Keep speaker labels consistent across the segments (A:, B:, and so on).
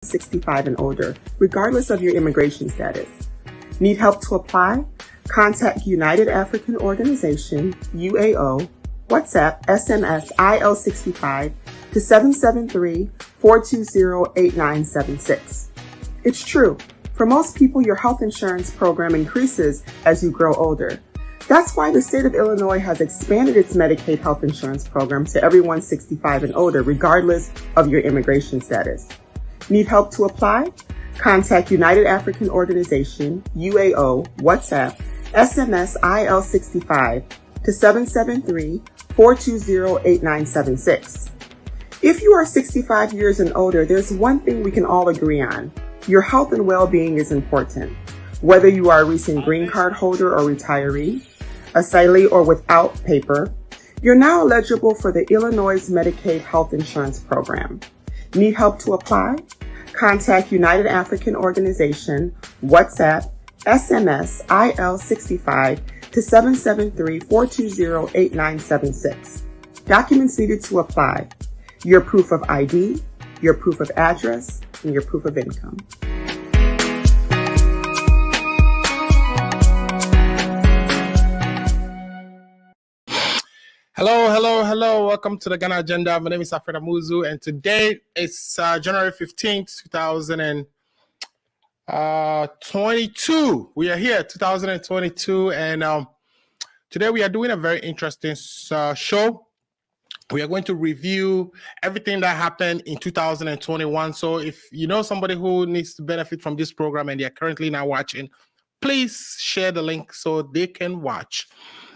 A: 65 and older, regardless of your immigration status. Need help to apply? Contact United African Organization, UAO, WhatsApp, SMS, IL65 to 773-420-8976. It's true. For most people, your health insurance program increases as you grow older. That's why the state of Illinois has expanded its Medicaid health insurance program to everyone 65 and older, regardless of your immigration status. Need help to apply? Contact United African Organization, UAO, WhatsApp, SMS, IL65 to 773-420-8976. If you are 65 years and older, there's one thing we can all agree on. Your health and well-being is important. Whether you are a recent green card holder or retiree, asylee or without paper, you're now eligible for the Illinois Medicaid Health Insurance Program. Need help to apply? Contact United African Organization, WhatsApp, SMS, IL65 to 773-420-8976. Documents needed to apply: your proof of ID, your proof of address, and your proof of income.
B: Hello. Welcome to the Ghana Agenda. My name is Alfred Amuzu, and today is January 15th, 2022. We are here, 2022, and today we are doing a very interesting show. We are going to review everything that happened in 2021. So if you know somebody who needs to benefit from this program and they're currently now watching, please share the link so they can watch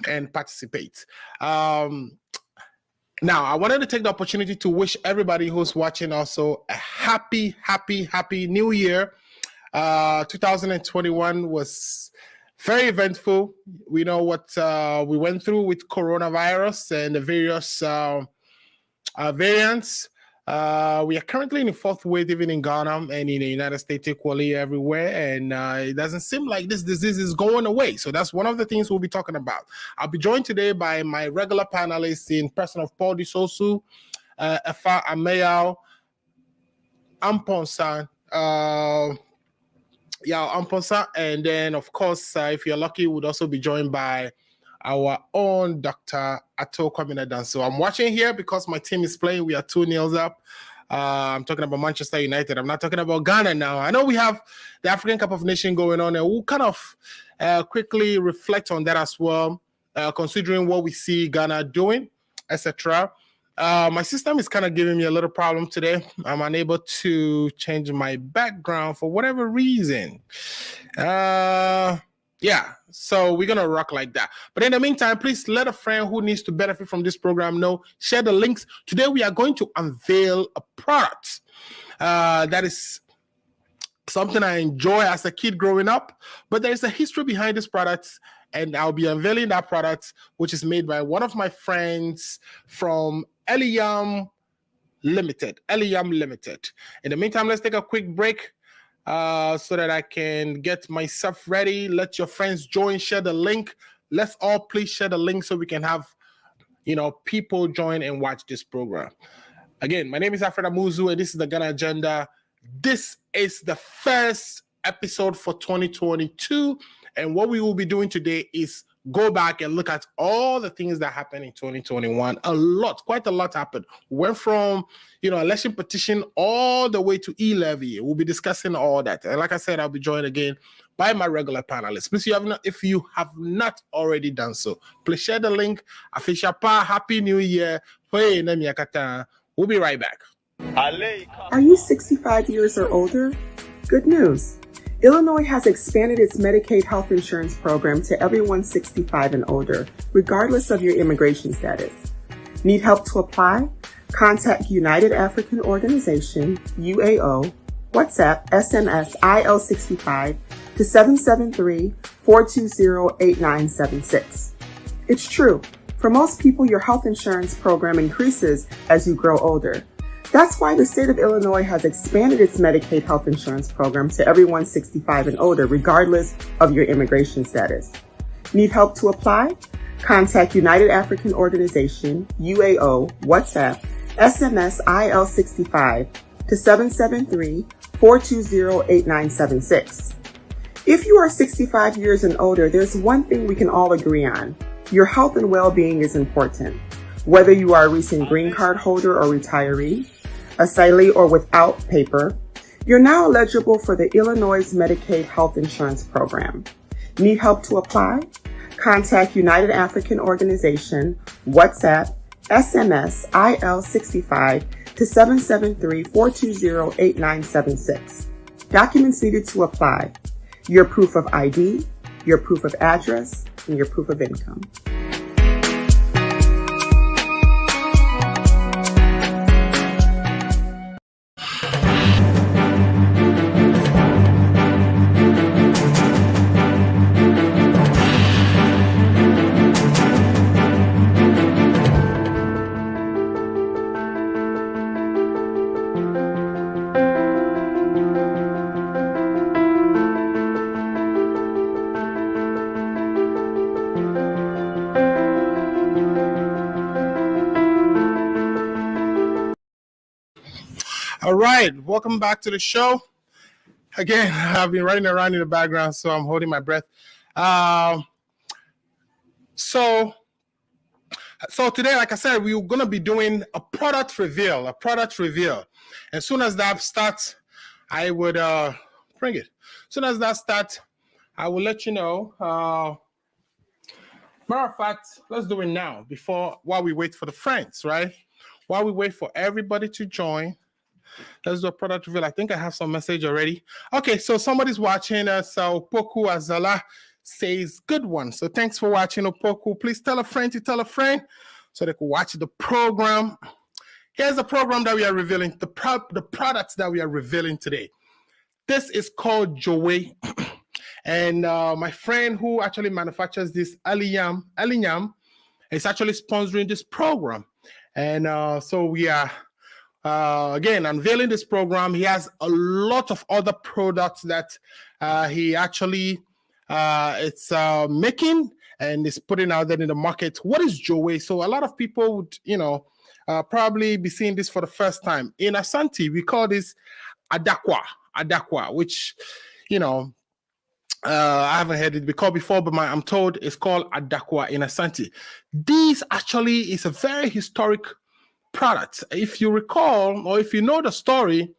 B: and participate. Now, I wanted to take the opportunity to wish everybody who's watching also a happy new year. 2021 was very eventful. We know what we went through with coronavirus and the various variants. We are currently in the fourth wave, even in Ghana and in the United States equally everywhere. And it doesn't seem like this disease is going away. So that's one of the things we'll be talking about. I'll be joined today by my regular panelists in person of Paul Disosu, Efa Ameyao, Amponsa, Amponsa, and then of course, if you're lucky, we'll also be joined by our own Dr. Ato Kwabena. So I'm watching here because my team is playing. We are 2-0 up. I'm talking about Manchester United. I'm not talking about Ghana now. I know we have the African Cup of Nations going on, and we'll kind of quickly reflect on that as well, considering what we see Ghana doing, etc. My system is kind of giving me a little problem today. I'm unable to change my background for whatever reason. So we're going to rock like that. But in the meantime, please let a friend who needs to benefit from this program know. Share the links. Today, we are going to unveil a product that is something I enjoy as a kid growing up. But there is a history behind this product, and I'll be unveiling that product, which is made by one of my friends from Eliam Limited. In the meantime, let's take a quick break. So that I can get myself ready. Let your friends join, share the link. Let's all please share the link so we can have, people join and watch this program. Again, my name is Alfred Amuzu, and this is the Ghana Agenda. This is the first episode for 2022, and what we will be doing today is go back and look at all the things that happened in 2021. Quite a lot happened. Went from, election petition all the way to e-levy. We'll be discussing all that. And like I said, I'll be joined again by my regular panelists. Please, if you have not already done so, please share the link. Afishapa, Happy New Year. We'll be right back.
A: Are you 65 years or older? Good news. Illinois has expanded its Medicaid health insurance program to everyone 65 and older, regardless of your immigration status. Need help to apply? Contact United African Organization, UAO, WhatsApp, SMS, IL65 to 773-420-8976. It's true. For most people, your health insurance program increases as you grow older. That's why the state of Illinois has expanded its Medicaid health insurance program to everyone 65 and older, regardless of your immigration status. Need help to apply? Contact United African Organization, UAO, WhatsApp, SMS, IL65 to 420-8976. If you are 65 years and older, there's one thing we can all agree on. Your health and well-being is important. Whether you are a recent green card holder or retiree, asylee or without paper, you're now eligible for the Illinois Medicaid Health Insurance Program. Need help to apply? Contact United African Organization, WhatsApp, SMS, IL65 to 773-420-8976. Documents needed to apply: your proof of ID, your proof of address, and your proof of income.
B: All right, welcome back to the show. Again, I've been running around in the background, so I'm holding my breath. So today, like I said, we're going to be doing a product reveal. As soon as that starts, I would bring it. As soon as that starts, I will let you know. Matter of fact, let's do it now while we wait for the friends, right? While we wait for everybody to join. Let's do a product reveal. I think I have some message already. Okay, so somebody's watching us. Opoku Azala says, good one. So thanks for watching, Opoku. Please tell a friend to tell a friend so they can watch the program. Here's the program that we are revealing, the products that we are revealing today. This is called Joe. And my friend who actually manufactures this, Elinyam, is actually sponsoring this program. And so we are again unveiling this program. He has a lot of other products that he actually it's making and is putting out there in the market. What is Joe? So a lot of people would probably be seeing this for the first time. In Asante, we call this Adakwa, which I haven't heard it called before, but I'm told it's called Adakwa in Asante. This actually is a very historic product. If you recall, or if you know the story,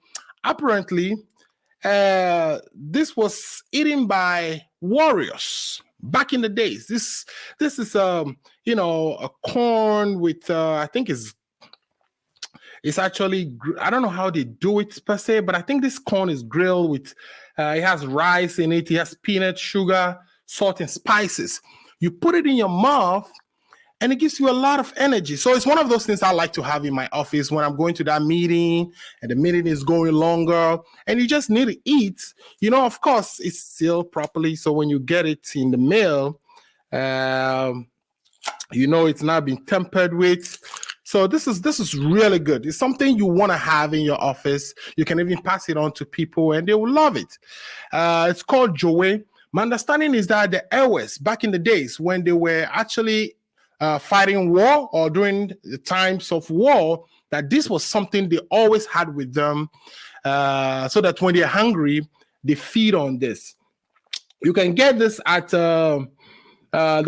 B: apparently this was eaten by warriors back in the days. This is a corn with I think it's actually, I don't know how they do it per se, but I think this corn is grilled with it has rice in it, it has peanut, sugar, salt, and spices. You put it in your mouth and it gives you a lot of energy. So it's one of those things I like to have in my office when I'm going to that meeting and the meeting is going longer and you just need to eat. Of course, it's sealed properly. So when you get it in the mail, it's not been tampered with. So this is really good. It's something you want to have in your office. You can even pass it on to people and they will love it. It's called Joe. My understanding is that the Airways, back in the days when they were actually fighting war or during the times of war, that this was something they always had with them so that when they're hungry, they feed on this. You can get this at the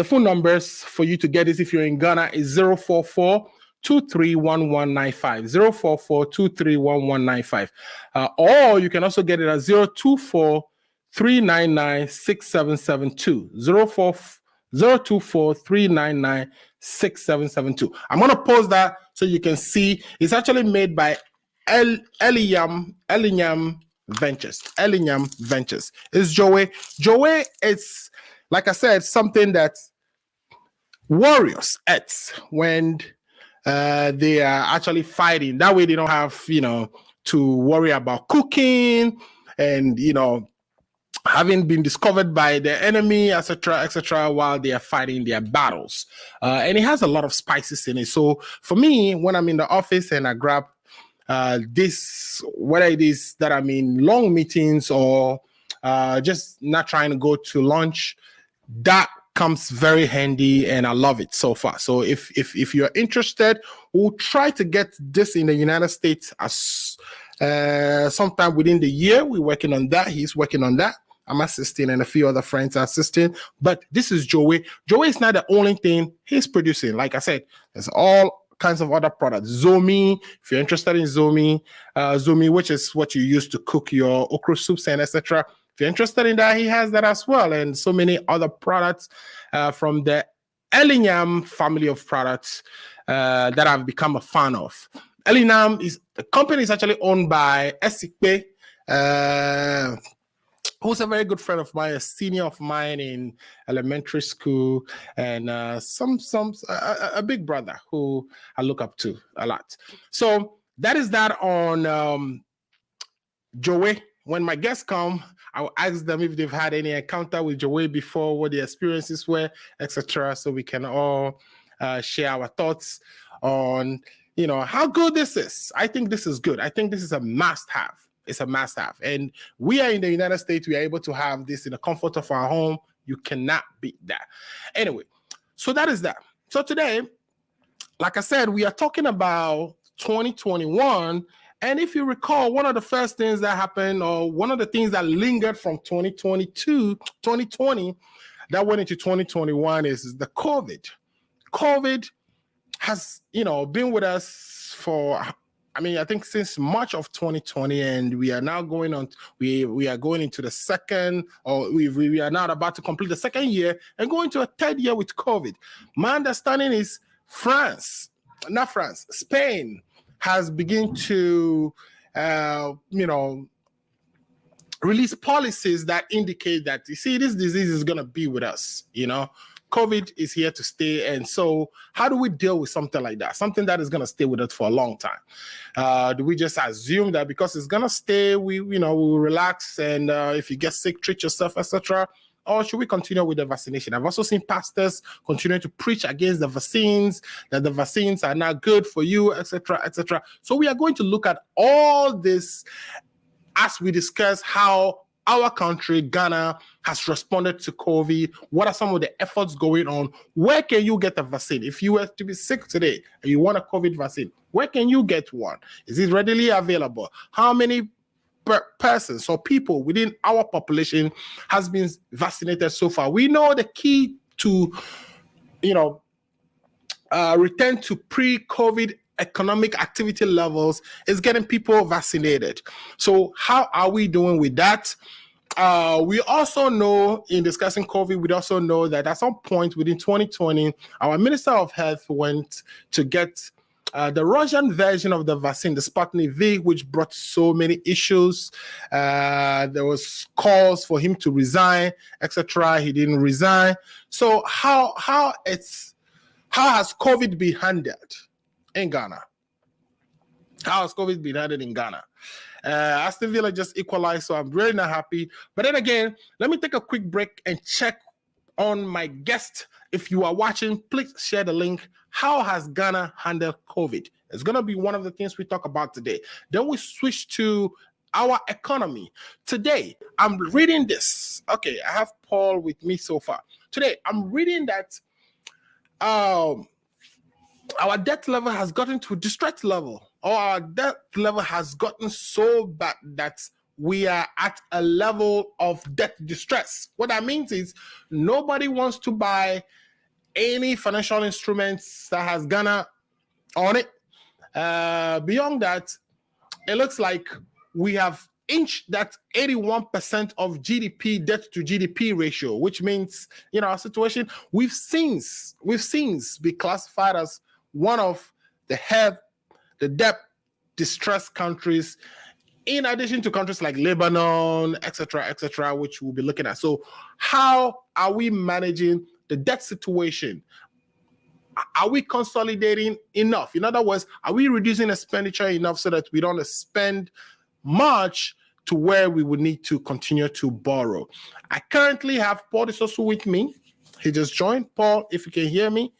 B: phone numbers for you to get this if you're in Ghana is 044-231195, 044-231195. Or you can also get it at 024-399-6772, 024-399-6772. I'm going to post that so you can see. It's actually made by Elinyam Ventures. Elinyam Ventures. It's Joe. Joe is, like I said, something that warriors eat when they are actually fighting. That way they don't have, to worry about cooking and, having been discovered by the enemy, etc., while they are fighting their battles. And it has a lot of spices in it. So for me, when I'm in the office and I grab this, whether it is that I'm in long meetings or just not trying to go to lunch, that comes very handy and I love it so far. So if you're interested, we'll try to get this in the United States as sometime within the year. We're working on that. He's working on that. I'm assisting, and a few other friends are assisting. But this is Joey. Joey is not the only thing he's producing. Like I said, there's all kinds of other products. Zomi, if you're interested in Zomi, Zomi, which is what you use to cook your okra soups and etc. If you're interested in that, he has that as well, and so many other products from the Ellingham family of products that I've become a fan of. Ellingham is the company is actually owned by Esikpe, who's a very good friend of mine, a senior of mine in elementary school, and a big brother who I look up to a lot. So that is that on Joey. When my guests come, I will ask them if they've had any encounter with Joey before, what their experiences were, etc. So we can all share our thoughts on, how good this is. I think this is good. I think this is a must-have. It's a must-have. And we are in the United States. We are able to have this in the comfort of our home. You cannot beat that. Anyway, so that is that. So today, like I said, we are talking about 2021. And if you recall, one of the first things that happened, or one of the things that lingered from 2020 that went into 2021 is the COVID. COVID has, been with us for, I think since March of 2020, and we are now going on, we are going into the second, or we are now about to complete the second year and going to a third year with COVID. My understanding is Spain has begun to, release policies that indicate that, this disease is going to be with us, COVID is here to stay. And so how do we deal with something like that? Something that is going to stay with us for a long time. Do we just assume that because it's going to stay, we relax, and if you get sick, treat yourself, etc.? Or should we continue with the vaccination? I've also seen pastors continue to preach against the vaccines, that the vaccines are not good for you, etc., etc. So we are going to look at all this as we discuss how our country, Ghana, has responded to COVID. What are some of the efforts going on? Where can you get a vaccine? If you were to be sick today and you want a COVID vaccine, where can you get one? Is it readily available? How many persons or people within our population has been vaccinated so far? We know the key to, return to pre-COVID economic activity levels is getting people vaccinated. So how are we doing with that? We also know, in discussing COVID, we also know that at some point within 2020, our Minister of Health went to get the Russian version of the vaccine, the Sputnik V, which brought so many issues. There was calls for him to resign, etc. He didn't resign. So how has COVID been handled in Ghana? How has COVID been handled in Ghana? Aston Villa just equalized, so I'm really not happy. But then again, let me take a quick break and check on my guest. If you are watching, please share the link. How has Ghana handled COVID? It's going to be one of the things we talk about today. Then we switch to our economy. Today, I'm reading this. Okay, I have Paul with me so far. Today, I'm reading that our debt level has gotten to a distress level, or our debt level has gotten so bad that we are at a level of debt distress. What that means is nobody wants to buy any financial instruments that has Ghana on it. Beyond that, it looks like we have inched that 81% of GDP, debt to GDP ratio, which means, our situation, we've since be classified as one of the debt distressed countries, in addition to countries like Lebanon, etc., which we'll be looking at. So how are we managing the debt situation? Are we consolidating enough? In other words, are we reducing expenditure enough so that we don't spend much to where we would need to continue to borrow? I currently have Paul Disosu with me. He just joined. Paul, if you can hear me,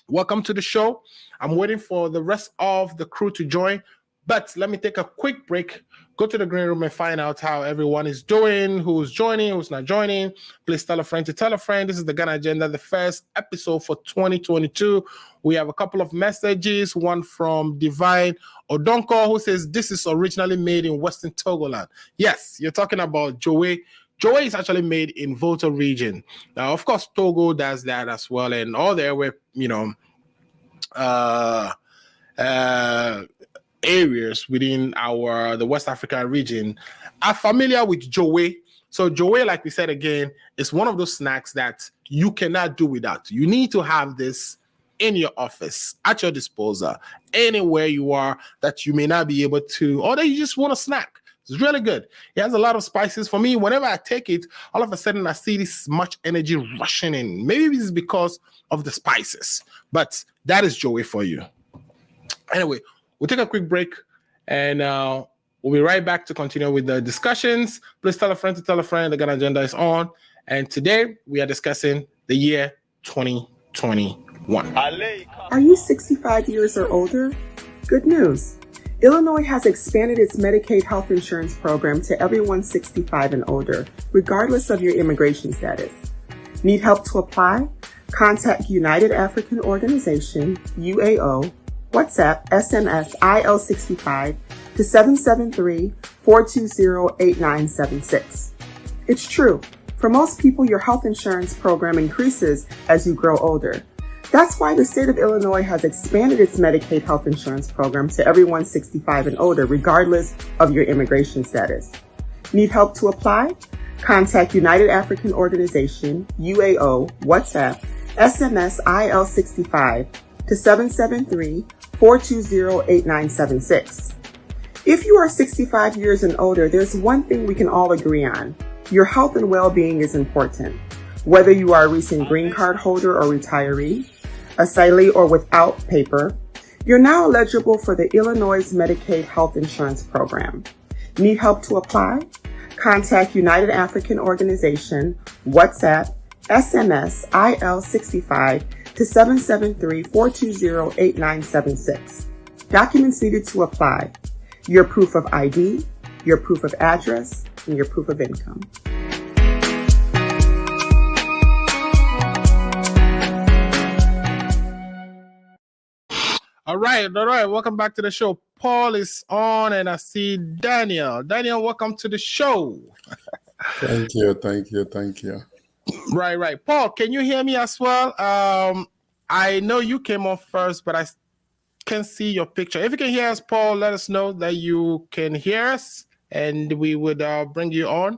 B: welcome to the show. I'm waiting for the rest of the crew to join, but let me take a quick break Go to the green room and find out how everyone is doing, who's joining, who's not joining. Please tell a friend to tell a friend. This is the Ghana Agenda, the first episode for 2022. We have a couple of messages. One from Divine Odonko, who says, this is originally made in Western Togoland. Yes, you're talking about Joe. Joe is actually made in Volta region. Now, of course, Togo does that as well. And all there were, areas within the West African region are familiar with Joe. So Joe, like we said again, is one of those snacks that you cannot do without. You need to have this in your office, at your disposal, anywhere you are that you may not be able to, or that you just want a snack. It's really good. It has a lot of spices. For me, whenever I take it, all of a sudden I see this much energy rushing in. Maybe it's because of the spices, but that is Joey for you. Anyway, we'll take a quick break and we'll be right back to continue with the discussions. Please tell a friend to tell a friend. The Ghana Agenda is on. And today we are discussing the year 2021.
A: Are you 65 years or older? Good news. Illinois has expanded its Medicaid health insurance program to everyone 65 and older, regardless of your immigration status. Need help to apply? Contact United African Organization, UAO, WhatsApp, SMS, IL65 to 773-420-8976. It's true. For most people, your health insurance program increases as you grow older. That's why the state of Illinois has expanded its Medicaid health insurance program to everyone 65 and older, regardless of your immigration status. Need help to apply? Contact United African Organization, UAO, WhatsApp, SMS, IL65 to 773-420-8976. If you are 65 years and older, there's one thing we can all agree on. Your health and well-being is important. Whether you are a recent green card holder or retiree, asylee or without paper, you're now eligible for the Illinois Medicaid Health Insurance Program. Need help to apply? Contact United African Organization, WhatsApp, SMS, IL65 to 773-420-8976. Documents needed to apply: your proof of ID, your proof of address, and your proof of income.
B: All right. Welcome back to the show. Paul is on, and I see Daniel. Daniel, welcome to the show.
C: Thank you.
B: Right. Paul, can you hear me as well? I know you came on first, but I can see your picture. If you can hear us, Paul, let us know that you can hear us, and we would bring you on.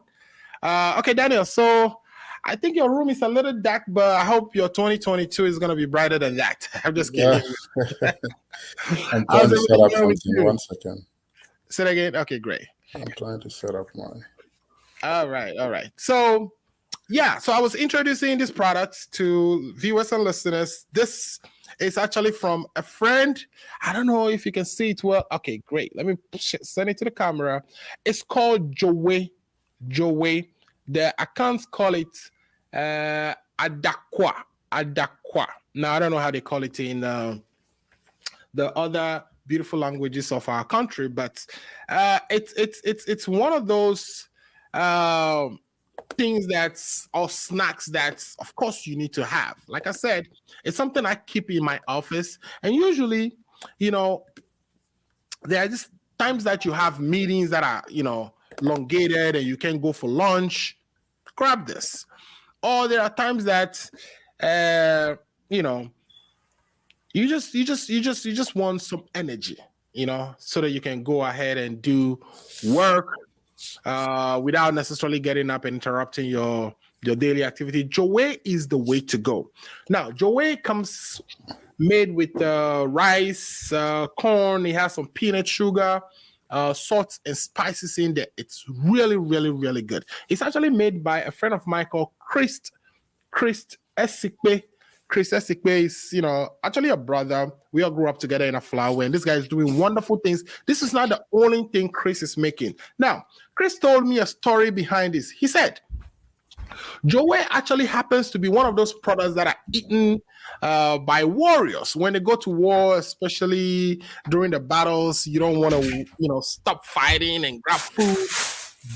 B: Okay, Daniel. So I think your room is a little dark, but I hope your 2022 is going to be brighter than that. I'm just kidding.
C: Yeah. I'm trying to set up something. 1 second.
B: Say that again. Okay, great.
C: I'm trying to set up my...
B: All right. So I was introducing this product to viewers and listeners. This is actually from a friend. I don't know if you can see it well. Okay, great. Let me send it to the camera. It's called Joe. The accounts call it Adakwa. Now, I don't know how they call it in the other beautiful languages of our country, but it's one of those things or snacks that, of course, you need to have. Like I said, it's something I keep in my office, and usually, there are just times that you have meetings that are, elongated and you can go for lunch. Grab this. Or there are times that you just want some energy, so that you can go ahead and do work without necessarily getting up and interrupting your daily activity. Joe is the way to go. Now, Joe comes made with rice, corn. It has some peanut sugar, salt and spices in there. It's really, really, really good. It's actually made by a friend of mine called Chris Esikpe. Chris Esikpe is, actually a brother. We all grew up together in a flower, and this guy is doing wonderful things. This is not the only thing Chris is making. Now, Chris told me a story behind this. He said, Joey actually happens to be one of those products that are eaten by warriors when they go to war, especially during the battles. You don't want to, stop fighting and grab food.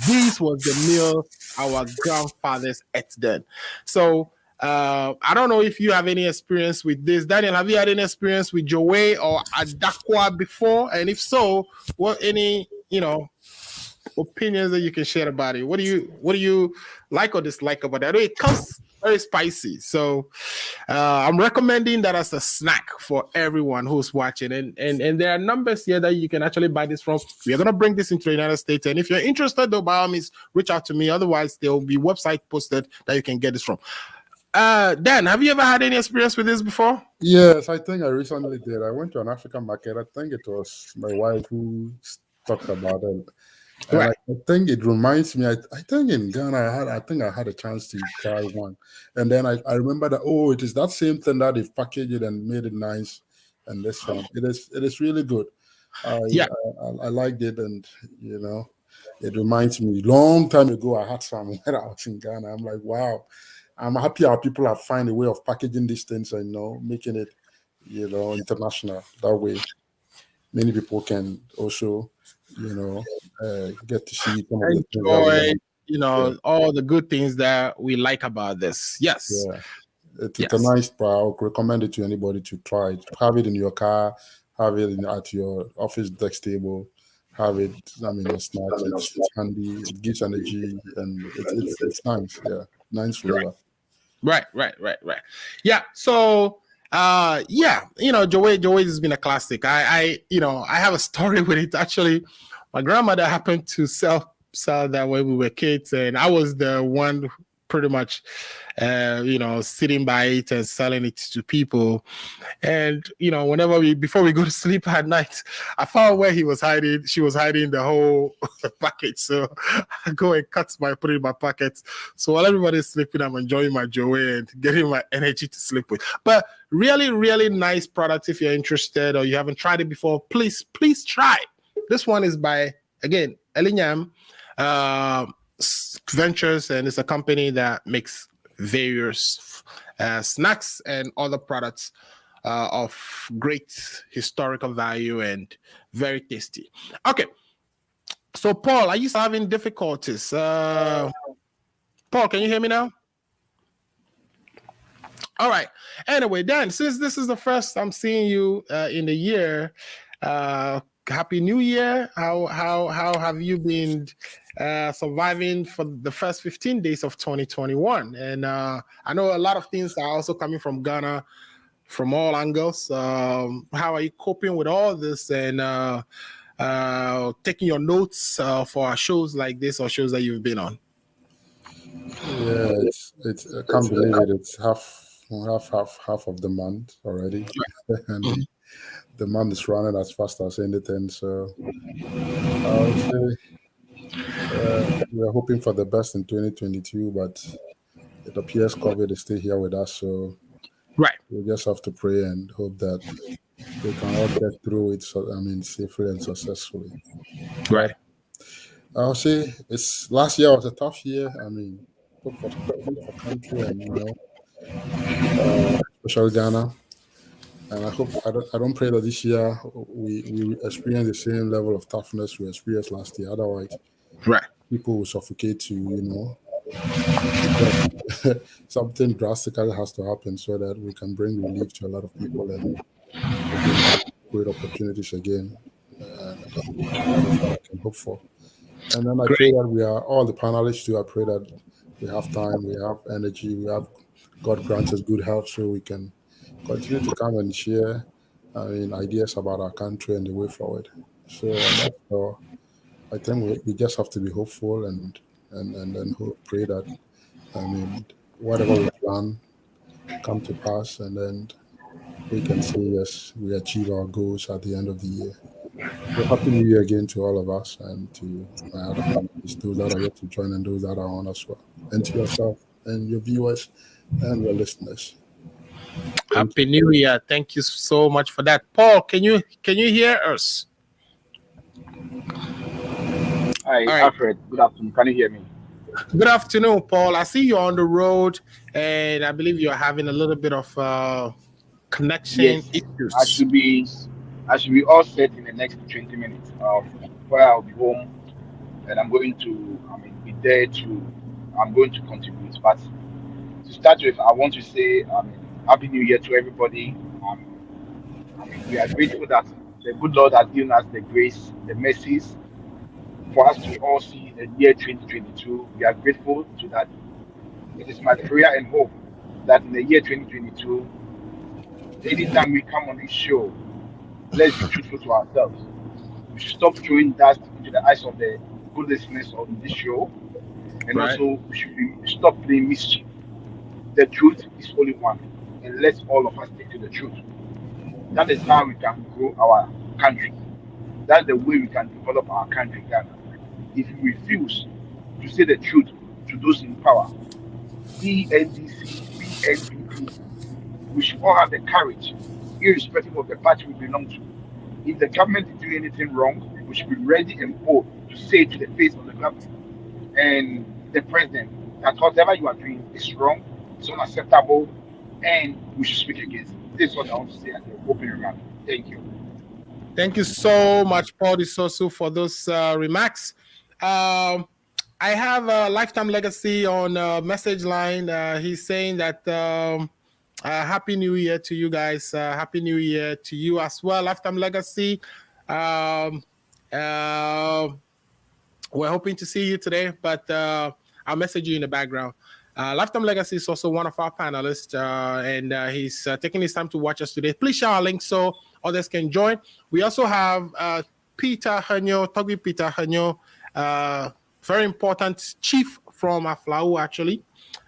B: This was the meal our grandfathers ate then. So I don't know if you have any experience with this. Daniel, have you had any experience with Joey or Adakwa before? And if so, what any opinions that you can share about it? What do you like or dislike about it? I know it comes very spicy, so I'm recommending that as a snack for everyone who's watching. And there are numbers here that you can actually buy this from. We are going to bring this into the United States, and if you're interested, though, by all means, reach out to me. Otherwise, there will be website posted that you can get this from. Dan, have you ever had any experience with this before?
C: Yes, I think I recently did. I went to an African market. I think it was my wife who talked about it. Right. I think it reminds me. I think in Ghana, I had a chance to try one, and then I remember that it is that same thing that they've packaged it and made it nice, and this one it is really good. I liked it, and it reminds me. Long time ago, I had some when I was in Ghana. I'm like, wow, I'm happy our people have found a way of packaging these things and making it international. That way, many people can also get to see some of the
B: enjoy, all the good things that we like about this. Yes.
C: Yeah. It's a nice product. I would recommend it to anybody to try it. Have it in your car, have it at your office desk table, have it, a snack. It's handy, it gives energy, and it's nice. Yeah. Nice flavor.
B: Right. Yeah. So Joey has been a classic. I have a story with it. Actually, my grandmother happened to sell that when we were kids, and I was the one pretty much, sitting by it and selling it to people. And before we go to sleep at night, I found where she was hiding the whole package. So I go and put it in my pockets. So while everybody's sleeping, I'm enjoying my Joey and getting my energy to sleep with. But really, really nice product. If you're interested or you haven't tried it before, please try. This one is by, again, Elinyam Ventures, and it's a company that makes various snacks and other products of great historical value and very tasty. Okay, so Paul, are you still having difficulties? Paul, can you hear me now? All right. Anyway, Dan, since this is the first I'm seeing you in the year, Happy New Year. How have you been surviving for the first 15 days of 2021? And I know a lot of things are also coming from Ghana from all angles. How are you coping with all this and taking your notes for our shows like this or shows that you've been on?
C: Yeah, it's I can't believe it. It's half of the month already. And the month is running as fast as anything. So I would say we're hoping for the best in 2022, but it appears COVID is still here with us. So we just have to pray and hope that we can all get through it. Safely and successfully.
B: Right.
C: I'll say last year was a tough year. For the country and especially Ghana. And I hope I don't pray that this year we experience the same level of toughness we experienced last year. Otherwise, people will suffocate to something drastically has to happen so that we can bring relief to a lot of people and great opportunities again. That's what I can hope for. And then I pray that we are all the panelists too. I pray that we have time, we have energy, God grants us good health so we can continue to come and share ideas about our country and the way forward. So I think we just have to be hopeful and pray that whatever we plan come to pass, and then we can say yes, we achieve our goals at the end of the year. So happy New Year again to all of us and to my other panelists, those that are yet to join and those that are on as well, and to yourself and your viewers and your listeners.
B: Happy New Year. Thank you so much for that. Paul, can you hear us?
D: Hi, Alfred. Good afternoon. Can you hear me?
B: Good afternoon, Paul. I see you're on the road, and I believe you're having a little bit of connection
D: Yes, I
B: issues.
D: should be I should be all set in the next 20 minutes. Where I'll be home and I'm going to be there to I'm going to contribute. But to start with, I want to say Happy New Year to everybody. Um, we are grateful that the good Lord has given us the grace, the mercies for us to all see the year 2022. We are grateful to that. It is my prayer and hope that in the year 2022, anytime we come on this show, let's be truthful to ourselves. We should stop throwing dust into the eyes of the good listeners on this show, and
B: Right.
D: also we should stop playing mischief. The truth is only one, and let's all of us stick to the truth. That is how we can grow our country. That's the way we can develop our country, Ghana. If we refuse to say the truth to those in power, be NDC, be NPP, we should all have the courage, irrespective of the party we belong to. If the government is doing anything wrong, we should be ready and bold to say to the face of the government and the president that whatever you are doing is wrong, it's unacceptable, and we should speak against it. This is what I want to say as an opening remark. Thank you.
B: Thank you so much, Paul Disosu, for those remarks. I have a Lifetime Legacy on message line. He's saying that Happy New Year to you guys. Happy New Year to you as well, Lifetime Legacy. Um, uh, we're hoping to see you today, but I'll message you in the background. Lifetime Legacy is also one of our panelists, and he's taking his time to watch us today. Please share our link so others can join. We also have Peter Hanyo, Togui Peter Hanyo, very important chief from Aflau, actually,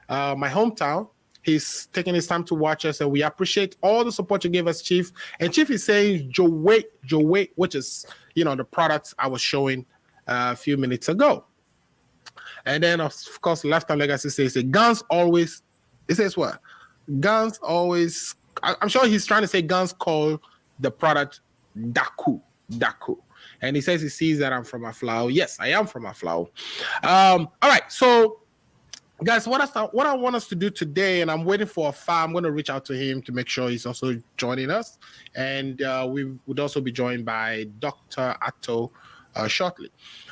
B: my hometown. He's taking his time to watch us, and we appreciate all the support you gave us, Chief. And Chief is saying Joe, which is, the product I was showing a few minutes ago. And then, of course, Lifetime Legacy says, guns always, it says what? Guns always, I'm sure he's trying to say guns call the product Daku. And he says he sees that I'm from Aflau. Yes, I am from Aflau. All right, so guys, what I want us to do today, and I'm waiting for I'm going to reach out to him to make sure he's also joining us. And we would also be joined by Dr. Atto shortly.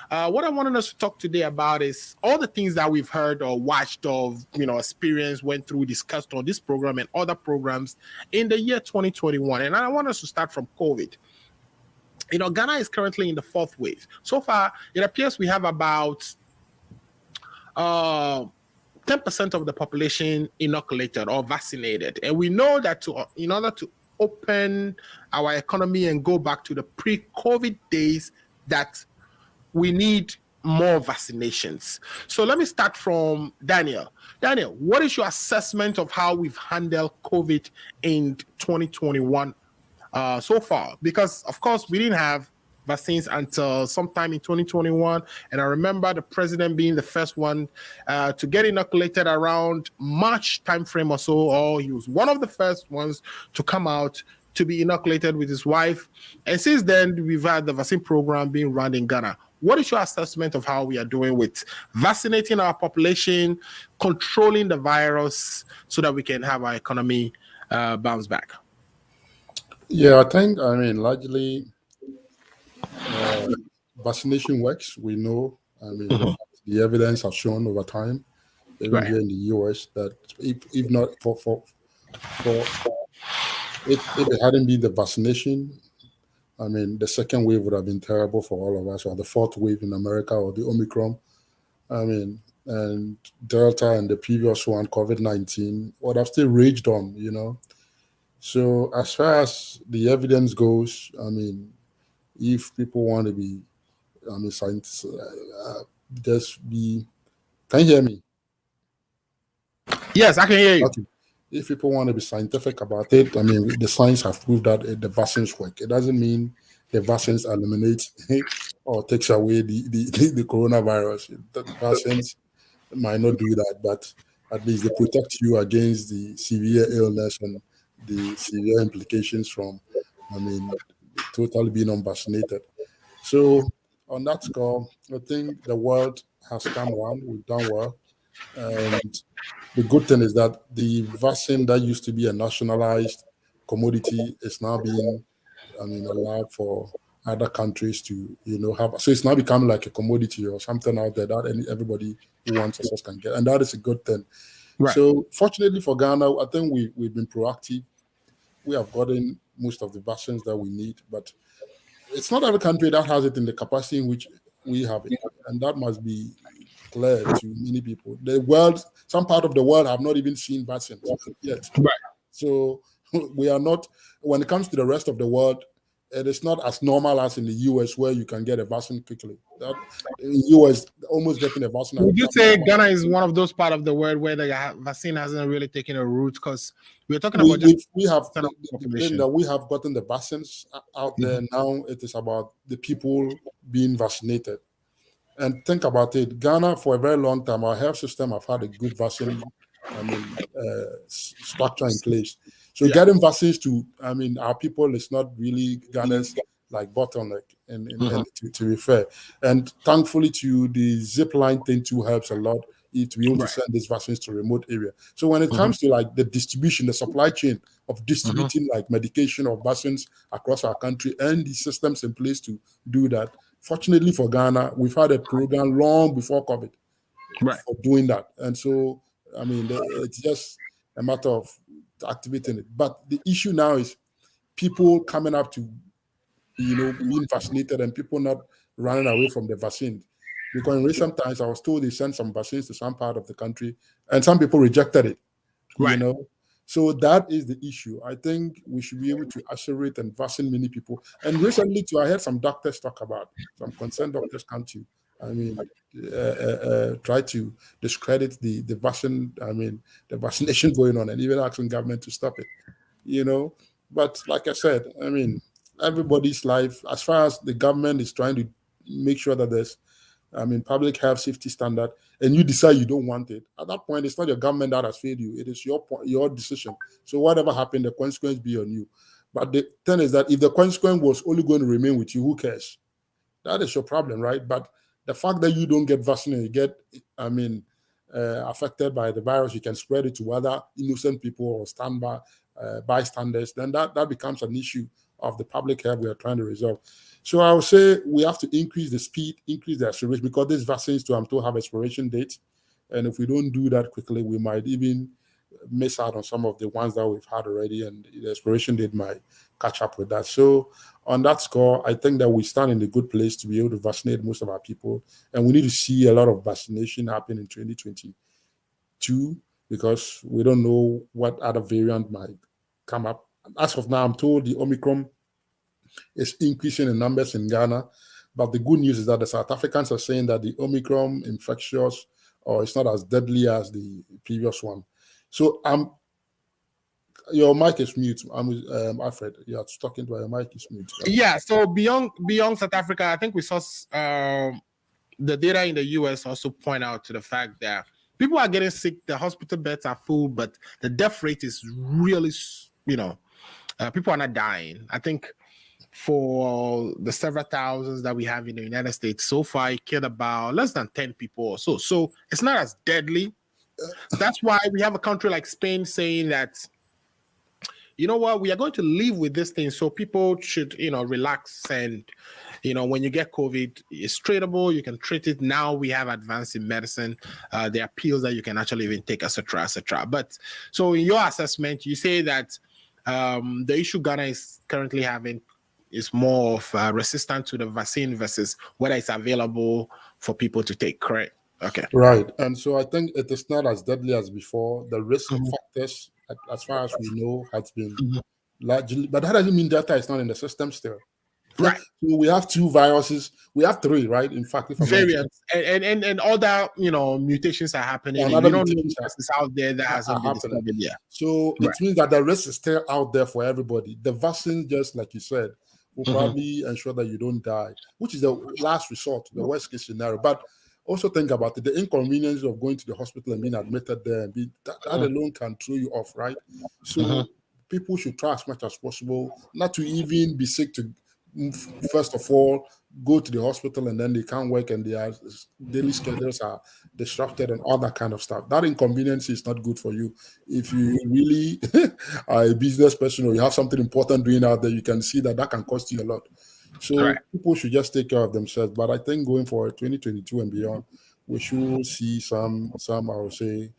B: What I wanted us to talk today about is all the things that we've heard or watched or experienced, went through, discussed on this program and other programs in the year 2021. And I want us to start from COVID. Ghana is currently in the fourth wave. So far, it appears we have about 10% of the population inoculated or vaccinated. And we know that in order to open our economy and go back to the pre-COVID days, that we need more vaccinations. So let me start from Daniel. Daniel, what is your assessment of how we've handled COVID in 2021 so far? Because, of course, we didn't have vaccines until sometime in 2021. And I remember the president being the first one to get inoculated around March timeframe or so, or he was one of the first ones to come out to be inoculated with his wife. And since then, we've had the vaccine program being run in Ghana. What is your assessment of how we are doing with vaccinating our population, controlling the virus so that we can have our economy bounce back?
C: Yeah, I think, largely vaccination works. We know, the evidence has shown over time, even here in the US, that if not for if it hadn't been the vaccination, the second wave would have been terrible for all of us, or the fourth wave in America, or the Omicron. And Delta and the previous one, COVID-19, would have still raged on, So as far as the evidence goes, if people want to be, scientists, just be. Can you hear me?
B: Yes, I can hear you.
C: Okay. If people want to be scientific about it, the science have proved that the vaccines work. It doesn't mean the vaccines eliminate or takes away the coronavirus. The vaccines might not do that, but at least they protect you against the severe illness and the severe implications from, totally being unvaccinated. So on that score, I think the world has come around. We've done well. And the good thing is that the vaccine that used to be a nationalized commodity is now being, allowed for other countries to, have. So it's now become like a commodity or something out there that everybody who wants access can get. And that is a good thing.
B: Right.
C: So fortunately for Ghana, I think we've been proactive. We have gotten most of the vaccines that we need, but it's not every country that has it in the capacity in which we have it. And that must be clear to many people. The world, some part of the world have not even seen vaccines yet.
B: Right.
C: So we are not, when it comes to the rest of the world, it is not as normal as in the US where you can get a vaccine quickly. That in the US, almost getting a vaccine.
B: Would you say Ghana is one of those part of the world where the vaccine hasn't really taken a root? Because we're talking about
C: we have gotten the vaccines out there. Now it is about the people being vaccinated. And think about it, Ghana for a very long time, our health system have had a good vaccine, structure in place. So getting vaccines to, our people is not really Ghana's like bottleneck, and to be fair. And thankfully to the zip line thing too helps a lot to be able to send these vaccines to remote area. So when it comes to like the distribution, the supply chain of distributing like medication or vaccines across our country and the systems in place to do that, fortunately for Ghana, we've had a program long before COVID for doing that. And so, it's just a matter of activating it. But the issue now is people coming up to, being vaccinated and people not running away from the vaccine. Because in recent times, I was told they sent some vaccines to some part of the country and some people rejected it, So that is the issue. I think we should be able to accelerate and vaccinate many people. And recently, too, I heard some doctors talk about, some concerned doctors come to, try to discredit the vaccine, the vaccination going on and even asking government to stop it, But like I said, everybody's life, as far as the government is trying to make sure that there's, public health safety standard, and you decide you don't want it, at that point, it's not your government that has failed you. It is your decision. So whatever happened, the consequence be on you. But the thing is that if the consequence was only going to remain with you, who cares? That is your problem, right? But the fact that you don't get vaccinated, you get, affected by the virus, you can spread it to other innocent people or bystanders, then that becomes an issue of the public health we are trying to resolve. So I would say we have to increase the speed, increase the acceleration, because these vaccines to have expiration dates. And if we don't do that quickly, we might even miss out on some of the ones that we've had already, and the expiration date might catch up with that. So on that score, I think that we stand in a good place to be able to vaccinate most of our people. And we need to see a lot of vaccination happen in 2022, because we don't know what other variant might come up. As of now, I'm told the Omicron is increasing in numbers in Ghana. But the good news is that the South Africans are saying that the Omicron infectious, or it's not as deadly as the previous one. So your mic is mute. Alfred, you're talking to your mic is mute.
B: Yeah, so beyond South Africa, I think we saw the data in the US also point out to the fact that people are getting sick, the hospital beds are full, but the death rate is really, people are not dying. I think for the several thousands that we have in the United States, so far it killed about less than 10 people or so. So it's not as deadly. That's why we have a country like Spain saying that, you know what, we are going to live with this thing. So people should, relax. And, when you get COVID, it's treatable. You can treat it. Now we have advanced in medicine. There are pills that you can actually even take, etc., etc. But so in your assessment, you say that the issue Ghana is currently having is more of resistant to the vaccine versus whether it's available for people to take, correct? Okay.
C: Right. And so I think it is not as deadly as before. The risk factors, as far as we know, has been largely, but that doesn't mean data is not in the system still.
B: Right.
C: So we have two viruses. We have three, right? In fact,
B: variants and other mutations are happening. And we don't know what is out there that hasn't been discovered yet.
C: So it means that the risk is still out there for everybody. The vaccine, just like you said, will probably ensure that you don't die, which is the last resort, the worst case scenario. But also think about it, the inconvenience of going to the hospital and being admitted there, and that alone can throw you off, right? So people should try as much as possible not to even be sick to first of all, go to the hospital and then they can't work and their daily schedules are disrupted and all that kind of stuff. That inconvenience is not good for you. If you really are a business person or you have something important doing out there, you can see that can cost you a lot. So
B: Correct.
C: people should just take care of themselves. But I think going forward, 2022 and beyond, we should see some I would say,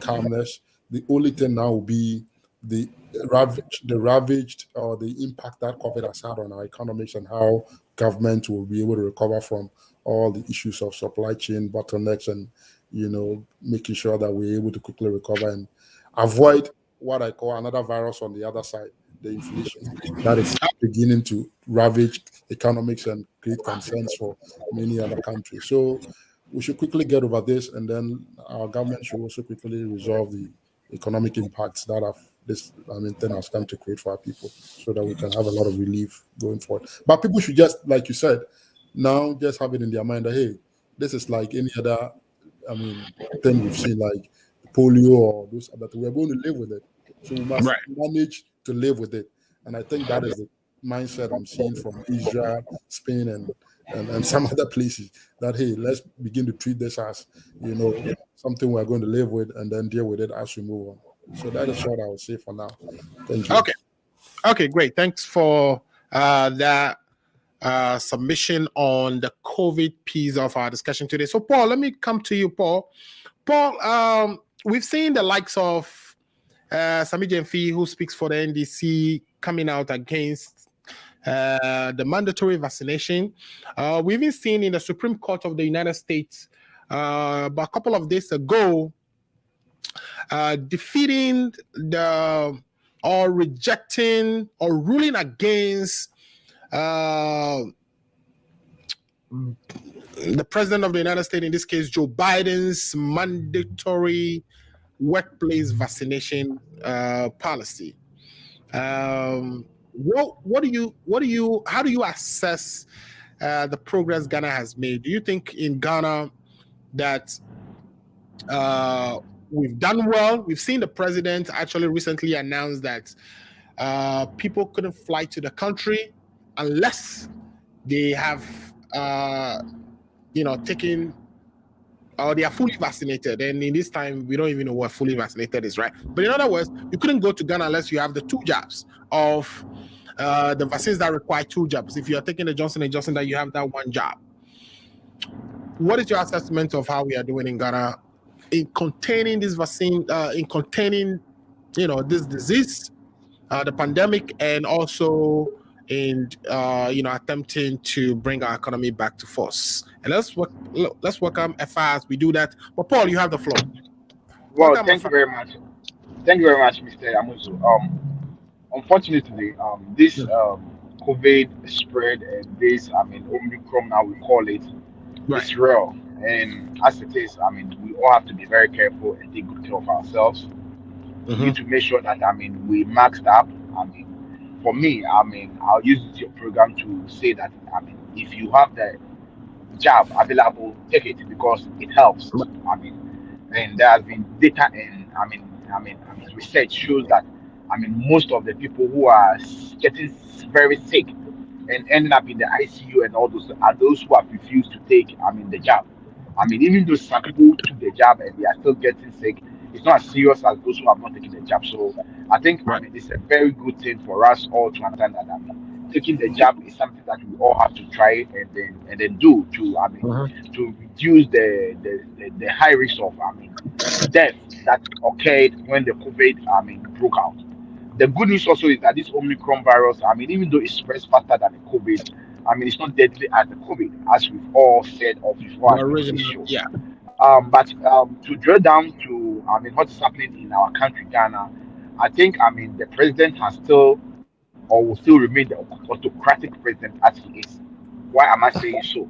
C: calmness. The only thing now will be the ravaged or the impact that COVID has had on our economics and how government will be able to recover from all the issues of supply chain bottlenecks and, making sure that we're able to quickly recover and avoid what I call another virus on the other side, the inflation that is beginning to ravage economics and create concerns for many other countries. So we should quickly get over this, and then our government should also quickly resolve the economic impacts that this thing has come to create for our people, so that we can have a lot of relief going forward. But people should just, like you said, now just have it in their mind that, hey, this is like any other thing we've seen, like polio or those, that we are going to live with it. So we must manage to live with it. And I think that is the mindset I'm seeing from Israel, Spain, and some other places, that, hey, let's begin to treat this as, something we're going to live with and then deal with it as we move on. So that is what I would say for now. Thank you.
B: Okay, great. Thanks for that submission on the COVID piece of our discussion today. So, Paul, let me come to you, Paul. Paul, we've seen the likes of Sami Gyamfi, who speaks for the NDC, coming out against the mandatory vaccination. We've even seen in the Supreme Court of the United States about a couple of days ago, defeating or rejecting or ruling against the President of the United States, in this case Joe Biden's mandatory workplace vaccination policy. How do you assess the progress Ghana has made? Do you think in Ghana that we've done well? We've seen the president actually recently announce that people couldn't fly to the country unless they have, taken, or they are fully vaccinated. And in this time, we don't even know what fully vaccinated is, right? But in other words, you couldn't go to Ghana unless you have the 2 jabs of the vaccines that require 2 jabs. If you are taking the Johnson & Johnson, that you have that 1 jab. What is your assessment of how we are doing in Ghana in containing this vaccine, in containing, this disease, the pandemic, and also in, attempting to bring our economy back to force? And let's welcome Efa as we do that. But Paul, you have the floor.
D: Well, thank you very much. Thank you very much, Mr. Amuzu. Unfortunately, this COVID spread and this, Omicron, now we call it, it's real. And as it is, we all have to be very careful and take good care of ourselves. We need to make sure that, we maxed up. For me, I'll use your program to say that, if you have the jab available, take it, because it helps. And there has been data and, research shows that, most of the people who are getting very sick and ending up in the ICU and all those are those who have refused to take, the jab. Even though some people took the jab and they are still getting sick, it's not as serious as those who have not taken the jab. So I think it's a very good thing for us all to understand that taking the jab is something that we all have to try and then do to to reduce the high risk of death that occurred when the COVID broke out. The good news also is that this Omicron virus, even though it spreads faster than the COVID, it's not deadly as the COVID, as we've all said or before. But to drill down to what's happening in our country, Ghana, I think the president has still or will still remain the autocratic president as he is. Why am I saying so?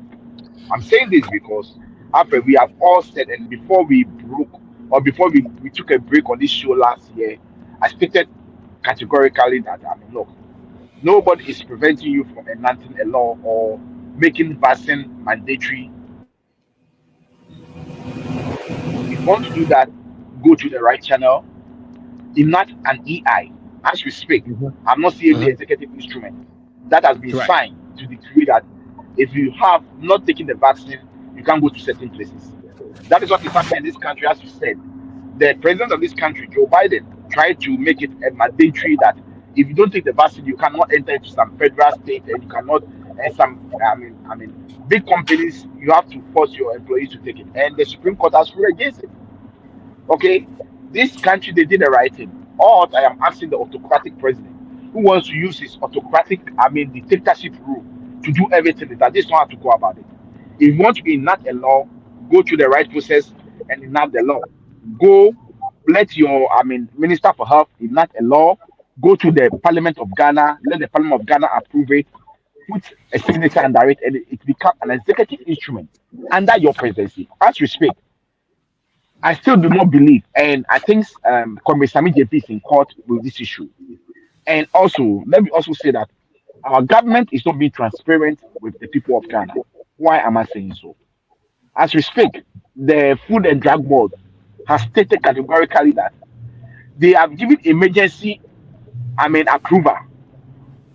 D: I'm saying this because after we have all said, and before we broke or before we took a break on this show last year, I stated categorically that look, nobody is preventing you from enacting a law or making vaccine mandatory. If you want to do that, go to the right channel, enact an EI as we speak. I'm not seeing the executive instrument. that has been
B: Right.
D: signed to the degree that if you have not taken the vaccine, you can't go to certain places. That is what is happening in this country, as you said. The president of this country, Joe Biden, tried to make it a mandatory that if you don't take the vaccine, you cannot enter into some federal state, and you cannot, and some, big companies, you have to force your employees to take it. And the Supreme Court has ruled against it. Okay, this country, they did the right thing. Or I am asking the autocratic president who wants to use his autocratic, dictatorship rule to do everything, that this not how to go about it. If you want to enact a law, go through the right process and enact the law. Go, let your, Minister for Health enact a law. Go to the Parliament of Ghana, let the Parliament of Ghana approve it, put a signature under it, and it becomes an executive instrument under your presidency. As we speak, I still do not believe, and I think Comrade Sami JP is in court with this issue. And also, let me also say that our government is not being transparent with the people of Ghana. Why am I saying so? As we speak, the Food and Drug Board has stated categorically that they have given emergency, approval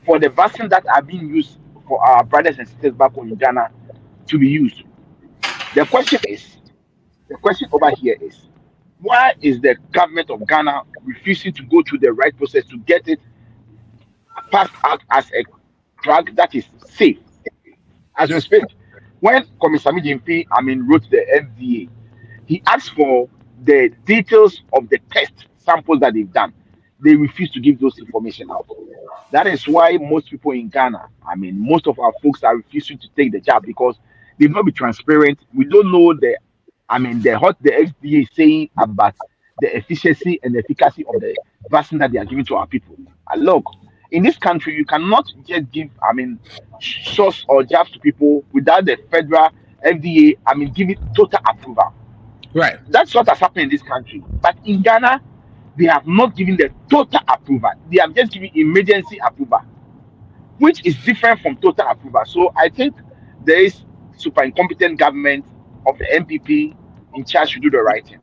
D: for the vaccine that are being used for our brothers and sisters back home in Ghana to be used. The question over here is, why is the government of Ghana refusing to go through the right process to get it passed out as a drug that is safe? As we speak, when Commissioner Mijimpi, wrote the FDA, he asked for the details of the test samples that they've done. They refuse to give those information out. That is why most people in Ghana, most of our folks are refusing to take the jab because they will not be transparent. We don't know the FDA is saying about the efficiency and efficacy of the vaccine that they are giving to our people. And look, in this country, you cannot just give, shots or jabs to people without the federal FDA, giving total approval.
B: Right.
D: That's what has happened in this country. But in Ghana, they have not given the total approval. They have just given emergency approval, which is different from total approval. So I think there is super incompetent government of the MPP in charge to do the right thing.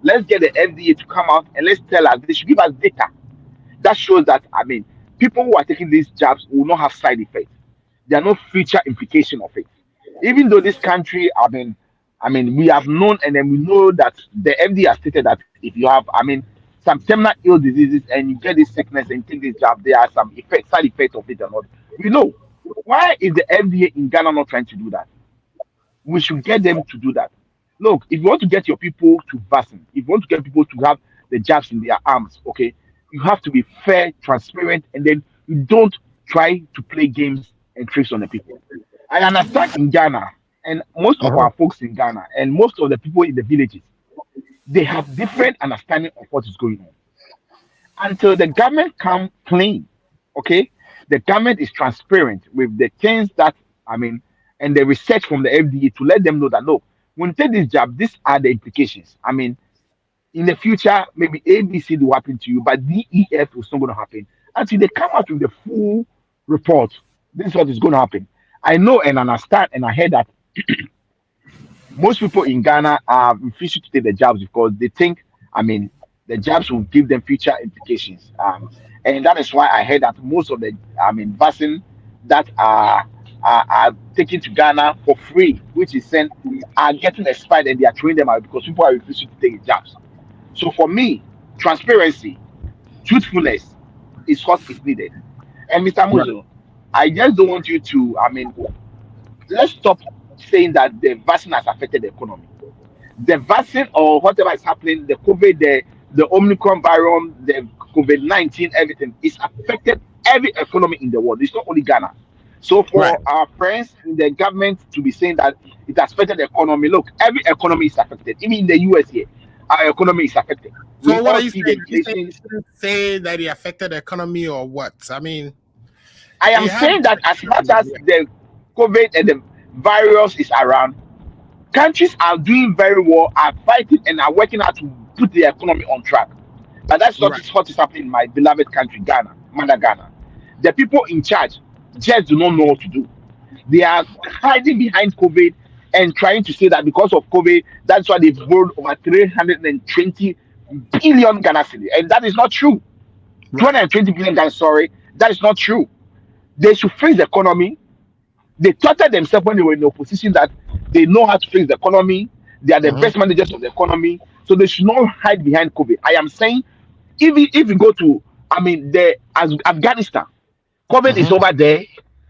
D: Let's get the FDA to come out and let's tell us, they should give us data that shows that, people who are taking these jabs will not have side effects. There are no future implication of it. Even though this country, we have known and then we know that the FDA has stated that if you have, some terminal ill diseases and you get this sickness and take this jab, there are some side effects of it or not. We know. Why is the FDA in Ghana not trying to do that? We should get them to do that. Look, if you want to get your people to vaccine, if you want to get people to have the jabs in their arms, okay, you have to be fair, transparent, and then you don't try to play games and tricks on the people. I understand in Ghana, and most of our folks in Ghana, and most of the people in the villages, they have different understanding of what is going on. Until the government come clean, okay, the government is transparent with the things that, and the research from the FDA to let them know that, look, when you take this jab, these are the implications. In the future, maybe ABC will happen to you, but DEF is not going to happen until they come out with the full report. This is what is going to happen. I know and understand, and I heard that most people in Ghana are refusing to take the jabs because they think, the jabs will give them future implications. And that is why I heard that most of the, vaccine that are taken to Ghana for free, which is sent, are getting expired and they are throwing them out because people are refusing to take the jabs. So for me, transparency, truthfulness is what is needed. And Mr. Muzo, I just don't want you to, let's stop saying that the vaccine has affected the economy. The vaccine or whatever is happening, the COVID, the Omicron virus, the COVID-19, everything is affected every economy in the world. It's not only Ghana. So for our friends in the government to be saying that it has affected the economy, look, every economy is affected. Even in the US here, our economy is affected.
B: So what are you saying? You shouldn't say that it affected the economy or what? I
D: am saying that as much as the COVID and the virus is around, countries are doing very well, are fighting and are working hard to put the economy on track. But that's not what is happening in my beloved country, Ghana, Mother Ghana. The people in charge just do not know what to do. They are hiding behind COVID and trying to say that because of COVID, that's why they've borrowed over 320 billion Ghana cedis. And that is not true. 220 billion Ghana, sorry, that is not true. They should fix the economy. They tortured themselves when they were in the opposition that they know how to fix the economy. They are the best managers of the economy. So they should not hide behind COVID. I am saying, if you go to, Afghanistan, COVID is over there.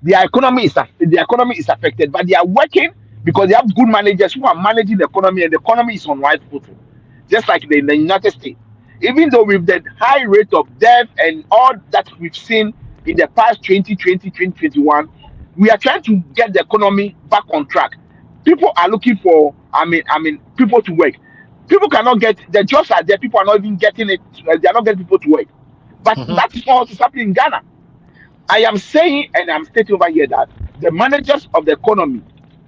D: Their economy is affected, but they are working because they have good managers who are managing the economy, and the economy is on right footing, just like in the United States. Even though with the high rate of death and all that we've seen in the past 2020, 2021, we are trying to get the economy back on track. People are looking for, people to work. People cannot get the jobs are there. People are not even getting it. They are not getting people to work. But that is not what is happening in Ghana. I am saying, and I'm stating over here, that the managers of the economy,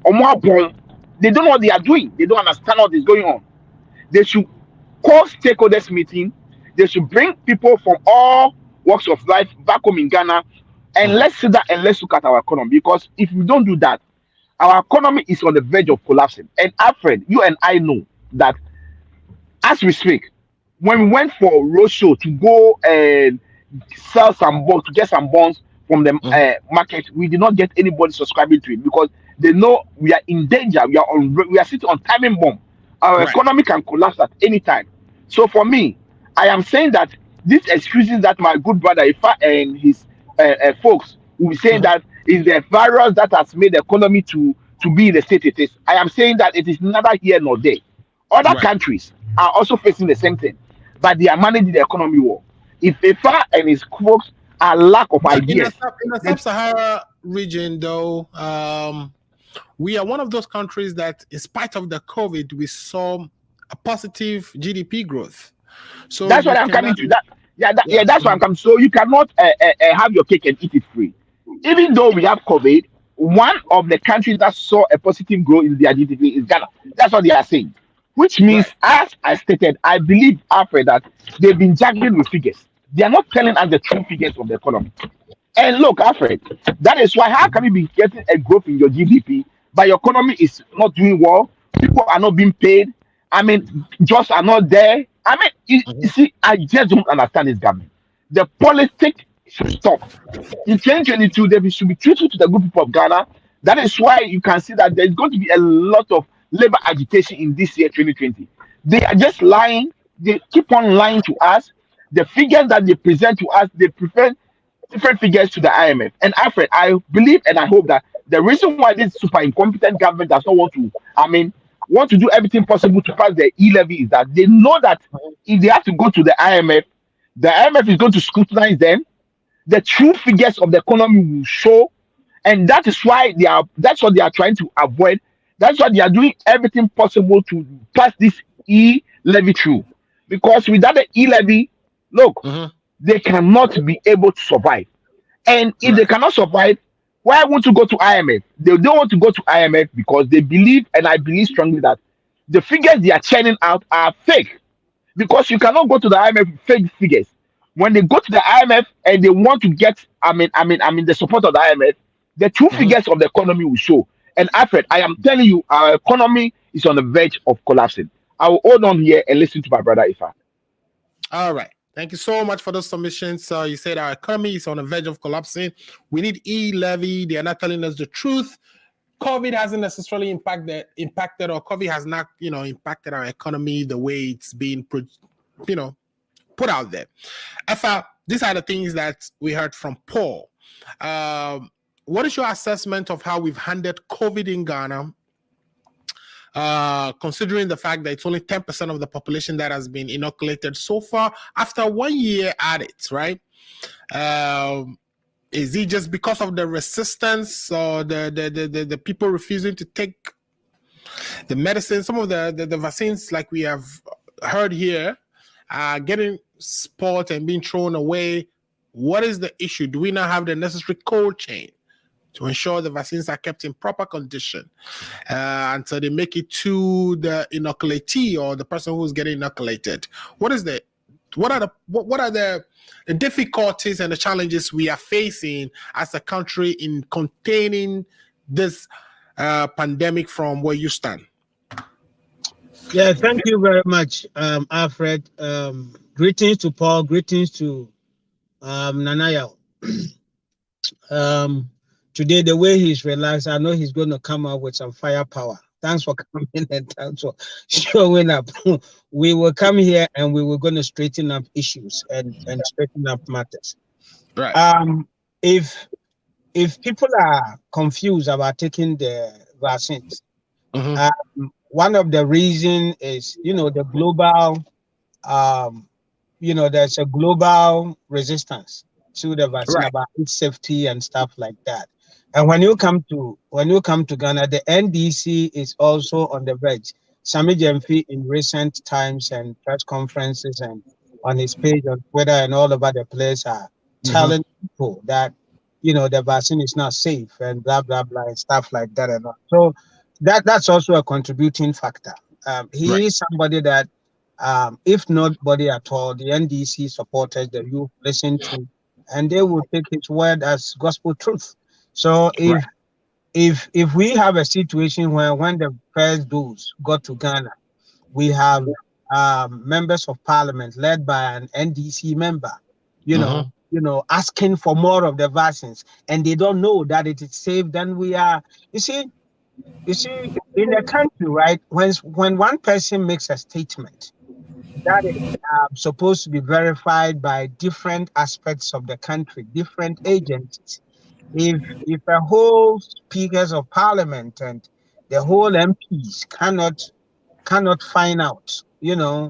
D: they don't know what they are doing. They don't understand what is going on. They should call stakeholders meeting. They should bring people from all walks of life back home in Ghana, and let's sit down and let's look at our economy. Because if we don't do that, our economy is on the verge of collapsing. And Alfred, you and I know that as we speak, when we went for roadshow to go and sell some bonds, to get some bonds from the market, we did not get anybody subscribing to it because they know we are in danger. We are sitting on timing bomb. Our economy can collapse at any time. So for me, I am saying that these excuses that my good brother Ifa and his folks will be saying that is the virus that has made the economy to be in the state it is. I am saying that it is neither here nor there. Other countries are also facing the same thing, but they are managing the economy well. If Ifa and his folks are lack of ideas.
B: In the sub-Sahara region, though, we are one of those countries that, in spite of the COVID, we saw a positive GDP growth. So
D: that's what I'm coming to. That's what I'm coming to. So you cannot have your cake and eat it free. Even though we have COVID, one of the countries that saw a positive growth in their GDP is Ghana. That's what they are saying. Which means, as I stated, I believe, Alfred, that they've been juggling with figures. They are not telling us the true figures of the economy. And look, Alfred, that is why how can you be getting a growth in your GDP, but your economy is not doing well? People are not being paid. Jobs are not there. You see, I just don't understand this government. The politics should stop. In 2022, they should be truthful to the good people of Ghana. That is why you can see that there's going to be a lot of labor agitation in this year, 2020. They are just lying. They keep on lying to us. The figures that they present to us, they present different figures to the IMF. And Alfred, I believe and I hope that the reason why this super incompetent government does not want to do everything possible to pass the e-levy is that they know that if they have to go to the IMF is going to scrutinize them. The true figures of the economy will show, and that is why that's what they are trying to avoid. That's why they are doing everything possible to pass this e-levy through. Because without the e-levy, look, they cannot be able to survive. And if they cannot survive, why won't you go to IMF? They don't want to go to IMF because they believe, and I believe strongly, that the figures they are churning out are fake. Because you cannot go to the IMF with fake figures. When they go to the IMF and they want to get, the support of the IMF, the true figures of the economy will show. And Alfred, I am telling you, our economy is on the verge of collapsing. I will hold on here and listen to my brother Ifa.
B: All right. Thank you so much for those submissions. You said our economy is on the verge of collapsing. We need e-levy. They are not telling us the truth. COVID hasn't necessarily impacted, or COVID has not, impacted our economy the way it's being, put out there. These are the things that we heard from Paul. What is your assessment of how we've handled COVID in Ghana? Considering the fact that it's only 10% of the population that has been inoculated so far after 1 year at it, right? Is it just because of the resistance or the people refusing to take the medicine? Some of the vaccines, like we have heard here, are getting spoiled and being thrown away. What is the issue? Do we not have the necessary cold chain to ensure the vaccines are kept in proper condition until they make it to the inoculatee or the person who's getting inoculated? What are the difficulties and the challenges we are facing as a country in containing this pandemic from where you stand?
E: Yeah, thank you very much, Alfred. Greetings to Paul, greetings to Nanaya. Today, the way he's relaxed, I know he's going to come up with some firepower. Thanks for coming and thanks for showing up. We will come here and we were going to straighten up issues and straighten up matters.
B: Right.
E: If people are confused about taking the vaccines, one of the reasons is, the global, there's a global resistance to the vaccine
B: Right.
E: about its safety and stuff like that. And when you come to Ghana, the NDC is also on the verge. Sami Gyamfi in recent times and press conferences and on his page on Twitter and all over the place are telling people that the vaccine is not safe and blah blah blah and stuff like that and all. So that's also a contributing factor. He is somebody that, if nobody at all, the NDC supporters, the youth listen to, and they will take his word as gospel truth. So if we have a situation where when the first dose got to Ghana, we have members of parliament led by an NDC member, asking for more of the vaccines, and they don't know that it is safe, then we are, you see, in the country, right, when one person makes a statement that is supposed to be verified by different aspects of the country, different agencies. If a whole speakers of parliament and the whole MPs cannot find out,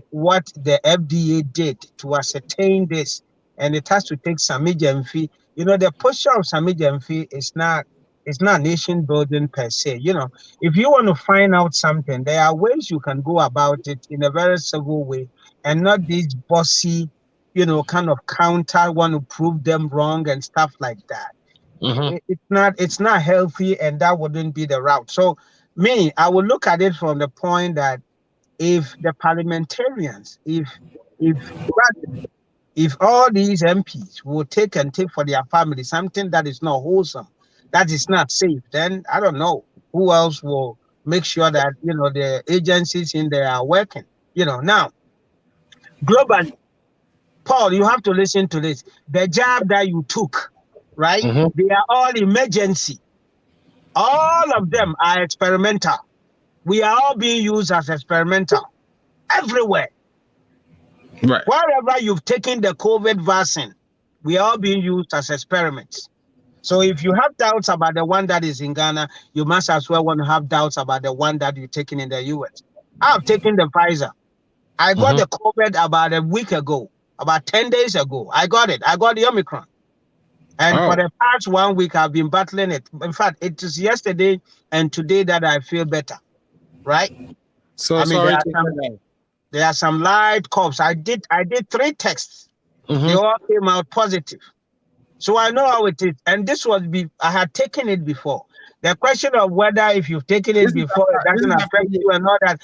E: what the FDA did to ascertain this, and it has to take Sami Gyamfi. The posture of Sami Gyamfi is not nation building per se. If you want to find out something, there are ways you can go about it in a very civil way, and not these bossy, kind of counter, want to prove them wrong and stuff like that. It's not healthy, and that wouldn't be the route. So I would look at it from the point that if the parliamentarians, if all these MPs will take for their family something that is not wholesome, that is not safe, then I don't know who else will make sure that the agencies in there are working. Now globally, Paul, you have to listen to this. The jab that you took, right? They are all emergency. All of them are experimental. We are all being used as experimental everywhere.
B: Right.
E: Wherever you've taken the COVID vaccine, we are all being used as experiments. So if you have doubts about the one that is in Ghana, you must as well want to have doubts about the one that you're taking in the US. I've taken the Pfizer. I got the COVID about a week ago, about 10 days ago. I got it. I got the Omicron. And for the past 1 week, I've been battling it. In fact, it is yesterday and today that I feel better, right?
B: So
E: there are some light coughs. I did 3 tests. They all came out positive. So I know how it is. And this was I had taken it before. The question of whether if you've taken it before, it doesn't affect you and all that.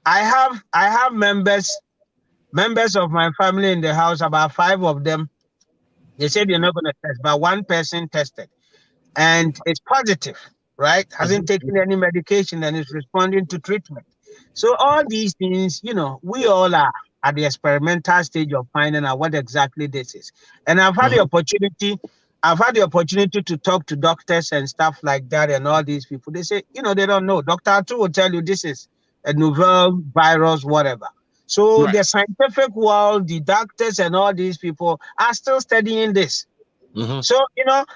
E: I have members of my family in the house, about 5 of them. They said they're not going to test, but one person tested and it's positive, right? Hasn't taken any medication and is responding to treatment. So all these things, we all are at the experimental stage of finding out what exactly this is. And I've had the opportunity to talk to doctors and stuff like that, and all these people. They say, they don't know. Dr. Atu will tell you this is a novel virus, whatever. So the scientific world, the doctors and all these people are still studying this. So,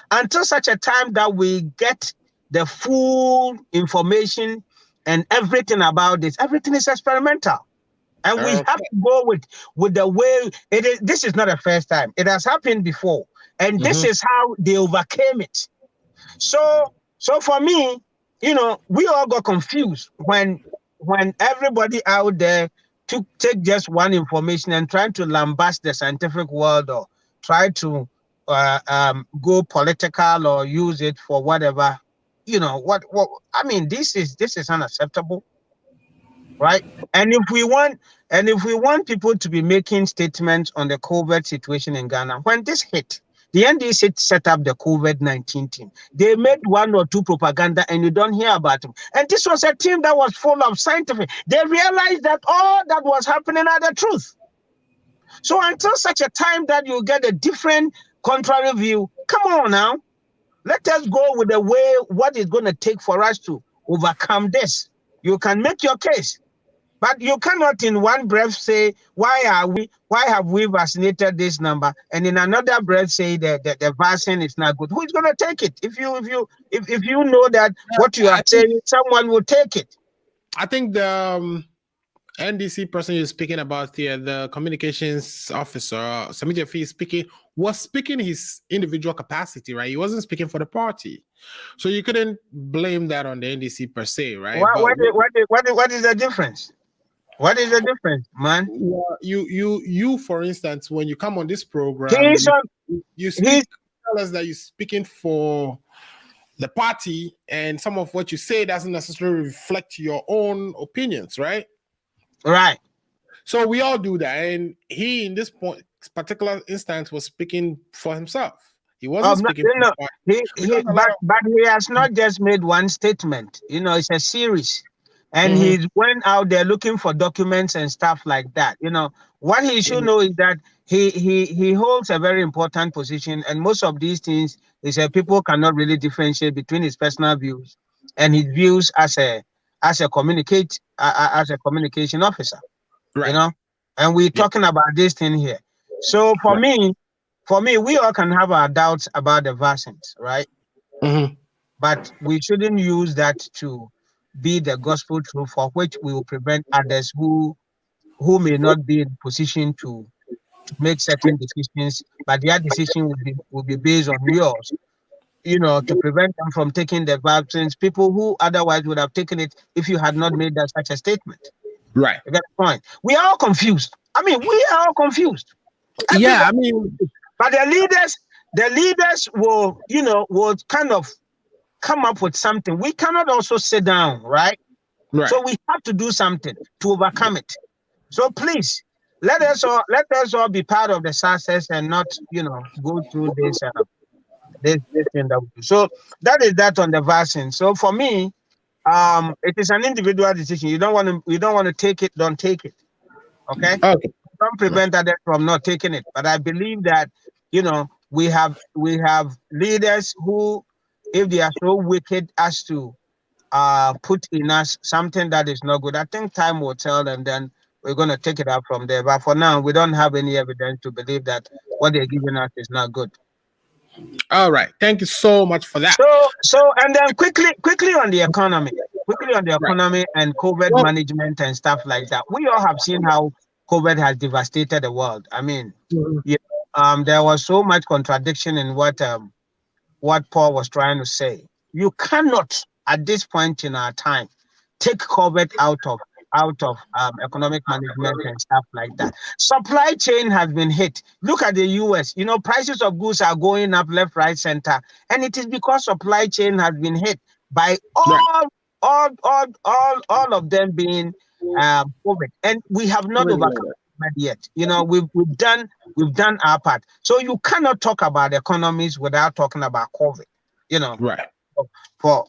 E: until such a time that we get the full information and everything about this, everything is experimental. And we have to go with the way it is. This is not the first time. It has happened before. And this is how they overcame it. So for me, we all got confused when everybody out there take just one information and trying to lambast the scientific world or try to go political or use it for whatever. What I mean, this is unacceptable, right? And if we want people to be making statements on the COVID situation in Ghana, when this hit, the NDC set up the COVID-19 team. They made 1 or 2 propaganda and you don't hear about them. And this was a team that was full of scientific. They realized that all that was happening are the truth. So until such a time that you get a different contrary view. Come on now. Let us go with the way what it's going to take for us to overcome this. You can make your case, but you cannot in one breath say, why have we vaccinated this number? And in another breath say that the vaccine is not good. Who's going to take it? If you know that what you are saying, someone will take it.
B: I think the NDC person you're speaking about here, the communications officer, Samija Fee was speaking his individual capacity, right? He wasn't speaking for the party. So you couldn't blame that on the NDC per se, right?
E: What is the difference? What is the difference, man?
B: You for instance, when you come on this program, you tell us that you're speaking for the party, and some of what you say doesn't necessarily reflect your own opinions, right?
E: Right.
B: So we all do that, and he, in this particular instance, was speaking for himself. He wasn't speaking for the party.
E: But he has not just made one statement. It's a series, and he went out there looking for documents and stuff like that. What he should know is that he holds a very important position, and most of these things is that people cannot really differentiate between his personal views and his views as a communication officer,
B: right?
E: And we're talking about this thing here. So for me, we all can have our doubts about the vaccines, right? But we shouldn't use that to be the gospel truth for which we will prevent others who may not be in a position to make certain decisions, but their decision will be based on yours. To prevent them from taking the vaccines, people who otherwise would have taken it if you had not made such a statement.
B: Right.
E: You get the point. We are all confused. We are all confused.
B: Yeah,
E: but the leaders will kind of come up with something. We cannot also sit down, right? So we have to do something to overcome it. So please, let us all be part of the success and not, go through this thing that we do. So that is that on the vaccine. So for me, it is an individual decision. You don't want to take it, don't take it. Okay? Don't prevent others from not taking it. But I believe that, we have leaders who, if they are so wicked as to put in us something that is not good, I think time will tell, and then we're going to take it up from there. But for now, we don't have any evidence to believe that what they're giving us is not good.
B: All right. Thank you so much for that.
E: So and then quickly on the economy. And COVID management and stuff like that. We all have seen how COVID has devastated the world. There was so much contradiction in what Paul was trying to say. You cannot, at this point in our time, take COVID out of economic management and stuff like that. Supply chain has been hit. Look at the US. Prices of goods are going up left, right, center, and it is because supply chain has been hit by all of them being COVID, and we have not overcome it yet. We've done our part. So you cannot talk about economies without talking about COVID.
B: Right.
E: For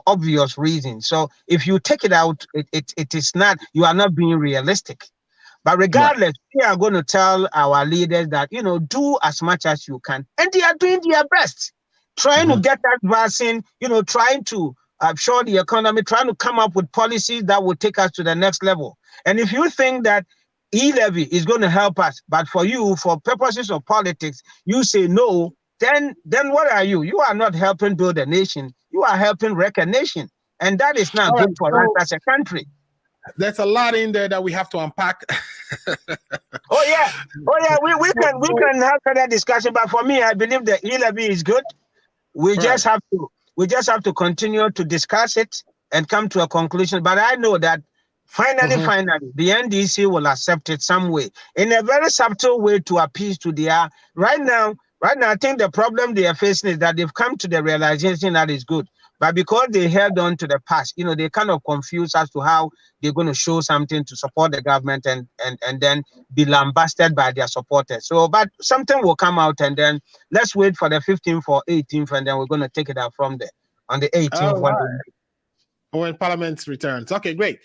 E: obvious reasons. So if you take it out, it is not, you are not being realistic. But regardless, we are going to tell our leaders that, do as much as you can. And they are doing their best, trying to get that vaccine, trying to show the economy, trying to come up with policies that will take us to the next level. And if you think that e-levy is going to help us, but for you, for purposes of politics, you say no, then what are you? You are not helping build a nation. You are helping wreck a nation. And that is not good for us as a country.
B: There's a lot in there that we have to unpack.
E: Oh yeah. We can have further discussion. But for me, I believe the e-levy is good. We just have to continue to discuss it and come to a conclusion. But I know that finally, the NDC will accept it some way, in a very subtle way, to appease to their right now, I think the problem they are facing is that they've come to the realization that is good. But because they held on to the past, they kind of confused as to how they're going to show something to support the government and then be lambasted by their supporters. So, but something will come out, and then let's wait for the 15th or 18th, and then we're going to take it out from there on the 18th.
B: When Parliament returns. Okay, great.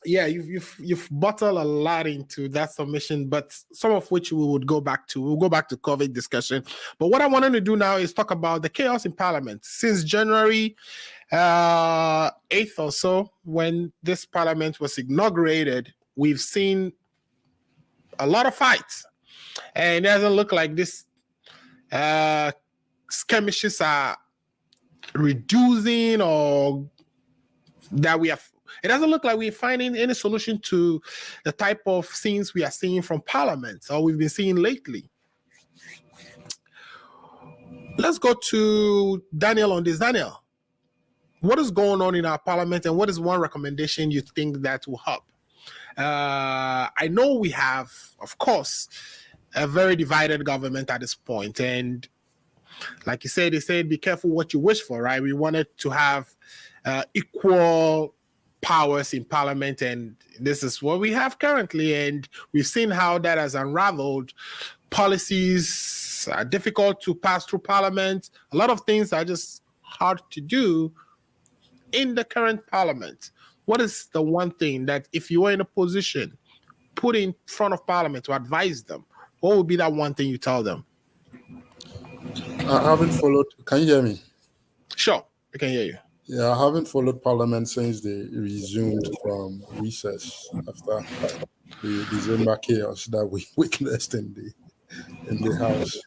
B: Yeah, you've bottled a lot into that submission, but some of which we would go back to. We'll go back to COVID discussion. But what I wanted to do now is talk about the chaos in Parliament since January 8th or so, when this Parliament was inaugurated. We've seen a lot of fights, and it doesn't look like this skirmishes are reducing, or that we have. It doesn't look like we're finding any solution to the type of scenes we are seeing from Parliament, or we've been seeing lately. Let's go to Daniel on this. Daniel, what is going on in our Parliament, and what is one recommendation you think that will help? I know we have, of course, a very divided government at this point, and like you said, they said, be careful what you wish for, right? We wanted to have equal powers in Parliament, and this is what we have currently, and we've seen how that has unraveled. Policies are difficult to pass through Parliament. A lot of things are just hard to do in the current Parliament. What is the one thing that, if you were in a position put in front of Parliament to advise them, what would be that one thing you tell them?
C: I haven't followed. Can you hear me?
B: Sure, I can hear you.
C: Yeah, I haven't followed Parliament since they resumed from recess after the December chaos that we witnessed in the House.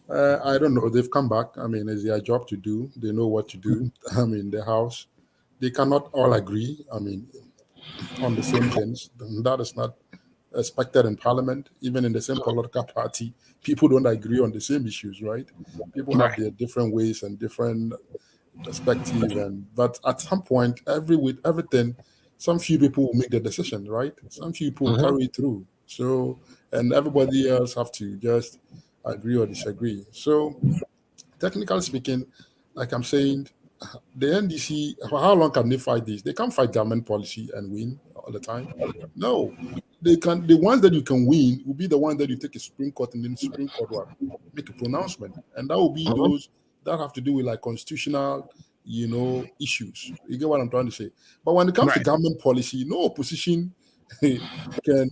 C: I don't know. They've come back. I mean, it's their job to do. They know what to do. I mean, the House, they cannot all agree. I mean, on the same things. That is not expected in Parliament. Even in the same political party, people don't agree on the same issues, right? People have their different ways and different perspective, but at some point, with everything, some few people will make the decision, right? Some few people will carry it through. So, and everybody else have to just agree or disagree. So, technically speaking, like I'm saying, the NDC, for how long can they fight this? They can't fight government policy and win all the time. No, they can. The ones that you can win will be the ones that you take a Supreme Court, and then the Supreme Court will make a pronouncement, and that will be those that have to do with like constitutional, issues. You get what I'm trying to say? But when it comes to government policy, no opposition can,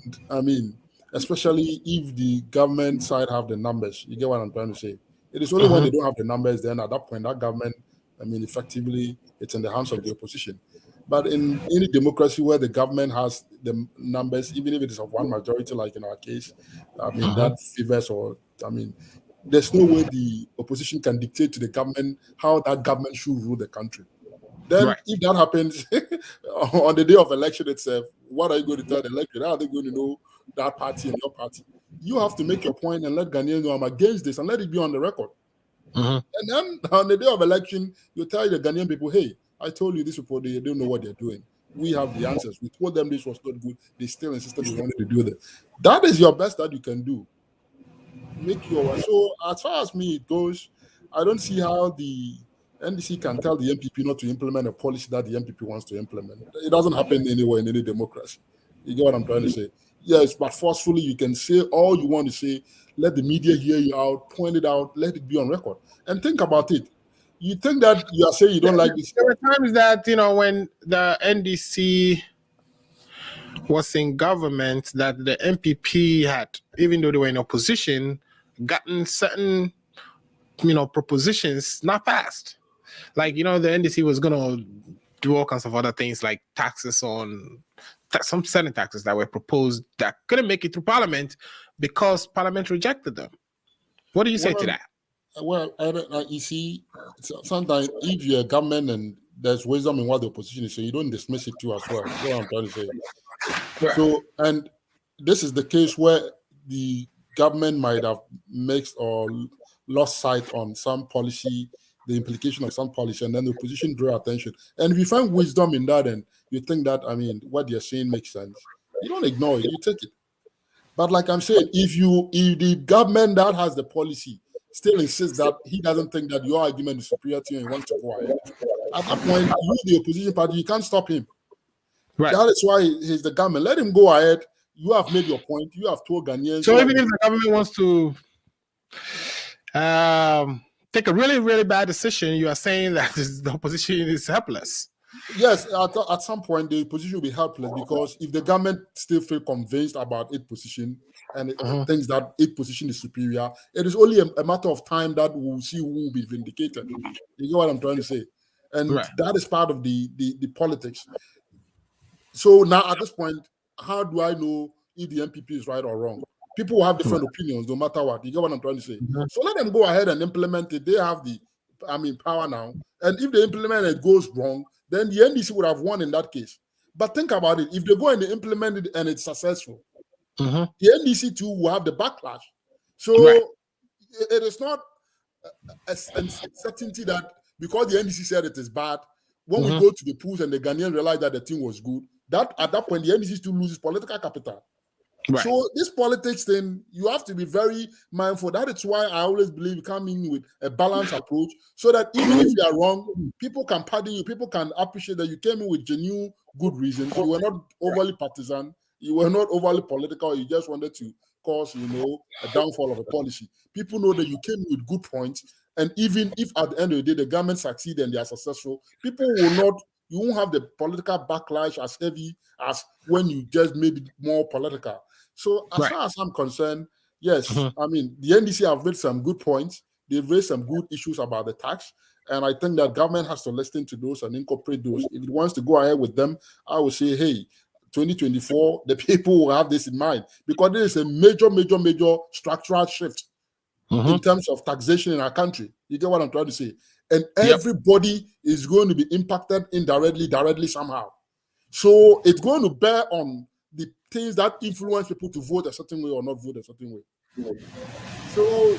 C: especially if the government side have the numbers. You get what I'm trying to say? It is only when they don't have the numbers, then at that point, that government, effectively, it's in the hands of the opposition. But in any democracy where the government has the numbers, even if it is of one majority, like in our case, that favors there's no way the opposition can dictate to the government how that government should rule the country. Then if that happens on the day of election itself, what are you going to tell the electorate? How are they going to know that party and your party? You have to make your point and let Ghanaians know I'm against this and let it be on the record. And then on the day of election, you tell the Ghanaian people, hey, I told you this people, they don't know what they're doing. We have the answers. We told them this was not good. They still insisted they wanted to do that. That is your best that you can do. So as far as me it goes, I don't see how the NDC can tell the MPP not to implement a policy that the MPP wants to implement. It doesn't happen anywhere in any democracy. You get what I'm trying to say? Yes, but forcefully you can say all you want to say. Let the media hear you out, point it out, let it be on record. And think about it. You think that you are saying you don't like this?
B: There were times that, when the NDC was in government, that the MPP had, even though they were in opposition, gotten certain, propositions not passed. Like, the NDC was going to do all kinds of other things, like taxes on some certain taxes that were proposed that couldn't make it through Parliament because Parliament rejected them. What do you say to that?
C: Well, you see, sometimes if you're a government and there's wisdom in what the opposition is saying, you don't dismiss it too as well. That's what I'm trying to say. So, and this is the case where the government might have mixed or lost sight on some policy, the implication of some policy, and then the opposition draw attention. And if you find wisdom in that, and you think that, what you're saying makes sense, you don't ignore it, you take it. But like I'm saying, if the government that has the policy still insists that he doesn't think that your argument is superior to you and wants to go ahead, at that point, you, the opposition party, you can't stop him. Right. That is why he's the government. Let him go ahead. You have made your point. You have told Ghanaians.
B: So even if the government wants to take a really, really bad decision, you are saying that the opposition is helpless.
C: Yes, at some point the position will be helpless because if the government still feel convinced about its position and it thinks that its position is superior, it is only a matter of time that we'll see who will be vindicated. You know what I'm trying to say? And that is part of the politics. So now at this point, how do I know if the NPP is right or wrong? People will have different opinions no matter what. You get what I'm trying to say? So let them go ahead and implement it. They have the power now. And if they implement it goes wrong, then the NDC would have won in that case. But think about it. If they go and they implement it and it's successful, the NDC too will have the backlash. So it is not a certainty that because the NDC said it is bad, when we go to the polls and the Ghanaians realize that the thing was good, that at that point the NDC still loses political capital. Right. So this politics thing, you have to be very mindful. That is why I always believe you come in with a balanced approach so that even if you are wrong, people can pardon you. People can appreciate that you came in with genuine good reasons. You were not overly partisan. You were not overly political. You just wanted to cause, a downfall of a policy. People know that you came with good points. And even if at the end of the day, the government succeed and they are successful, people will not, you won't have the political backlash as heavy as when you just made it more political. So as far as I'm concerned, yes, the NDC have made some good points. They've raised some good issues about the tax. And I think that government has to listen to those and incorporate those. If it wants to go ahead with them, I would say, hey, 2024, the people will have this in mind. Because there is a major structural shift in terms of taxation in our country. You get what I'm trying to say? And everybody is going to be impacted indirectly, directly somehow. So it's going to bear on the things that influence people to vote a certain way or not vote a certain way. So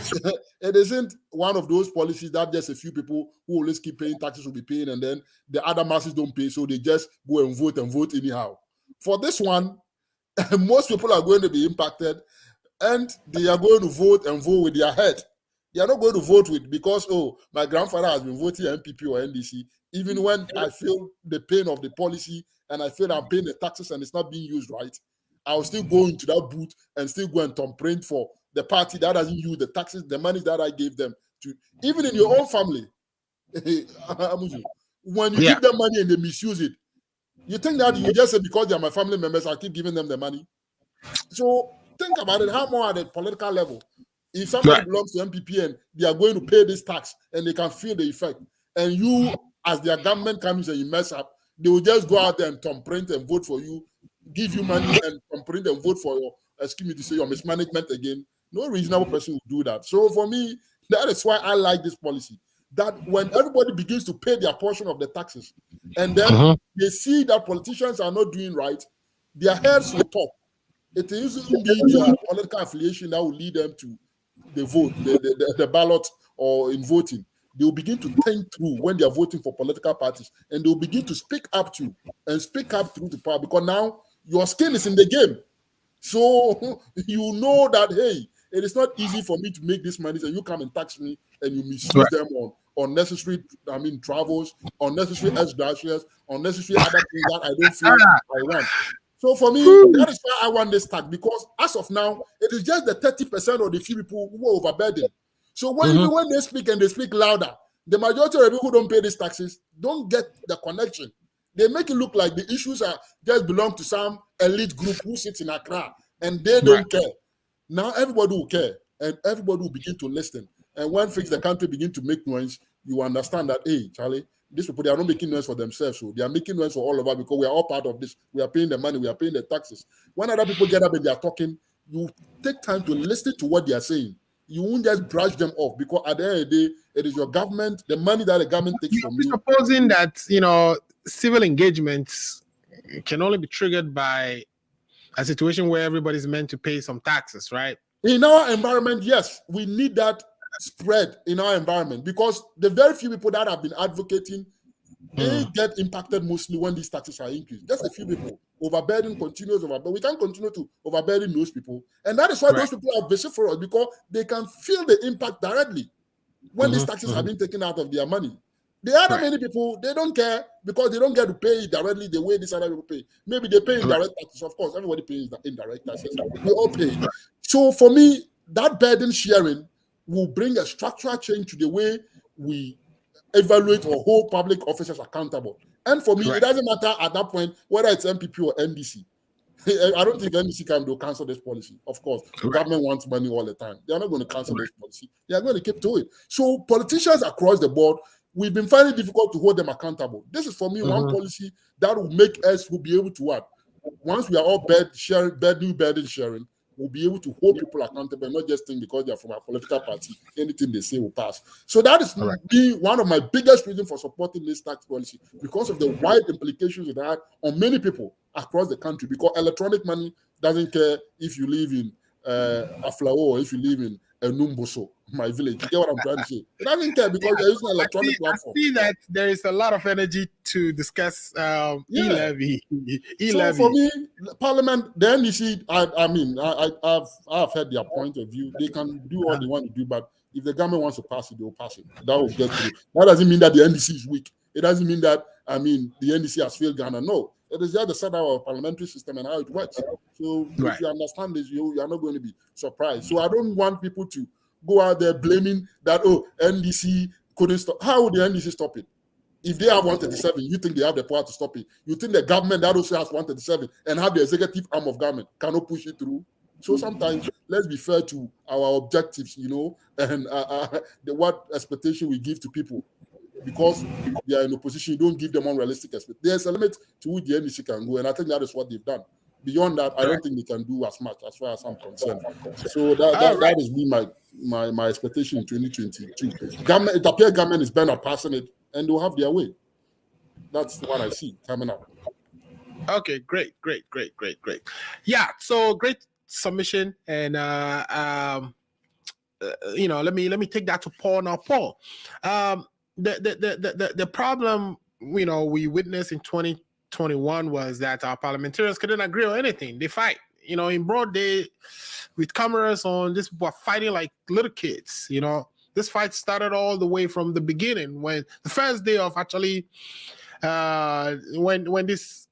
C: it isn't one of those policies that just a few people who always keep paying taxes will be paying and then the other masses don't pay, so they just go and vote anyhow. For this one, most people are going to be impacted and they are going to vote with their head. They are not going to vote with because, my grandfather has been voting NPP or NDC. Even when I feel the pain of the policy and I feel I'm paying the taxes and it's not being used right, I'll still go into that booth and still go and complain for the party that doesn't use the taxes, the money that I gave them to. Even in your own family, when you give them money and they misuse it, you think that you just say because they are my family members, I keep giving them the money. So think about it, how more at the political level? If somebody belongs to NPP and they are going to pay this tax and they can feel the effect, and you, as their government comes and you mess up, they will just go out there and thumbprint and vote for you, give you money and thumbprint and vote for your mismanagement again. No reasonable person will do that. So for me, that is why I like this policy. That when everybody begins to pay their portion of the taxes, and then they see that politicians are not doing right, their heads will talk. It is usually their political affiliation that will lead them to the vote, the ballot, or in voting. They will begin to think through when they are voting for political parties, and they will begin to speak up through the power, because now your skin is in the game. So you know that, hey, it is not easy for me to make this money, and you come and tax me, and you misuse them on unnecessary, travels, unnecessary S-dashes, unnecessary other things that I don't feel I want. So for me, that is why I want this tax, because as of now, it is just the 30% of the few people who are overburdened. So when they speak and they speak louder, the majority of the people who don't pay these taxes don't get the connection. They make it look like the issues are just belong to some elite group who sits in Accra and they don't care. Now everybody will care and everybody will begin to listen. And when things the country begin to make noise, you understand that, hey, Charlie, these people, they are not making noise for themselves. So they are making noise for all of us because we are all part of this. We are paying the money. We are paying the taxes. When other people get up and they are talking, you take time to listen to what they are saying. You won't just brush them off, because at the end of the day, it is your government, the money that the government takes from you.
B: Supposing that, civil engagements can only be triggered by a situation where everybody's meant to pay some taxes, right?
C: In our environment, yes, we need that spread in our environment, because the very few people that have been advocating, they get impacted mostly when these taxes are increased. Just a few people. Overburden continues, but we can't continue to overburden those people. And that is why those people are vociferous, because they can feel the impact directly when these taxes have been taken out of their money. The other many people, they don't care because they don't get to pay directly the way these other people pay. Maybe they pay indirect taxes. Of course, everybody pays indirect taxes. We all pay. So for me, that burden sharing will bring a structural change to the way we evaluate or hold public officers accountable. And for me,
B: Right.
C: it doesn't matter at that point whether it's MPP or NDC. I don't think NDC can do cancel this policy. Of course, the government wants money all the time. They are not going to cancel this policy. They are going to keep to it. So politicians across the board, we've been finding it difficult to hold them accountable. This is for me one policy that will make us will be able to what? Once we are all new burden sharing, we'll be able to hold people accountable, not just think because they're from a political party, anything they say will pass. So that is me one of my biggest reasons for supporting this tax policy, because of the wide implications it had on many people across the country. Because electronic money doesn't care if you live in Aflao or if you live in Numboso, my village. You get what I'm trying to say? It doesn't care because they're using an electronic platform.
B: I see that there is a lot of energy to discuss e-levy.
C: So for me, Parliament, the NDC, I've heard their point of view. They can do what they want to do, but if the government wants to pass it, they'll pass it. That will get through. That doesn't mean that the NDC is weak. It doesn't mean that, the NDC has failed Ghana. No. It is just the set of our parliamentary system and how it works. So if you understand this, you are not going to be surprised. So I don't want people to go out there blaming that, NDC couldn't stop. How would the NDC stop it? If they have 137, you think they have the power to stop it? You think the government that also has 137 and have the executive arm of government cannot push it through? So sometimes let's be fair to our objectives, and what expectation we give to people. Because they are in opposition, you don't give them unrealistic expectations. There's a limit to which the NDC can go, and I think that is what they've done. Beyond that, I don't think they can do as much as far as I'm concerned. So that is me my expectation in 2022. Government, it appears government is bent on passing it, and they'll have their way. That's what I see coming up.
B: Okay, great. Yeah, so great submission, and let me take that to Paul now. Paul, the problem we witnessed in 2021 was that our parliamentarians couldn't agree on anything. They fight, in broad day with cameras on. These people are fighting like little kids. This fight started all the way from the beginning, when the first day of actually when this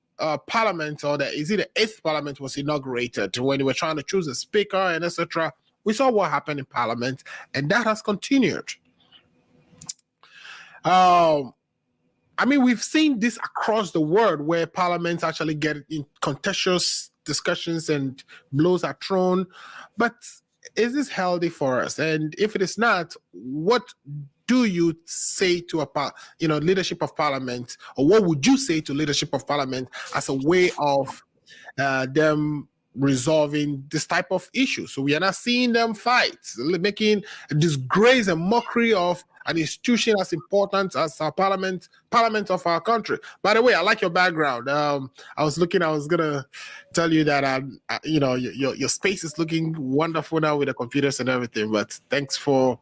B: parliament, or is it the 8th parliament, was inaugurated, when they were trying to choose a speaker and etc. We saw what happened in parliament, and that has continued. We've seen this across the world, where parliaments actually get in contentious discussions and blows are thrown. But is this healthy for us? And if it is not, what do you say to leadership of parliament, or what would you say to leadership of parliament as a way of them resolving this type of issue? So we are not seeing them fight, making a disgrace and mockery of an institution as important as our parliament of our country. By the way, I like your background. I was gonna tell you that your space is looking wonderful now with the computers and everything. But thanks for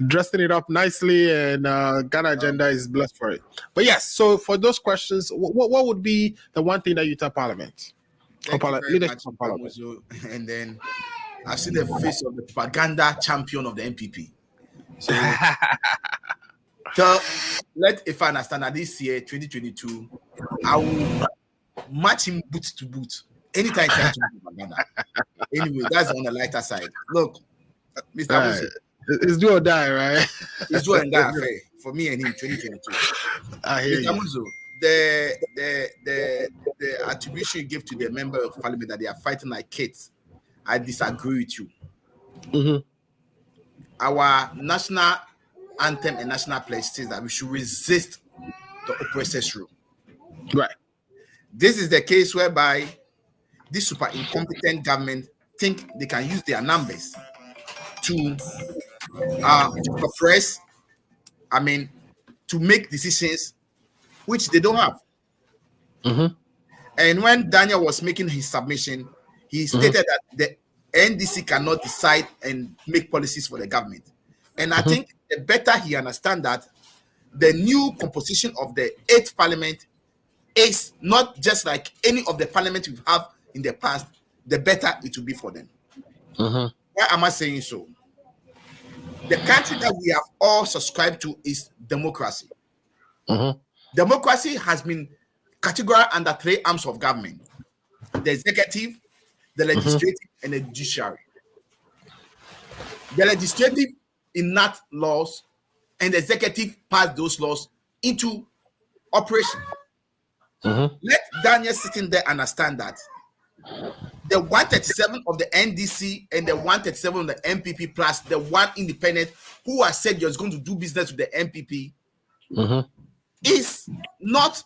B: dressing it up nicely, and Ghana Agenda is blessed for it. But yes, so for those questions, what would be the one thing that you tell Parliament?
F: Leadership of Parliament. And then I've seen the face of the propaganda champion of the MPP. So, if I understand that this year, 2022, I will match him boot to boot anytime he tries to do propaganda. Anyway, that's on the lighter side. Look, Mr. Abuso,
B: it's do or die, right?
F: It's do or die affair for me and him, 2022.
B: I hear
F: Mr. Abuso, the attribution you give to the member of parliament that they are fighting like kids, I disagree with you.
B: Mm-hmm.
F: Our national anthem and national pledge says that we should resist the oppressor's rule.
B: Right.
F: This is the case whereby this super incompetent government think they can use their numbers to oppress, to make decisions which they don't have.
B: Mm-hmm.
F: And when Daniel was making his submission, he stated that the NDC cannot decide and make policies for the government. And I think the better he understands that the new composition of the 8th parliament is not just like any of the parliament we have in the past, the better it will be for them. Why am I saying so? The country that we have all subscribed to is democracy. Democracy has been categorized under 3 arms of government: the executive, the legislative, and the judiciary. The legislative enact laws, and the executive pass those laws into operation. Let Daniel sitting there understand that the 137 of the NDC and the 137 of the MPP plus the one independent who has said you're going to do business with the MPP is not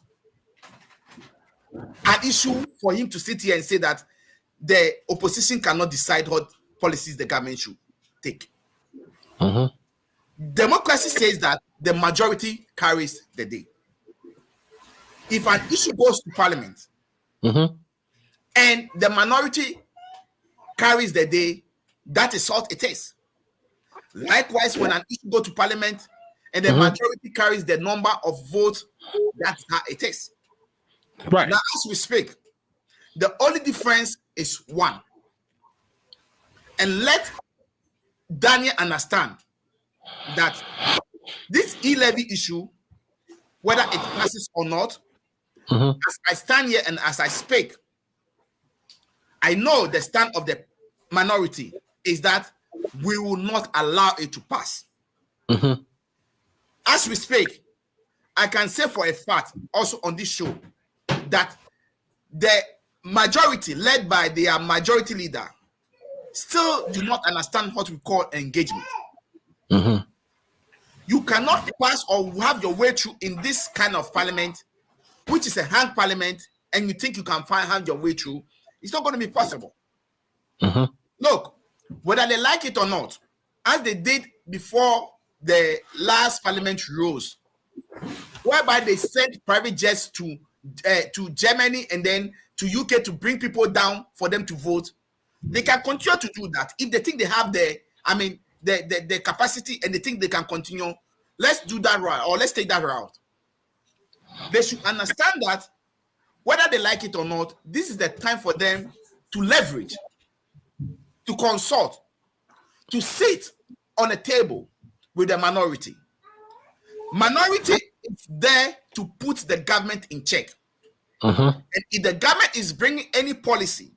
F: an issue for him to sit here and say that the opposition cannot decide what policies the government should take. Democracy says that the majority carries the day. If an issue goes to parliament and the minority carries the day, that is what it is. Likewise, when an issue goes to parliament and the majority carries the number of votes, that's how it is.
B: Right.
F: Now, as we speak, the only difference is one. And let Daniel understand that this e-levy issue, whether it passes or not, as I stand here and as I speak, I know the stand of the minority is that we will not allow it to pass. As we speak, I can say for a fact, also on this show, that the majority, led by their majority leader, still do not understand what we call engagement. You cannot pass or have your way through in this kind of parliament, which is a hang parliament, and you think you can find your way through. It's not going to be possible. Look, whether they like it or not, as they did before the last parliament rose, whereby they sent private jets to Germany and then to UK to bring people down for them to vote, they can continue to do that if they think they have the capacity and they think they can continue. Let's do that route, or let's take that route. They should understand that whether they like it or not, this is the time for them to leverage, to consult, to sit on a table with the minority. Minority is there to put the government in check. And if the government is bringing any policy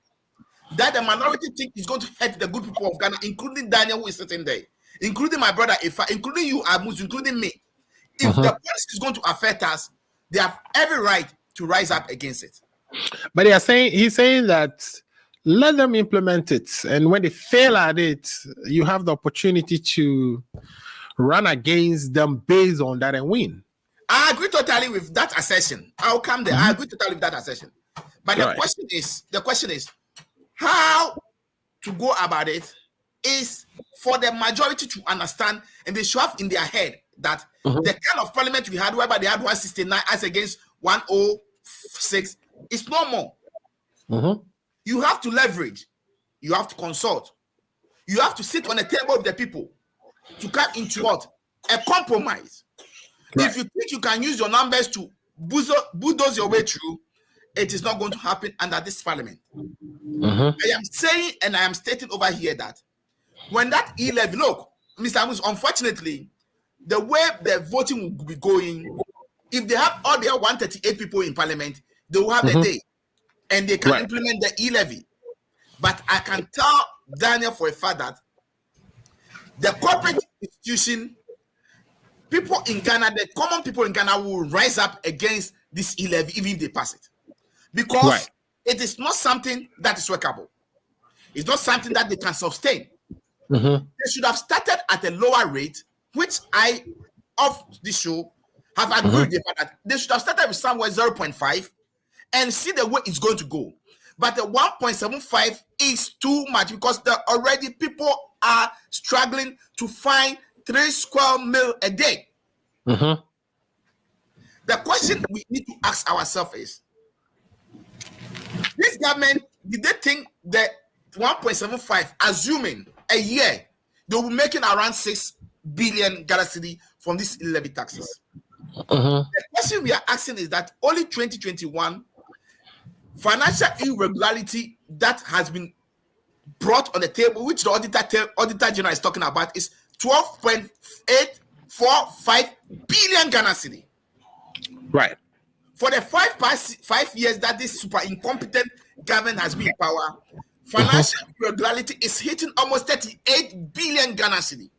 F: that the minority think is going to hurt the good people of Ghana, including Daniel who is sitting there, including my brother Ifa, including you, Amus, including me, if the policy is going to affect us, they have every right to rise up against it.
B: But he's saying that let them implement it, and when they fail at it, you have the opportunity to run against them based on that and win.
F: I agree totally with that assertion. I'll come there. I agree totally with that assertion. But the question is, how to go about it is for the majority to understand, and they should have in their head that the kind of parliament we had, whereby they had 169 as against 106, is no more. You have to leverage. You have to consult. You have to sit on a table with the people to come into what? A compromise. Right. If you think you can use your numbers to bulldoze your way through, it is not going to happen under this parliament. I am saying and I am stating over here that when that e-levy, look, Mr. Amus, unfortunately, the way the voting will be going, if they have all their 138 people in parliament, they will have the day and they can implement the e-levy. But I can tell Daniel for a fact that the corporate institution, people in Ghana, the common people in Ghana will rise up against this e-levy even if they pass it. Because it is not something that is workable. It's not something that they can sustain. They should have started at a lower rate, which I, of this show, have agreed with that. They should have started with somewhere 0.5 and see the way it's going to go. But the 1.75 is too much because already people are struggling to find 3 square meal a day. The question we need to ask ourselves is, this government, did they think that 1.75, assuming a year, they will be making around 6 billion Ghana cedi from these levy taxes? The question we are asking is that only 2021 financial irregularity that has been brought on the table, which the auditor general is talking about, is 12.845 billion Ghana cedi.
B: Right.
F: For the 5 years that this super incompetent government has been in power, financial irregularity is hitting almost 38 billion Ghana cedi.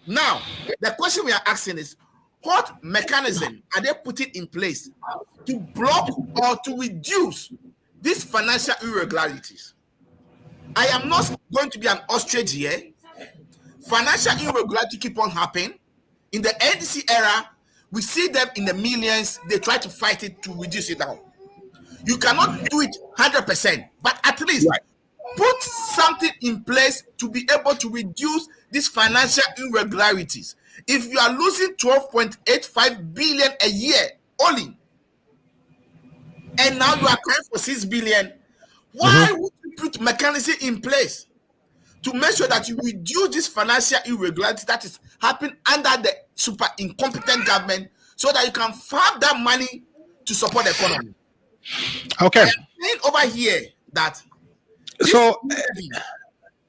F: Now, the question we are asking is, What mechanism are they putting in place to block or to reduce these financial irregularities? I am not going to be an ostrich here. Financial irregularity keep on happening. In the NDC era, we see them in the millions. They try to fight it to reduce it down. You cannot do it 100%, but at least put something in place to be able to reduce these financial irregularities. If you are losing 12.85 billion a year only, and now you are crying for 6 billion, why would you put mechanism in place to make sure that you reduce this financial irregularity that is happening under the super incompetent government, so that you can farm that money to support the economy?
B: Okay.
F: I am saying over here that
B: so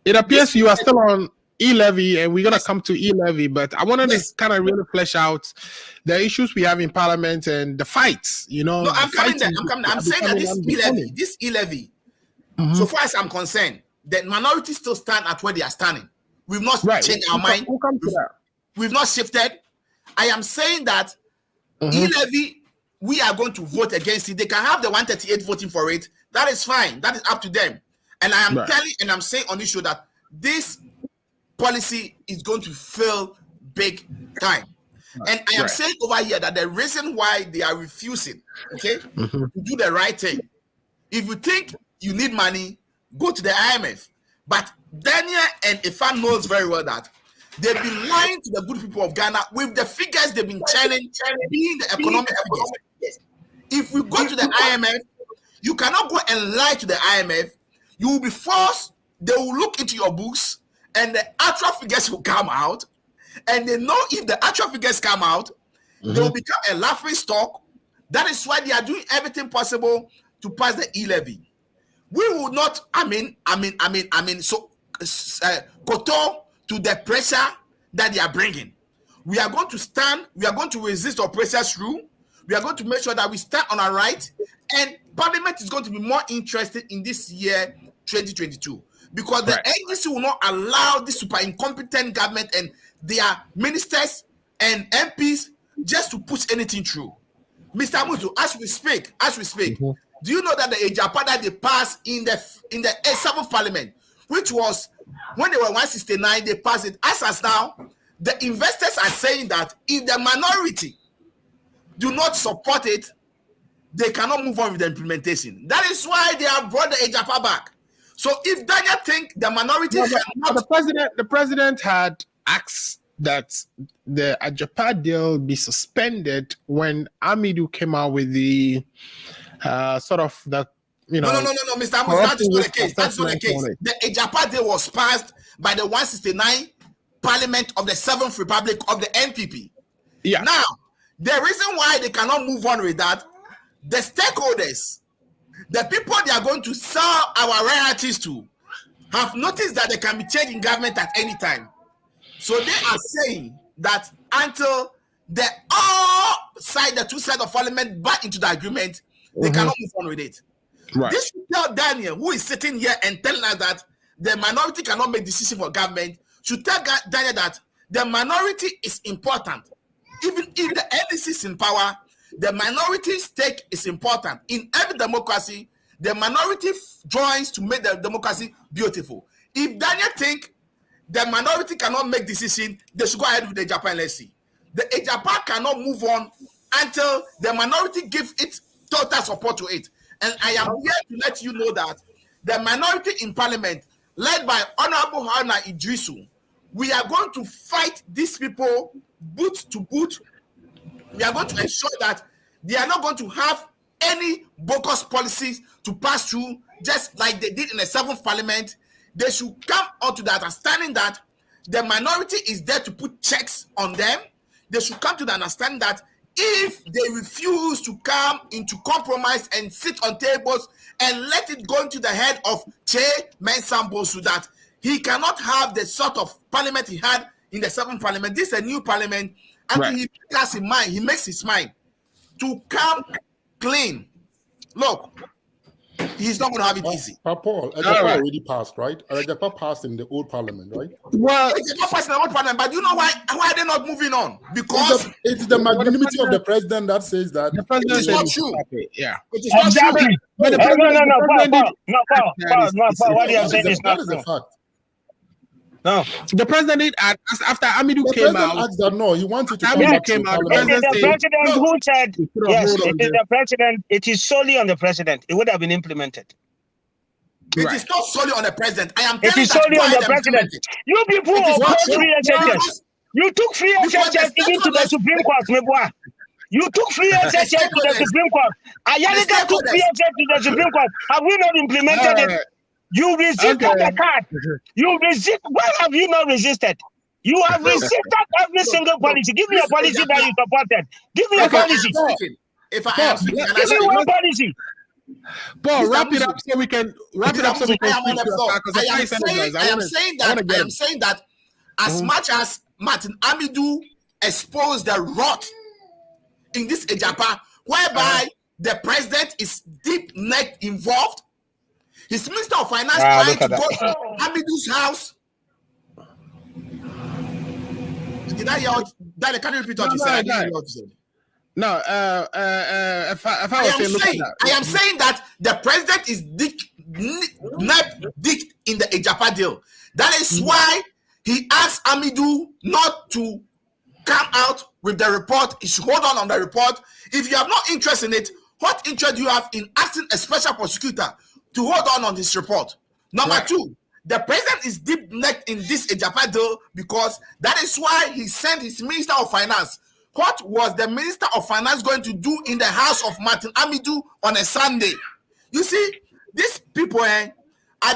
B: it appears you are still on e-levy, and we're going to come to e-levy, but I wanted to kind of really flesh out the issues we have in Parliament and the fights, you know.
F: No, I'm coming there. I'm saying that this e-levy, so far as I'm concerned, the minority still stand at where they are standing. We've not changed our mind. We've not shifted. I am saying that e-levy, we are going to vote against it. They can have the 138 voting for it. That is fine. That is up to them. And I am telling and I'm saying on this show that this policy is going to fail big time. And I am saying over here that the reason why they are refusing, to do the right thing. If you think you need money, go to the IMF. But Daniel and Ifan knows very well that they've been lying to the good people of Ghana with the figures they've been telling, being the economic figures. If we go to the IMF, you cannot go and lie to the IMF. You will be forced. They will look into your books, and the actual figures will come out. And they know if the actual figures come out, they will become a laughing stock. That is why they are doing everything possible to pass the e-levy. We will not, koto to the pressure that they are bringing. We are going to stand, we are going to resist our pressure through. We are going to make sure that we stand on our right, and Parliament is going to be more interested in this year, 2022, because the NDC will not allow this super incompetent government and their ministers and MPs just to push anything through. Mr. Mutu, as we speak, do you know that the Ejapada they passed in the 7th Parliament, which was when they were 169, they passed it. As now, the investors are saying that if the minority do not support it, they cannot move on with the implementation. That is why they have brought the Ejapa back. So if Daniel think the minority
B: the president had asked that the Ejapa deal be suspended when Amidu came out with the sort of the No,
F: Mr. Amos, that's not the case. That's not the case. The Ejapa deal was passed by the 169 Parliament of the 7th Republic of the NPP.
B: Yeah.
F: Now, the reason why they cannot move on with that, the stakeholders, the people they are going to sell our royalties to, have noticed that they can be changed in government at any time. So they are saying that until the two sides of Parliament back into the agreement, they cannot move on with it.
B: Right.
F: This should tell Daniel, who is sitting here and telling us that the minority cannot make decisions for government, should tell Daniel that the minority is important. Even if the NDC is in power, the minority stake is important. In every democracy, the minority joins to make the democracy beautiful. If Daniel think the minority cannot make decisions, they should go ahead with the Ejapa. Let's see. The Ejapa cannot move on until the minority gives its total support to it. And I am here to let you know that the minority in Parliament, led by Honorable Haruna Idrisu, we are going to fight these people boot to boot. We are going to ensure that they are not going to have any bogus policies to pass through, just like they did in the 7th Parliament. They should come onto the understanding that the minority is there to put checks on them. They should come to the understanding that if they refuse to come into compromise and sit on tables and let it go into the head of Che Mensah Bonsu that he cannot have the sort of parliament he had in the 7th Parliament. This is a new parliament, and he has in mind, he makes his mind to come clean. Look, he's not going to have it easy.
C: Paul, Ejapa already passed, right? Ejapa passed in the old parliament, right?
B: Well,
F: It's not passing the old parliament, but you know why are they not moving on? Because
C: It's the magnanimity of the president that says that.
B: the president
F: it is
B: said
F: not
B: it's
F: true.
B: okay. Yeah.
F: It is not
E: Exactly.
F: true.
B: But the
E: No,
B: president-
E: Paul.
B: That
E: What you have said
C: That
E: is
C: is
E: not
C: a
E: true.
C: fact.
E: No.
B: The president did after Amidou
C: The
B: came
C: president
B: out.
C: asked that no, he wanted to
B: That
C: come
B: means
C: back
B: he came
C: to
B: out,
E: It
C: parliament.
E: is the
B: say-
E: president
F: No.
E: who said,
B: put a
E: yes,
B: hold
E: it
B: on
E: is
B: this.
E: the president. It is solely on the president. It would have been implemented.
F: It
B: Right.
F: is not solely on the president. I am
E: It
F: telling
E: is
F: that
E: solely
F: why
E: on the
F: I'm doing
E: president.
F: it.
E: You people
F: It is not
E: oppose
F: true.
E: free SHS.
F: Because-
E: You took free
F: because the
E: SHS even to the
F: stakeholders-
E: Supreme Court, Meboa. You took free SHS to the
F: stakeholders-
E: Supreme Court. Ayalika took free
F: stakeholders-
E: SHS to the Supreme Court. Have we not implemented
B: All
E: it?
B: right.
E: You resisted
B: Okay.
E: the card. You resist. Why have you not resisted? You have resisted every single policy. Give me a policy that you supported. Give me a
F: If I am
E: policy.
F: speaking, if I am speaking, and I
E: Give me
F: say,
E: one policy.
B: Paul,
F: Mr.
B: wrap it
F: Musu.
B: up so we can wrap it up so
F: I
B: we can
F: am on
B: speak
F: the
B: to
F: floor.
B: our- 'cause the
F: I am
B: five senators,
F: saying
B: I wanna get him.
F: saying that as much as Martin Amidou exposed the rot in this Ejapa, whereby the president is deep neck involved, his minister of finance trying
E: look
F: to
E: at
F: go to Amidou's house. Did I hear what? Daddy, can you repeat what
B: No,
F: you
B: no,
F: said? I
B: no.
F: didn't hear what you said.
B: No, if I
F: I
B: was
F: am
B: saying, look at
F: saying,
B: that.
F: I am saying that the president is deep in the Ejapa deal. That is why he asked Amidou not to come out with the report. He should hold on the report. If you have no interest in it, what interest do you have in asking a special prosecutor to hold on this report? Number
B: Right.
F: two, the president is deep necked in this Ejapa deal because that is why he sent his minister of finance. What was the minister of finance going to do in the house of Martin Amidou on a Sunday? You see, these people, I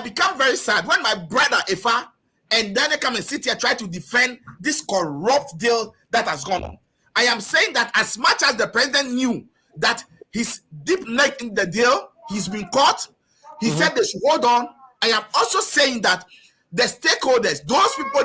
F: become very sad when my brother Ifa and Daniel come and sit here try to defend this corrupt deal that has gone on. I am saying that as much as the president knew that he's deep neck in the deal, he's been caught, he said they should hold on. I am also saying that the stakeholders, those people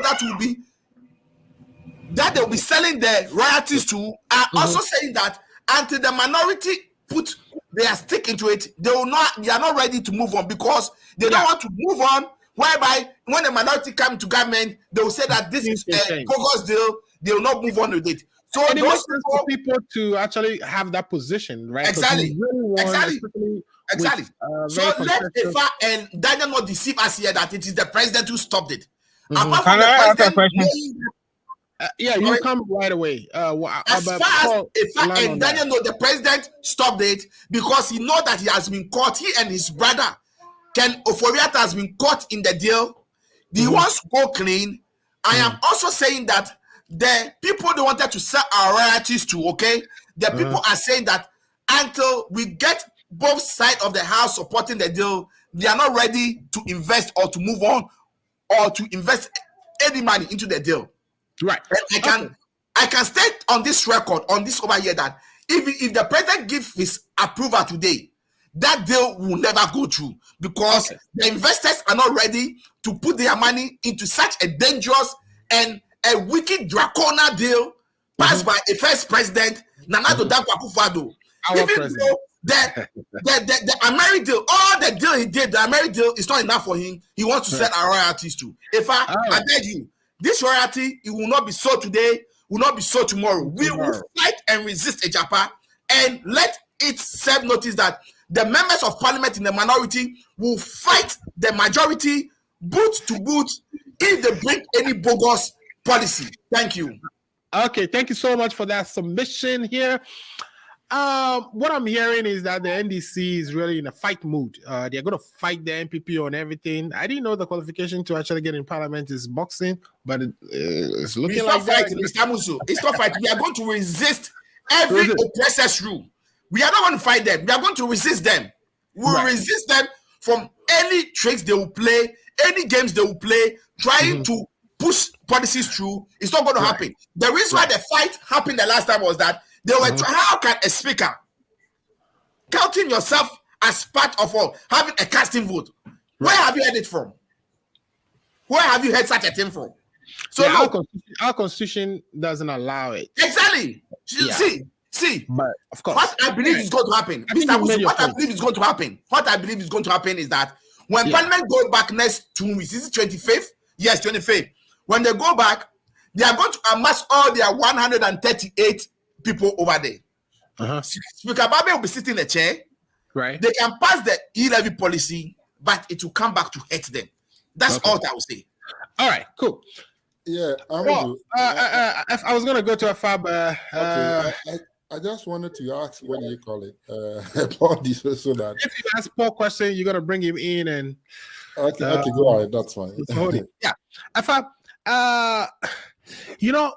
F: that they'll be selling the royalties to, are also saying that until the minority put their stick into it, they are not ready to move on because they don't want to move on. Whereby when the minority come to government, they will say that this is a bogus deal. They will not move on with it. So
B: And it
F: those
B: makes sense for people to actually have that position, right? 'Cause
F: Exactly.
B: we really want,
F: Exactly.
B: especially
F: exactly.
B: with,
F: So
B: very
F: let
B: contentious-
F: Ifa and Daniel not deceive us here that it is the president who stopped it.
B: Mhm.
F: Apart
E: Can
F: from the
E: I ask a
F: president,
E: question?
F: knowing
B: yeah, you
F: Sorry?
B: come right away.
F: as
B: But
F: far as
B: Paul,
F: Ifa
B: land on
F: and
B: that.
F: Daniel know, the president stopped it because he know that he has been caught. He and his brother Ken Oforiatta has been caught in the deal. He wants to go clean. I am also saying that the people they wanted to sell our royalties to, okay, the people are saying that until we get both sides of the house supporting the deal, they are not ready to invest or to move on or to invest any money into the deal.
B: Right.
F: And I can state on this record, on this over here, that if the president gives his approval today, that deal will never go through because the investors are not ready to put their money into such a dangerous and a wicked draconian deal passed by a first president, Nana Addo Dankwa Akufo-Addo.
B: Our
F: Even
B: president.
F: though the Ameri deal, all the deal he did, the Ameri deal is not enough for him. He wants to sell our royalties to. If I beg you, this royalty, it will not be sold today, will not be sold tomorrow. We will fight and resist Ejapa and let it serve notice that the members of parliament in the minority will fight the majority boot to boot if they bring any bogus policy. Thank you.
B: Okay, thank you so much for that submission here. What I'm hearing is that the NDC is really in a fight mood. They're going to fight the NPP on everything. I didn't know the qualification to actually get in parliament is boxing, but it's looking
F: It's
B: like
F: not fighting, Mr. Musu. It's not fighting. We are going to resist every oppressor's rule. We are not going to fight them. We are going to resist them. We will resist them from any tricks they will play, any games they will play, trying to push policies through. It's not going to happen. The reason why the fight happened the last time was that they were trying, how can a speaker counting yourself as part of all having a casting vote? Where have you heard it from? Where have you heard such a thing from? So
B: yeah,
F: look,
B: our constitution doesn't allow it.
F: exactly. See, See,
B: But of course,
F: what I believe is going to happen,
B: I think
F: Mr.
B: you made
F: Wusu,
B: your
F: what I
B: point.
F: believe is going to happen, is that when Parliament goes back next 2 weeks, is it 25th? Yes, 25th. When they go back, they are going to amass all their 138 people over there. Speaker Babe will be sitting in a chair.
B: Right.
F: They can pass the e-levy policy, but it will come back to hurt them. That's all I will say.
B: All right, cool.
C: Yeah,
B: Well, I was gonna go to a fab.
C: I just wanted to ask, what do you call it? About this, so that
B: If you ask Paul question, you're gonna bring him in and
C: okay, go ahead. That's fine.
B: Yeah, fab. You know,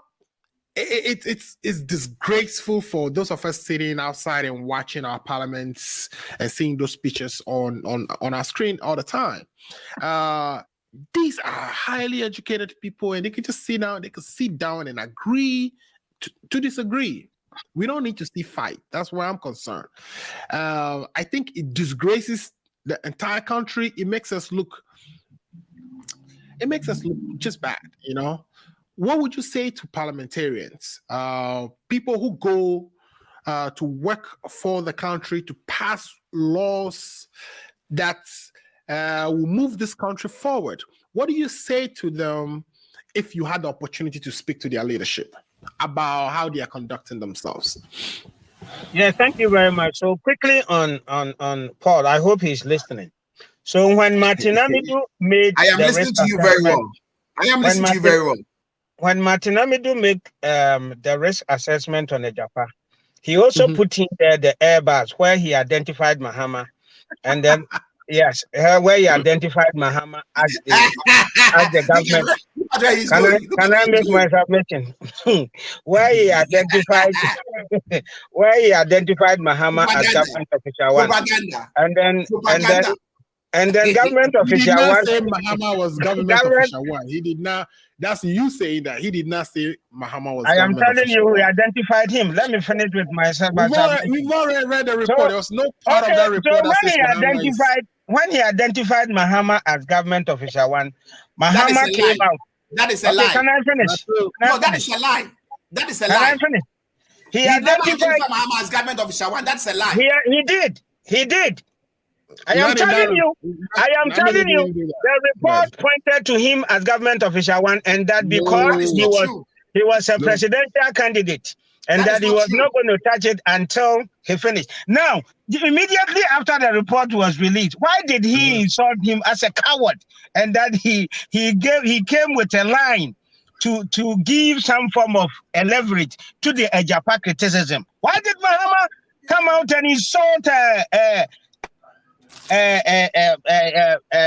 B: it's disgraceful for those of us sitting outside and watching our parliaments and seeing those pictures on our screen all the time. These are highly educated people, and they can just sit down and agree to disagree. We don't need to see fight. That's where I'm concerned. I think it disgraces the entire country. It makes us look just bad, you know. What would you say to parliamentarians, people who go to work for the country to pass laws that will move this country forward? What do you say to them if you had the opportunity to speak to their leadership about how they are conducting themselves?
E: Yeah, thank you very much. So quickly on Paul, I hope he's listening. So when Martin Amidu made,
F: I am listening to you very well.
E: When Martin Amidu made the risk assessment on the Japan, he also put in there the Airbus where he identified Mahama, and then yes, where he identified Mahama as the government. Can I make my submission? Where he identified Mahama as government official one, and then government official one.
B: Say Mahama was government official one. He did not. That's you saying that. He did not say Mahama was.
E: I am telling you, we identified him. Let me finish with myself.
B: We've already read the report. There was no part of that report.
E: So when he identified Mahama as government official one, Mahama came out.
F: That is a lie.
E: Can I finish?
F: No, that is a lie. That is a lie.
E: Can I finish? He identified
F: Mahama as government official one. That's a lie.
E: He did. I am telling you, the report pointed to him as government official one, and that because he was a presidential candidate, and that he was not going to touch it until he finished. Now, immediately after the report was released, why did he insult him as a coward? And that he came with a line to give some form of a leverage to the Ejapa criticism. Why did Mahama come out and insult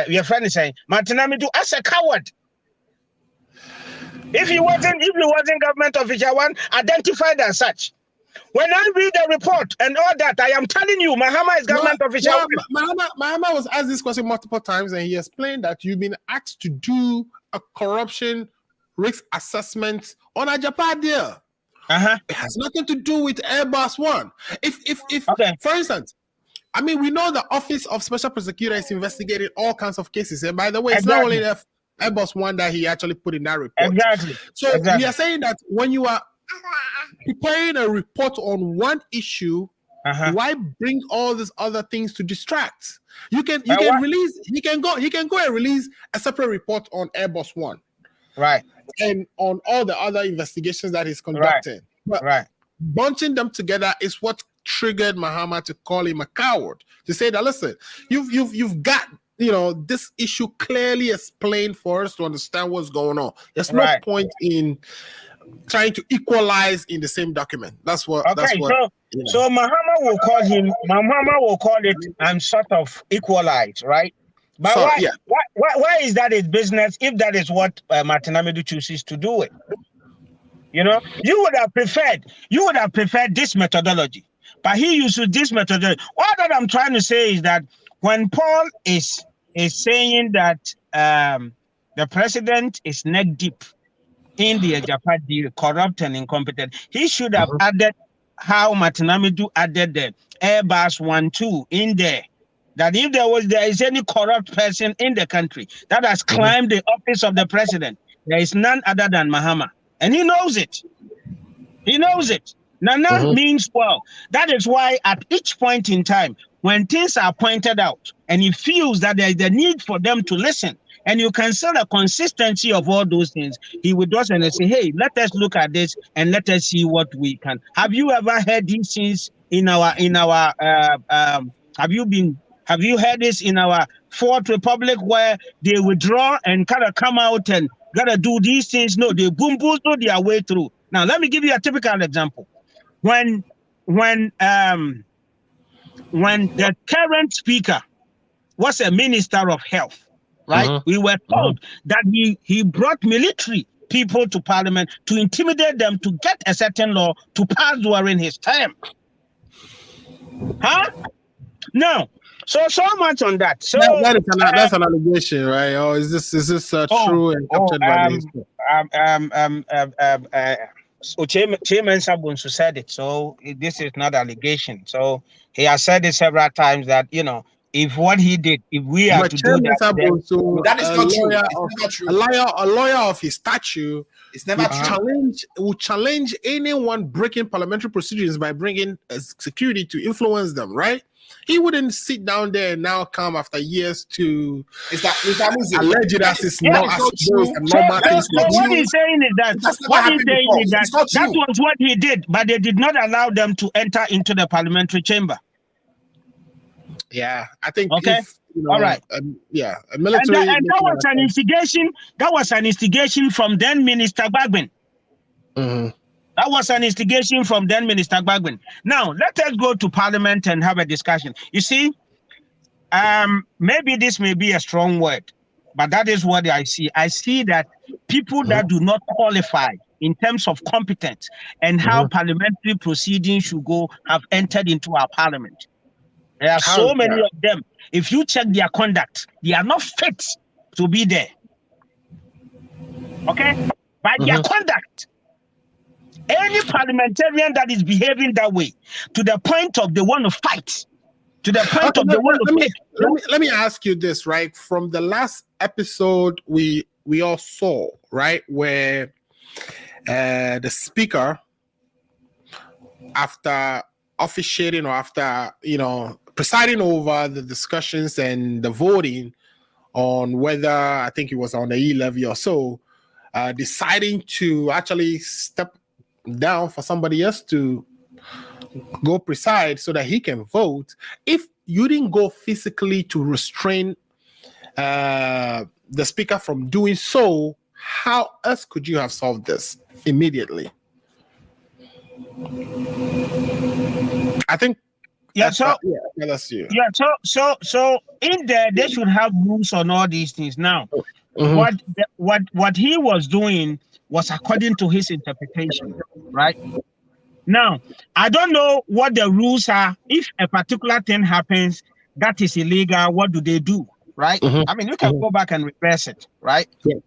E: your friend is saying Martin Amidu as a coward? If he wasn't government official one, identified as such. When I read the report and all that, I am telling you, Mahama is government official.
B: Mahama was asked this question multiple times, and he explained that you've been asked to do a corruption risk assessment on a Japan deal. It has nothing to do with Airbus One. For instance, I mean, we know the Office of Special Prosecutor is investigating all kinds of cases. And by the way, it's not only the Airbus One that he actually put in that report. So we are saying that when you are preparing a report on one issue, why bring all these other things to distract? He can go and release a separate report on Airbus One.
E: Right.
B: And on all the other investigations that he's conducting. But bunching them together is what triggered Mahama to call him a coward, to say that, listen, you've got this issue clearly explained for us to understand what's going on. There's no point in trying to equalize in the same document. So Mahama will call it sort of equalize, right? But why is that his business if that is what Martin Amidu chooses to do it? You would have preferred this methodology. But he used this methodology. All that I'm trying to say is that when Paul is saying that the president is neck deep in the Japan deal, corrupt and incompetent, he should have added how Martin Amidu added the Airbus 1-2 in there. That if there is any corrupt person in the country that has climbed the office of the president, there is none other than Mahama. And he knows it.
E: Nana means well. That is why at each point in time, when things are pointed out and he feels that there is a need for them to listen, and you can see the consistency of all those things, he would just and say, hey, let us look at this and let us see what we can. Have you ever heard these things in our have you heard this in our Fourth Republic where they withdraw and kind of come out and gotta do these things? No, they boom their way through. Now let me give you a typical example. When the current speaker was a minister of health, right? We were told that he brought military people to parliament to intimidate them to get a certain law to pass during his term. Huh? No. So much on that. So
B: that's an allegation, right? Or is this true and captured by
E: so Chairman Sabunsu said it. So this is not allegation. So he has said it several times that if what he did, if we are to do that,
F: that is not true.
B: A lawyer of his stature
F: it's never
B: will challenge anyone breaking parliamentary procedures by bringing security to influence them, right? He wouldn't sit down there and now come after years to allege it as it's not as true.
E: What he's saying is that that was what he did, but they did not allow them to enter into the parliamentary chamber.
B: Yeah, I think.
E: Okay. All right.
B: A military.
E: And that was an instigation. That was an instigation from then Minister Gbagben. That was an instigation from then Minister Gbagben. Now let us go to Parliament and have a discussion. You see, maybe this may be a strong word, but that is what I see. I see that people that do not qualify in terms of competence and how parliamentary proceedings should go have entered into our parliament. There are so many of them. If you check their conduct, they are not fit to be there. Okay? By their conduct. Any parliamentarian that is behaving that way, to the point of they want to fight, to the point of they want to
B: let me ask you this, right? From the last episode we all saw, right, where the speaker, after officiating or after presiding over the discussions and the voting on whether, I think it was on the E-levy or so, deciding to actually step down for somebody else to go preside so that he can vote. If you didn't go physically to restrain the speaker from doing so, how else could you have solved this immediately? I think. So in there they should have rules on all these things. Now, what he was doing was according to his interpretation, right? Now, I don't know what the rules are. If a particular thing happens that is illegal, what do they do, right? I mean, you can go back and reverse it, right? Yeah.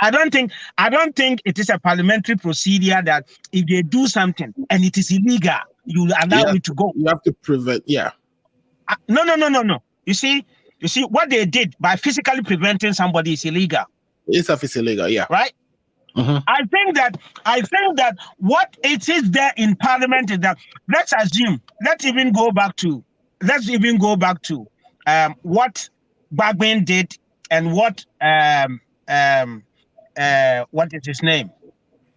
B: I don't think it is a parliamentary procedure that if they do something and it is illegal, you allow it to go. You have to prevent,
E: No. You see what they did by physically preventing somebody is illegal.
B: It's illegal, yeah.
E: Right? I think that what it is there in Parliament is that let's even go back to what Gbagben did and what is his name?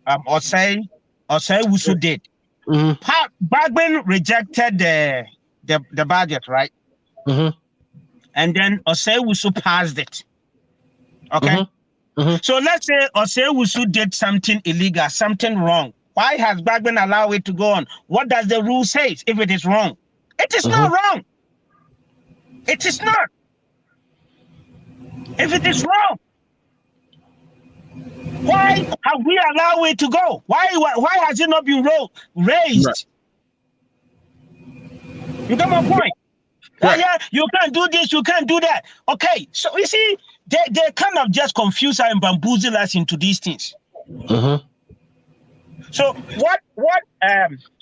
E: Osei Wusu did. Gbagben rejected the budget, right? And then Osei Wusu passed it. Okay. So let's say Osei Wusu did something illegal, something wrong. Why has Gbagben allowed it to go on? What does the rule say if it is wrong? It is not wrong. It is not. If it is wrong, why have we allowed it to go? Why has it not been raised? Right. You get my point? Right. Yeah, you can't do this, you can't do that. Okay, so you see, they kind of just confuse us and bamboozle us into these things. So what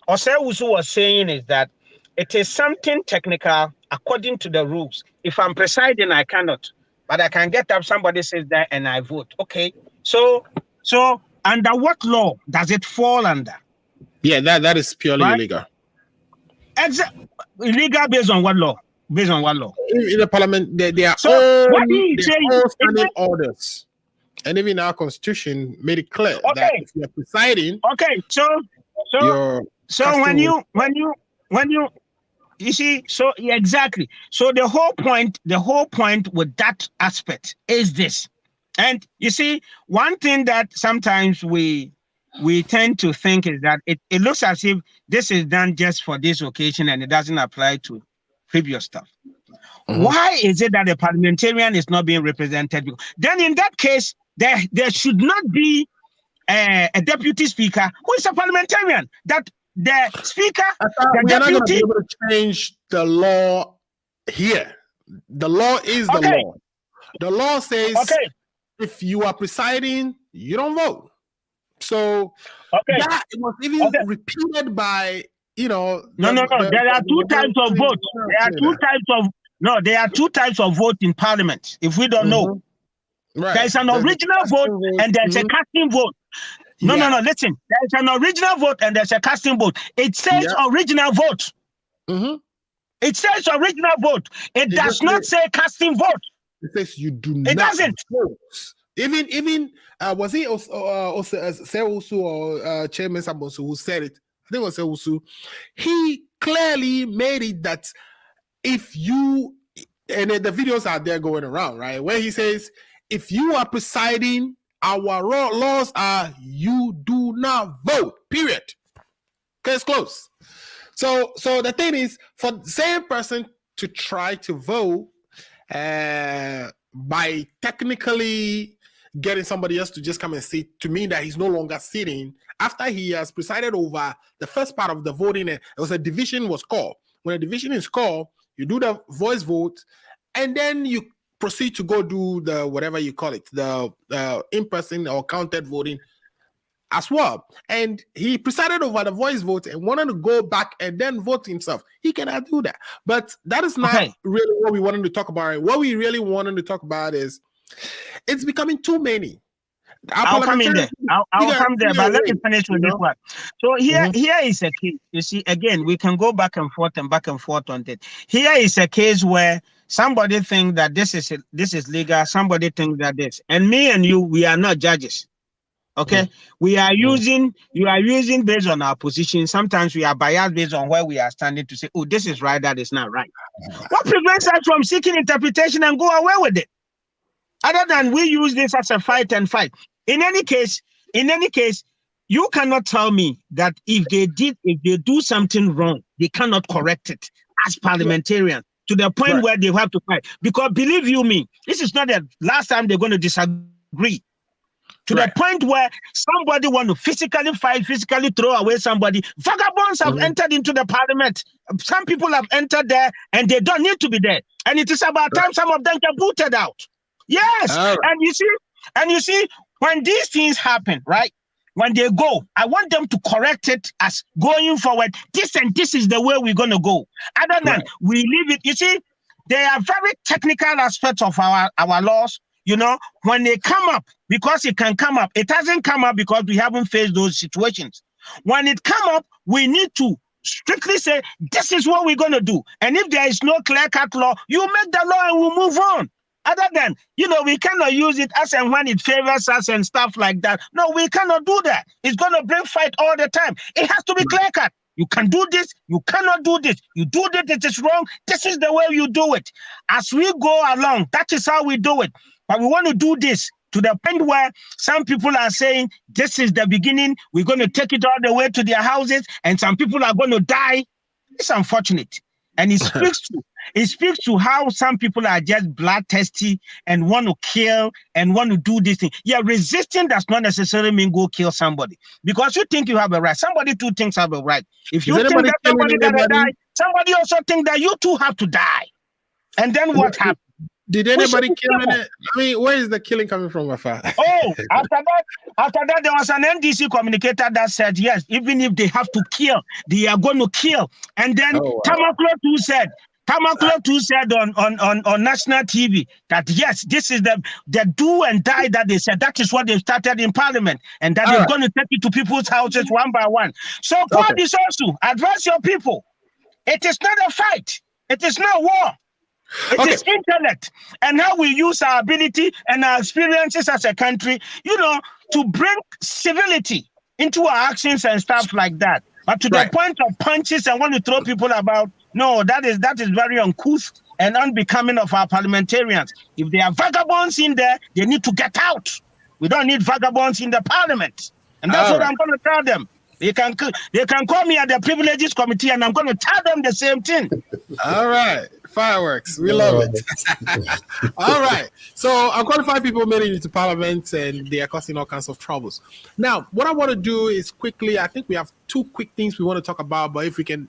E: Osei Wusu was saying is that it is something technical according to the rules. If I'm presiding, I cannot, but I can get up. Somebody says that, and I vote. Okay, so under what law does it fall under?
B: Yeah, that is purely
E: Right?
B: illegal.
E: Illegal based on what law? Based on what law?
B: In the parliament, they are
E: So
B: all
E: what he's saying
B: standing orders, and even our constitution made it clear that
E: okay,
B: if you are presiding,
E: okay. So
B: you're
E: when
B: casting
E: you see, so yeah, exactly. So the whole point with that aspect is this. And you see, one thing that sometimes we tend to think is that it looks as if this is done just for this occasion and it doesn't apply to previous stuff. Why is it that the parliamentarian is not being represented? Then in that case, there should not be a deputy speaker who is a parliamentarian. That the speaker, the
B: we are not going to be
E: deputy.
B: able to change the law here. The law is the
E: Okay.
B: law. The law says
E: Okay.
B: if you are presiding, you don't vote. So
E: Okay.
B: that was even repeated by,
E: No. There are two types of votes. There are two types of vote in parliament. If we don't know,
B: Right.
E: there is an original vote and there's a casting vote. No. Listen, there's an original vote and there's a casting vote. It says original vote. It says original vote. It does not say casting vote.
B: It says you do
E: It
B: not
E: doesn't.
B: vote. Even was it Sewusu or Chairman Sabosu who said it? I think it was Sewusu. He clearly made it that if you, and the videos are there going around, right? Where he says, if you are presiding, our laws are you do not vote, period. Case close. So the thing is, for the same person to try to vote by technically getting somebody else to just come and sit, to mean that he's no longer sitting after he has presided over the first part of the voting, it was a division was called. When a division is called, you do the voice vote, and then you proceed to go do the whatever you call it, the in-person or counted voting as well. And he presided over the voice vote and wanted to go back and then vote himself. He cannot do that. But that is not really what we wanted to talk about. What we really wanted to talk about is it's becoming too many.
E: I'll come in there. I'll come there, but let me finish with this one. So here is a case. You see, again, we can go back and forth on it. Here is a case where somebody thinks that this is legal. Somebody thinks that this, and me and you, we are not judges. Okay, we are using. You are using based on our position. Sometimes we are biased based on where we are standing to say, "Oh, this is right. That is not right." What prevents us from seeking interpretation and go away with it? Other than we use this as a fight and fight. In any case, you cannot tell me that if they do something wrong, they cannot correct it as parliamentarians to the point where they have to fight. Because believe you me, this is not the last time they're going to disagree. To the point where somebody want to physically fight, physically throw away somebody. Vagabonds have entered into the parliament. Some people have entered there and they don't need to be there. And it is about time some of them get booted out. Yes, and you see, when these things happen, right? When they go, I want them to correct it as going forward. This is the way we're going to go. Other than we leave it, you see, there are very technical aspects of our laws. You know, when they come up, because it can come up, it hasn't come up because we haven't faced those situations. When it come up, we need to strictly say, this is what we're going to do. And if there is no clear-cut law, you make the law and we'll move on. Other than, we cannot use it as and when it favors us and stuff like that. No, we cannot do that. It's going to bring fight all the time. It has to be clear-cut. You can do this. You cannot do this. You do this. It is wrong. This is the way you do it. As we go along, that is how we do it. But we want to do this to the point where some people are saying, this is the beginning. We're going to take it all the way to their houses, and some people are going to die. It's unfortunate. And it speaks to how some people are just bloodthirsty and want to kill and want to do this thing. Yeah, resisting does not necessarily mean go kill somebody. Because you think you have a right. Somebody too thinks have a right. If you think that somebody that die, somebody also think that you too have to die. And then what happens?
B: Did anybody kill it? I mean, where is the killing coming from, afar?
E: Oh, after that, there was an NDC communicator that said, yes, even if they have to kill, they are going to kill. And then Tamaklo too said, Tamaklo too said on national TV that yes, this is the do and die that they said. That is what they started in Parliament, and that they're going to take it to people's houses one by one. So Paul Disosu, advise your people. It is not a fight. It is not war. It is intellect and how we use our ability and our experiences as a country, to bring civility into our actions and stuff like that. But to the point of punches and want to throw people about, no, that is very uncouth and unbecoming of our parliamentarians. If there are vagabonds in there, they need to get out. We don't need vagabonds in the parliament. And that's what I'm going to tell them. They can call me at the privileges committee and I'm going to tell them the same thing.
B: All right. Fireworks. We love it. All right. So unqualified people made it into parliament and they are causing all kinds of troubles. Now, what I want to do is quickly, I think we have 2 quick things we want to talk about, but if we can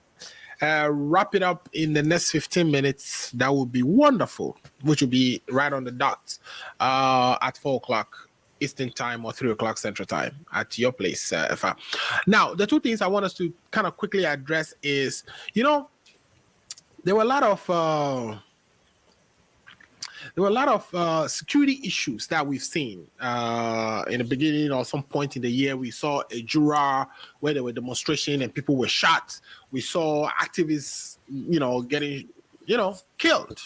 B: wrap it up in the next 15 minutes, that would be wonderful, which will be right on the dot at 4 o'clock. Eastern time or 3 o'clock Central time at your place. Now, the 2 things I want us to kind of quickly address is, there were a lot of security issues that we've seen in the beginning or some point in the year. We saw a Jura where there were demonstrations and people were shot. We saw activists, getting, killed.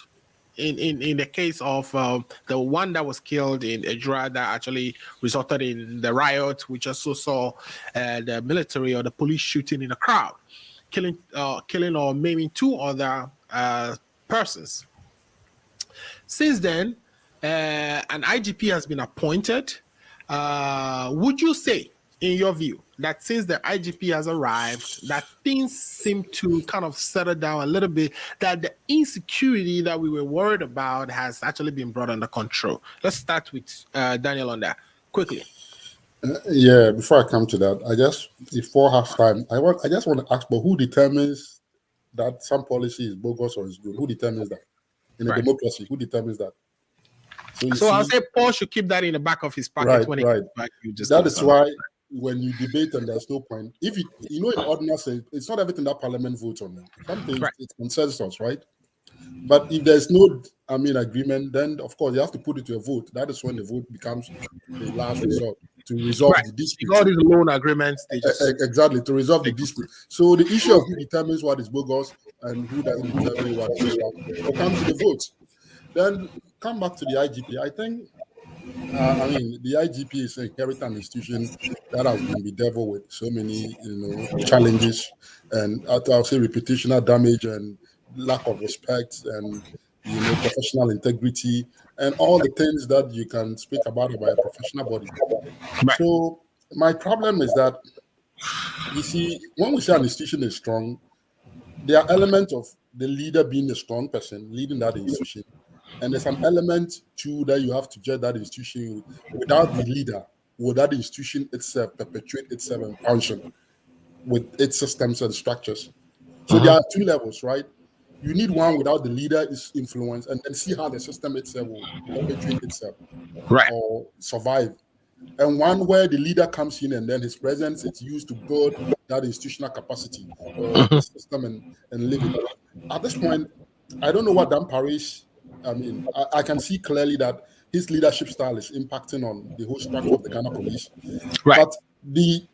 B: In the case of the one that was killed in Ejura that actually resulted in the riot, we just saw the military or the police shooting in a crowd, killing or maiming 2 other persons. Since then, an IGP has been appointed. Would you say, in your view, that since the IGP has arrived, that things seem to kind of settle down a little bit, that the insecurity that we were worried about has actually been brought under control? Let's start with Daniel on that quickly.
C: Yeah, before I come to that, I just, before halftime, I just want to ask, but who determines that some policy is bogus or is good? Who determines that? In a democracy, who determines that? So
B: I'll say Paul should keep that in the back of his pocket when he comes back.
C: That is why when you debate and there's no point, if in ordinance, it's not everything that Parliament votes on. Some things it's consensus, right? But if there's no, agreement, then of course you have to put it to a vote. That is when the vote becomes the last resort to resolve the dispute.
B: All these loan agreements,
C: exactly, to resolve the dispute. So the issue of who determines what is bogus and who doesn't determine what is bogus will come to the vote. Then come back to the IGP. I think the IGP is an inherited institution that has been bedeviled with so many, challenges and I'll say reputational damage and lack of respect and professional integrity and all the things that you can speak about a professional body. Right. So my problem is that, you see, when we say an institution is strong, there are elements of the leader being a strong person leading that institution. And there's an element too that you have to judge that institution without the leader. Will that institution itself perpetuate itself and function with its systems and structures? So there are 2 levels, right? You need one without the leader's influence and then see how the system itself will perpetuate itself or survive. And one where the leader comes in and then his presence is used to build that institutional capacity or the system and live it. At this point, I don't know what Dan Parish, I can see clearly that his leadership style is impacting on the whole structure of the Ghana police. Right. But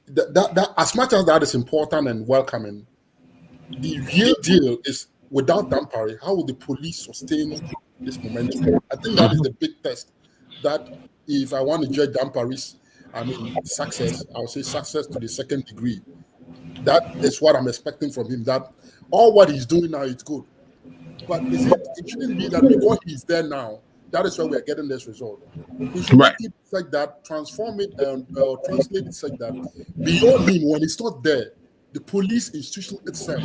C: that as much as that is important and welcoming, the real deal is without Dan Parish, how will the police sustain this momentum? I think that is the big test. That if I want to judge Dan Parish, success, I would say success to the 2nd degree. That is what I'm expecting from him. That all what he's doing now is good. But it shouldn't be that because he's there now, that is why we are getting this result. We should make it like that, transform it and translate it like that. Beyond him, when it's not there, the police institution itself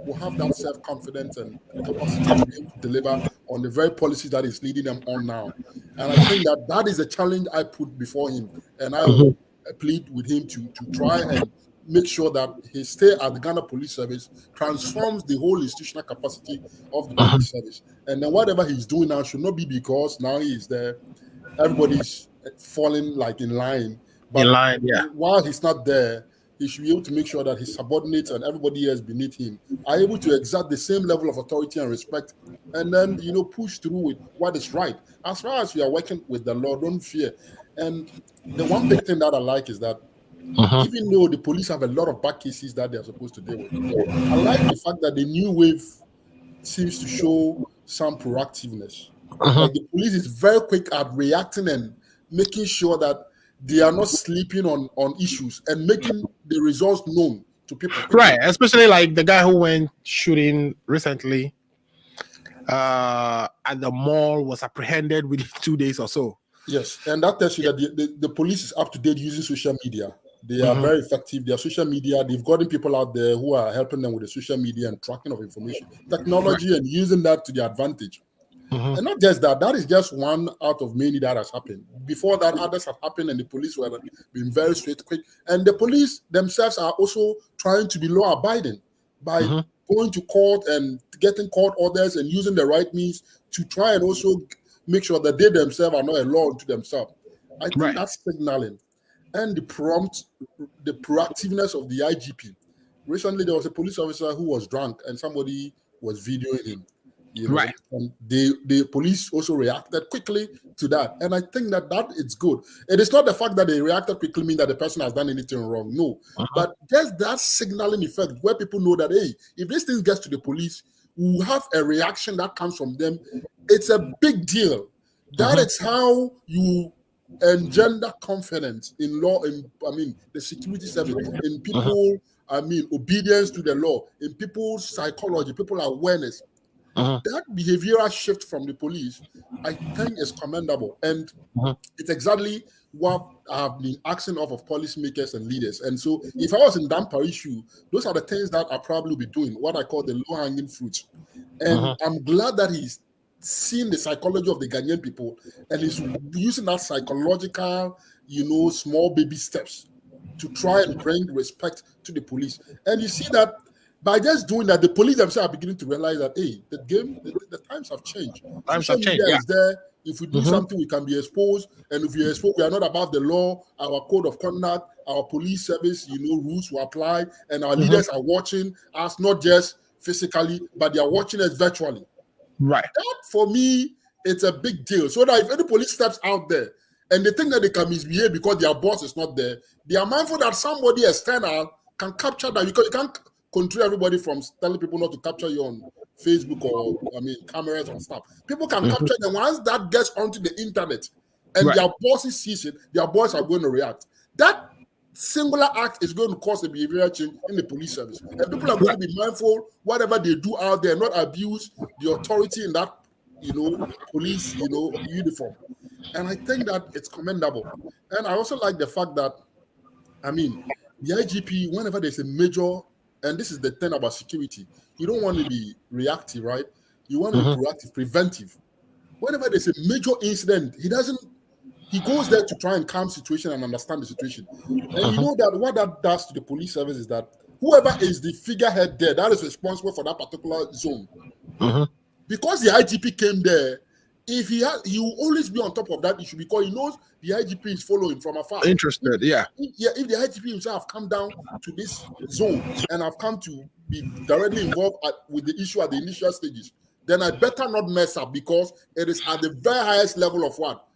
C: will have that self-confidence and capacity to be able to deliver on the very policies that is leading them on now. And I think that is a challenge I put before him. And I will plead with him to try and make sure that his stay at the Ghana Police Service transforms the whole institutional capacity of the police service. And then whatever he's doing now should not be because now he is there, everybody's falling like in line. But while he's not there, he should be able to make sure that his subordinates and everybody else beneath him are able to exert the same level of authority and respect, and then push through with what is right. As far as you are working with the law, don't fear. And the one big thing that I like is that even though the police have a lot of bad cases that they are supposed to deal with, I like the fact that the new wave seems to show some proactiveness. Like the police is very quick at reacting and making sure that they are not sleeping on issues and making the results known to people.
B: Right, especially like the guy who went shooting recently at the mall was apprehended within 2 days or so.
C: Yes, and that tells you that the police is up to date using social media. They are very effective. Their social media, they've gotten people out there who are helping them with the social media and tracking of information, technology, and using that to their advantage. And not just that, that is just one out of many that has happened. Before that, others have happened, and the police were being very straight, quick. And the police themselves are also trying to be law-abiding by going to court and getting court orders and using the right means to try and also make sure that they themselves are not a law unto themselves. I think that's signaling. And the proactiveness of the IGP. Recently, there was a police officer who was drunk, and somebody was videoing him. And the police also reacted quickly to that, and I think that is good. It is not the fact that they reacted quickly mean that the person has done anything wrong, no, but there's that signaling effect where people know that, hey, if this thing gets to the police, we have a reaction that comes from them. It's a big deal. That is how you engender confidence in law, the security service, in people, obedience to the law, in people's psychology, people's awareness. That behavioral shift from the police, I think, is commendable. And it's exactly what I've been asking of policymakers and leaders. And so if I was in Dan Parry's shoe, those are the things that I'll probably be doing, what I call the low-hanging fruits. And I'm glad that he's seen the psychology of the Ghanaian people and is using that psychological, small baby steps to try and bring respect to the police. And you see that by just doing that, the police themselves are beginning to realize that, hey, the times have changed. Social media is there. If we do something, we can be exposed. And if we are exposed, we are not above the law. Our code of conduct, our police service, rules will apply. And our leaders are watching us, not just physically, but they are watching us virtually.
B: Right.
C: That, for me, it's a big deal. So that if any police steps out there and they think that they can misbehave because their boss is not there, they are mindful that somebody external can capture that, because you can't control everybody from telling people not to capture you on Facebook or cameras and stuff. People can capture them. Once that gets onto the internet and their bosses sees it, their bosses are going to react. That singular act is going to cause a behavioral change in the police service. And people are going to be mindful whatever they do out there, not abuse the authority in that police uniform. And I think that it's commendable. And I also like the fact that the IGP, whenever there's a major, and this is the thing about security, you don't want to be reactive, right? You want to be proactive, preventive. Whenever there's a major incident, he goes there to try and calm the situation and understand the situation. And you know that what that does to the police service is that whoever is the figurehead there, that is responsible for that particular zone. Because the IGP came there, if he will always be on top of that issue, because he knows the IGP is following from afar.
B: Interested, yeah.
C: If the IGP himself have come down to this zone and have come to be directly involved with the issue at the initial stages, then I better not mess up, because it is at the very highest level of what?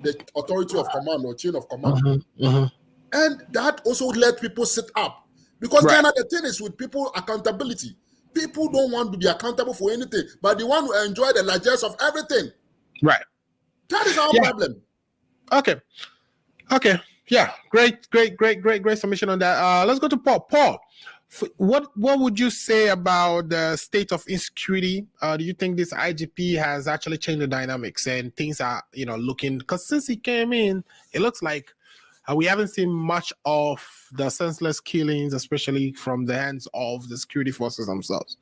C: The authority of command or chain of command. And that also let people sit up. Because then the thing is with people, accountability. People don't want to be accountable for anything, but they want to enjoy the largesse of everything.
B: Right.
C: That is our problem.
B: Okay. Yeah. Great submission on that. Let's go to Paul. Paul, what would you say about the state of insecurity? Do you think this IGP has actually changed the dynamics and things are, looking, because since he came in, it looks like we haven't seen much of the senseless killings, especially from the hands of the security forces themselves.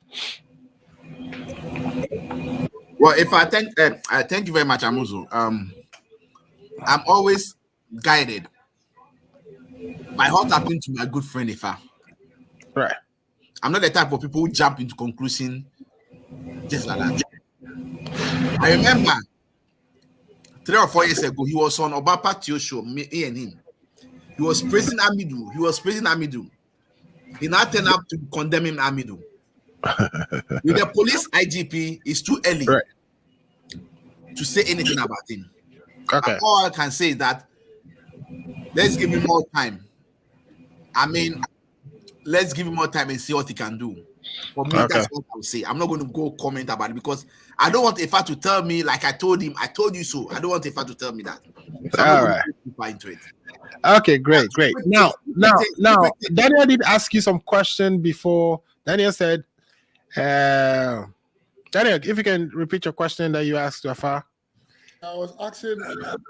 F: Well, if I thank you very much, Amuzu. I'm always guided by what happened to my good friend Ifa.
B: Right.
F: I'm not the type of people who jump into conclusion just like that. I remember 3 or 4 years ago, he was on Obapa Tio show, me and him. He was praising Amidu. He now turned up to condemn him, Amidu. With the police IGP, it's too early
B: Right.
F: to say anything about him.
B: Okay.
F: All I can say is that let's give him more time. I mean, let's give him more time and see what he can do. For me,
B: Okay.
F: that's what I would say. I'm not going to go comment about it because I don't want Efa to tell me like I told him, I told you so. I don't want Efa to tell me that. So I'm
B: All
F: not
B: right.
F: going to go deeper into it.
B: Okay, great. Now, Daniel did ask you some question before. Daniel said, Daniel, if you can repeat your question that you asked to Afar.
C: I was asking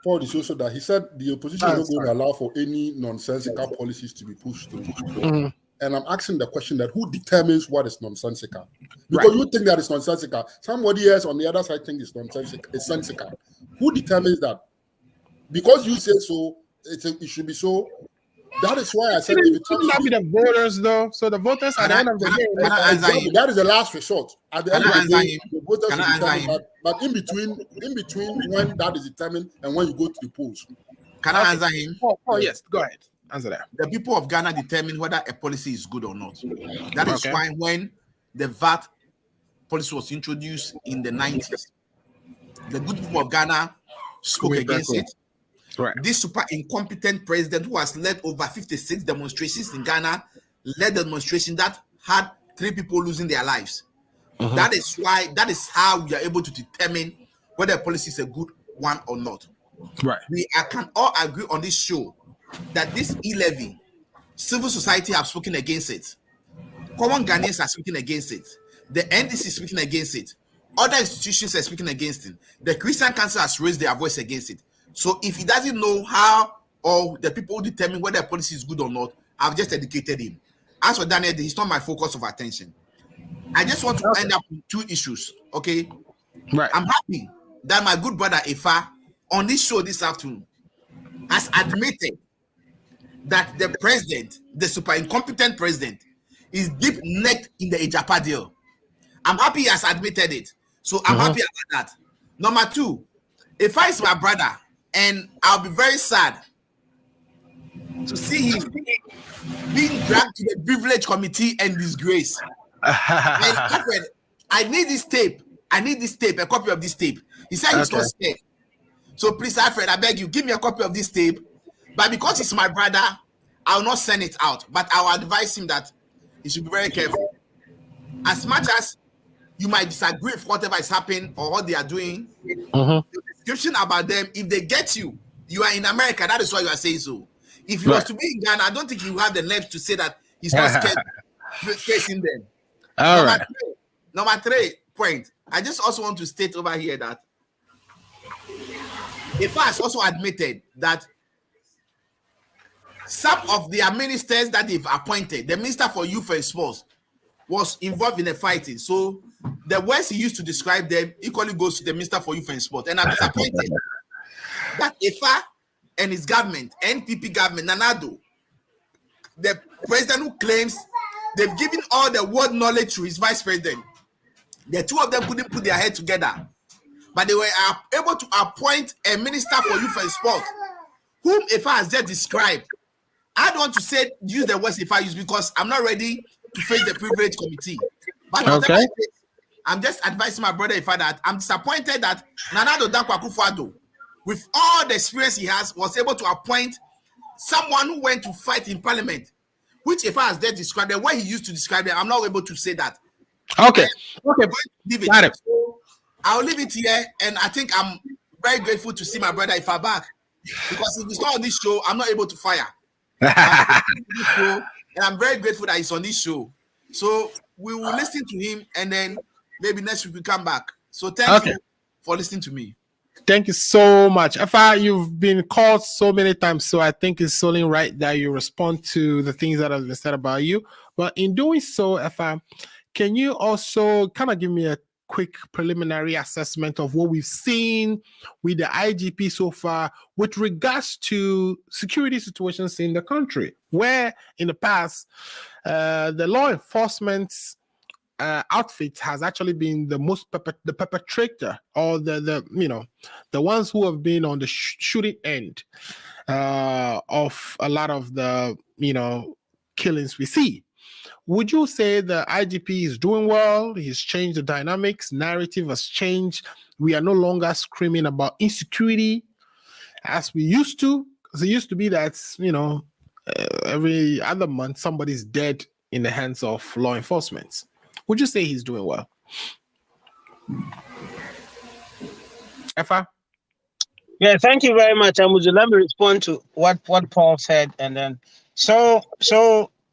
C: Paul the social that he said the opposition is not going to allow for any nonsensical policies to be pushed through.
B: Mhm.
C: And I'm asking the question that who determines what is nonsensical? Because you think that it's nonsensical. Somebody else on the other side thinks it's nonsensical. It's sensical. Who determines that? Because you say so, it should be so. That is why I said if it
B: Shouldn't that be the voters, though? So the voters at the end of the day.
F: Can I answer
C: exactly,
F: him?
C: that is the last resort. At the
F: Can
C: end
F: I
C: of the
F: answer
C: day,
F: him?
C: the voters
F: Can I
C: should
F: answer
C: determine
F: him?
C: that. But in between when that is determined and when you go to the polls.
F: Can I answer him?
B: Oh, yes. Go ahead. Answer that.
F: The people of Ghana determine whether a policy is good or not. That is
B: Okay.
F: why when the VAT policy was introduced in the 90s, the good people of Ghana spoke against it.
B: Right.
F: This super incompetent president who has led over 56 demonstrations in Ghana led the demonstration that had 3 people losing their lives. That is how we are able to determine whether a policy is a good one or not.
B: Right.
F: We can all agree on this show that this e-levy, civil society have spoken against it. Common Ghanaians are speaking against it. The NDC is speaking against it. Other institutions are speaking against it. The Christian Council has raised their voice against it. So if he doesn't know how or the people who determine whether a policy is good or not, I've just educated him. As for Daniel, he's not my focus of attention. I just want to end up with 2 issues, okay?
B: Right.
F: I'm happy that my good brother Efa on this show this afternoon has admitted that the president, the super incompetent president, is deep necked in the Ejapa deal. I'm happy he has admitted it. So I'm happy about that. Number 2, Efa is my brother, and I'll be very sad to see him being dragged to the privilege committee and disgrace. And Alfred, I need this tape. A copy of this tape. He said he's not scared. So please, Alfred, I beg you, give me a copy of this tape. But because he's my brother, I'll not send it out. But I will advise him that he should be very careful. As much as you might disagree with whatever is happening or what they are doing, the description about them, if they get you, you are in America, that is why you are saying so. If he was to be in Ghana, I don't think he will have the nerve to say that he's not scared facing them.
B: All right.
F: Number 3 point. I just also want to state over here that Efa has also admitted that some of their ministers that they've appointed, the Minister for Youth and Sports, was involved in the fighting. So the words he used to describe them equally goes to the Minister for Youth and Sport. And I'm disappointed that Efa and his government, NPP government, Nanado, the president who claims they've given all the word knowledge to his vice president, the 2 of them couldn't put their head together. But they were able to appoint a Minister for Youth and Sport, whom Efa has just described. I don't want to use the words Efa used because I'm not ready to face the privilege committee. But I'm just advising my brother Efa that I'm disappointed that Nanado Dankwa Akufo-Addo, with all the experience he has, was able to appoint someone who went to fight in parliament, which Efa has just described. The way he used to describe it, I'm not able to say that.
B: Okay.
F: Got it. I'll leave it here, and I think I'm very grateful to see my brother Efa back, because if he's not on this show, I'm not able to fire. And I'm very grateful that he's on this show. So we will listen to him, and then maybe next week we come back. So thank you for listening to me.
B: Thank you so much. Efa, you've been called so many times, so I think it's only right that you respond to the things that have been said about you. But in doing so, Efa, can you also kind of give me a quick preliminary assessment of what we've seen with the IGP so far with regards to security situations in the country, where in the past the law enforcement outfit has actually been the most the perpetrator, or the ones who have been on the shooting end of a lot of the killings we see. would you say the IGP is doing well? He's changed the dynamics, narrative has changed. We are no longer screaming about insecurity as we used to. Because it used to be that, every other month somebody's dead in the hands of law enforcement. Would you say he's doing well? Effa?
E: Yeah, thank you very much, Amuzu. Let me respond to what Paul said, and then so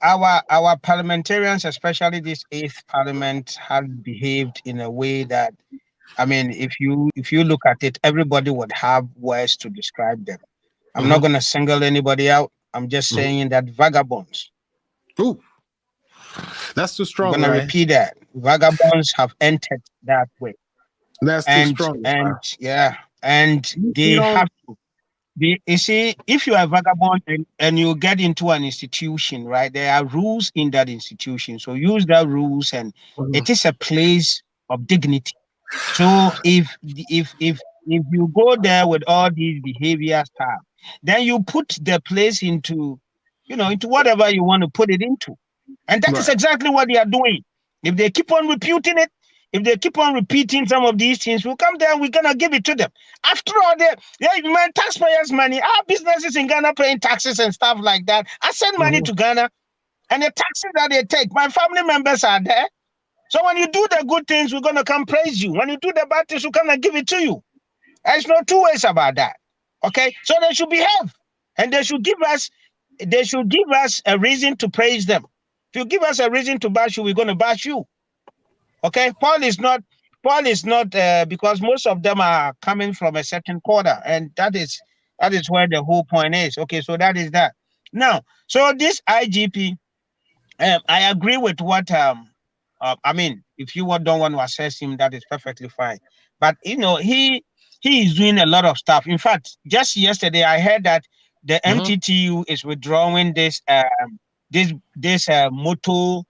E: our parliamentarians, especially this 8th parliament, have behaved in a way that, I mean, if you look at it, everybody would have words to describe them. I'm not going to single anybody out. I'm just saying that vagabonds.
B: Ooh, that's too strong.
E: I'm going to repeat that. Vagabonds have entered that way.
B: That's too strong.
E: And they have to. You see, if you are a vagabond and you get into an institution, right, there are rules in that institution. So use the rules, and it is a place of dignity. So if you go there with all these behavior stuff, then you put the place into whatever you want to put it into. And that is exactly what they are doing. If they keep on repeating it, if they keep on repeating some of these things, we'll come there and we're going to give it to them. After all, taxpayers' money, our businesses in Ghana paying taxes and stuff like that. I send money to Ghana, and the taxes that they take, my family members are there. So when you do the good things, we're going to come praise you. When you do the bad things, we're going to give it to you. There's no two ways about that. Okay? So they should behave, and they should give us a reason to praise them. If you give us a reason to bash you, we're going to bash you. Okay, Paul is not because most of them are coming from a certain quarter, and that is where the whole point is. Okay, so that is that. Now, so this IGP, I agree with what I mean. If you don't want to assess him, that is perfectly fine. But he is doing a lot of stuff. In fact, just yesterday I heard that the MTTU is withdrawing this motto.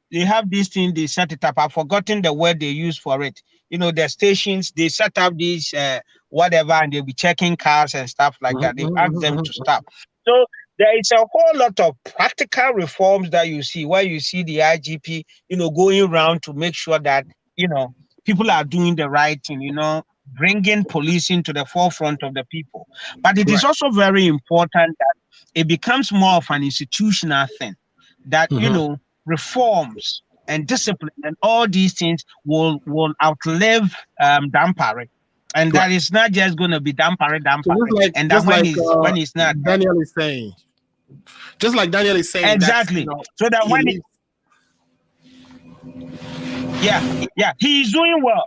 E: They have this thing, they set it up. I've forgotten the word they use for it. The stations, they set up these whatever, and they'll be checking cars and stuff like that. They've asked them to stop. So there is a whole lot of practical reforms that you see, where you see the IGP, going around to make sure that, people are doing the right thing, bringing policing to the forefront of the people. But it is also very important that it becomes more of an institutional thing, that, reforms and discipline and all these things will outlive Dampare, and that is not just going to be Dampare,
B: so
E: and that when he's not.
B: Daniel is saying, just like Daniel is saying,
E: exactly. So that when he's doing well.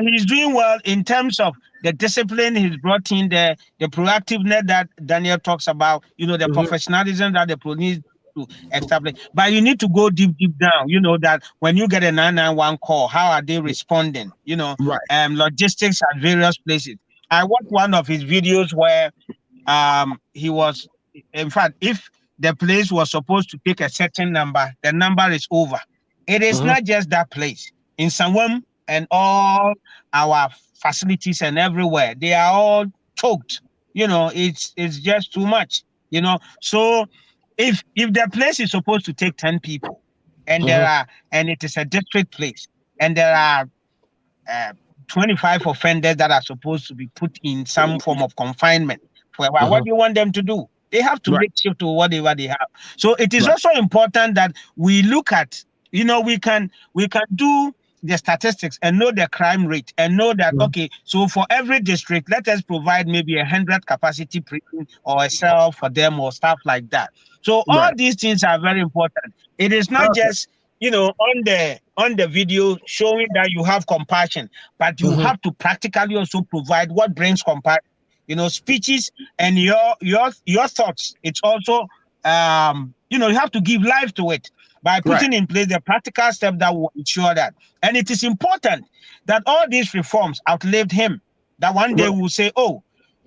E: He's doing well in terms of the discipline he's brought in, the proactiveness that Daniel talks about. The professionalism that the police to establish, but you need to go deep down. That when you get a 991 call, how are they responding? Logistics at various places. I watched one of his videos where he was, in fact, if the place was supposed to take a certain number, the number is over. It is not just that place. In Sanwem and all our facilities and everywhere, they are all choked. It's just too much. So if the place is supposed to take 10 people, and and it is a district place, and there are 25 offenders that are supposed to be put in some form of confinement, what do you want them to do? They have to make shift to whatever they have. So it is also important that we look at, we can do the statistics and know the crime rate, and know that, okay, so for every district, let us provide maybe 100 capacity prison or a cell for them or stuff like that. So all these things are very important. It is not just, on the video showing that you have compassion, but you have to practically also provide what brings compassion. Speeches and your thoughts. It's also, you have to give life to it by putting in place the practical step that will ensure that. And it is important that all these reforms outlived him. That one day we'll say, oh,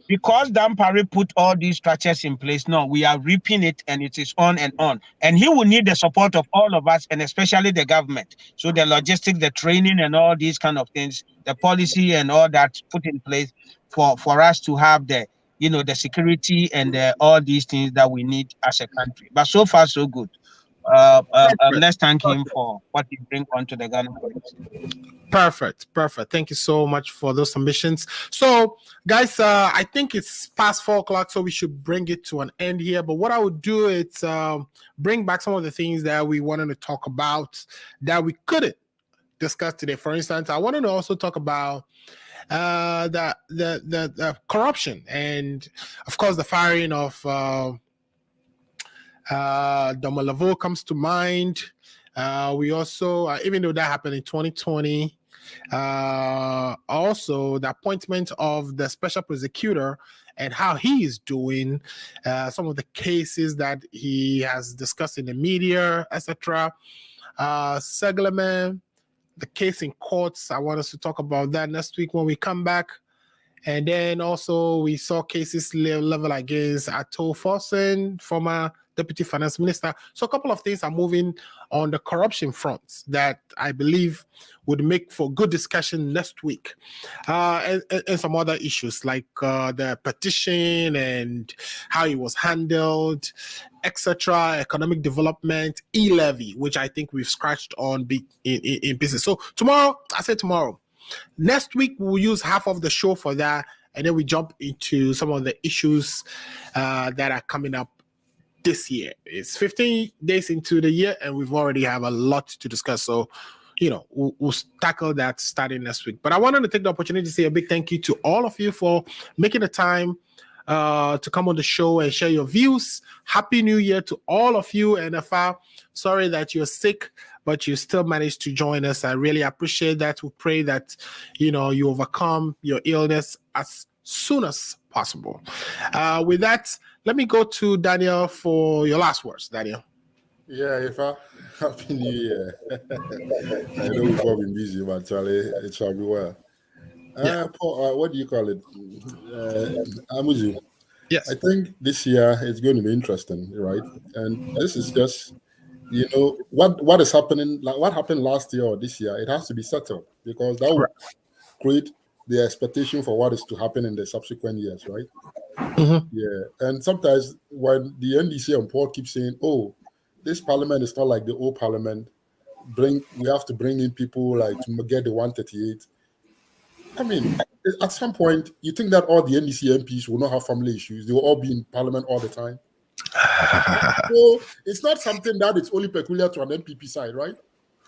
E: because Dampare put all these structures in place, no, we are reaping it, and it is on and on. And he will need the support of all of us, and especially the government. So the logistics, the training, and all these kind of things, the policy and all that put in place for us to have the the security and all these things that we need as a country. But so far, so good. Let's thank him for what he brings onto the Ghana politics.
B: Perfect. Thank you so much for those submissions. So, guys, I think it's past 4:00, so we should bring it to an end here. But what I would do is bring back some of the things that we wanted to talk about that we couldn't discuss today. For instance, I wanted to also talk about the corruption and, of course, the firing of Domalavo comes to mind. We also, even though that happened in 2020, also the appointment of the special prosecutor and how he is doing, some of the cases that he has discussed in the media, etc. Segleman, the case in courts. I want us to talk about that next week when we come back. And then also we saw cases level against Ato Forsen, former Deputy Finance Minister. So a couple of things are moving on the corruption fronts that I believe would make for good discussion next week. And some other issues like the petition and how it was handled, etc., economic development, e-levy, which I think we've scratched on in pieces. So tomorrow, I said tomorrow, next week we'll use half of the show for that, and then we jump into some of the issues that are coming up this year. It's 15 days into the year, and we've already have a lot to discuss. So, we'll tackle that starting next week. But I wanted to take the opportunity to say a big thank you to all of you for making the time to come on the show and share your views. Happy New Year to all of you. And sorry that you're sick, but you still managed to join us. I really appreciate that. We pray that, you overcome your illness as soon as possible. With that, let me go to Daniel for your last words. Daniel.
C: Yeah, Happy New Year. I know we've all been busy, but Charlie, it shall be well. Paul, what do you call it? Amuzu.
B: Yes.
C: I think this year is going to be interesting, right? And this is just, what is happening, like what happened last year or this year, it has to be settled because that will create the expectation for what is to happen in the subsequent years, right?
B: Mm-hmm.
C: Yeah. And sometimes when the NDC and Paul keep saying, oh, this parliament is not like the old parliament, we have to bring in people like to get the 138. I mean, at some point, you think that all the NDC MPs will not have family issues. They will all be in parliament all the time. So it's not something that is only peculiar to an MPP side, right?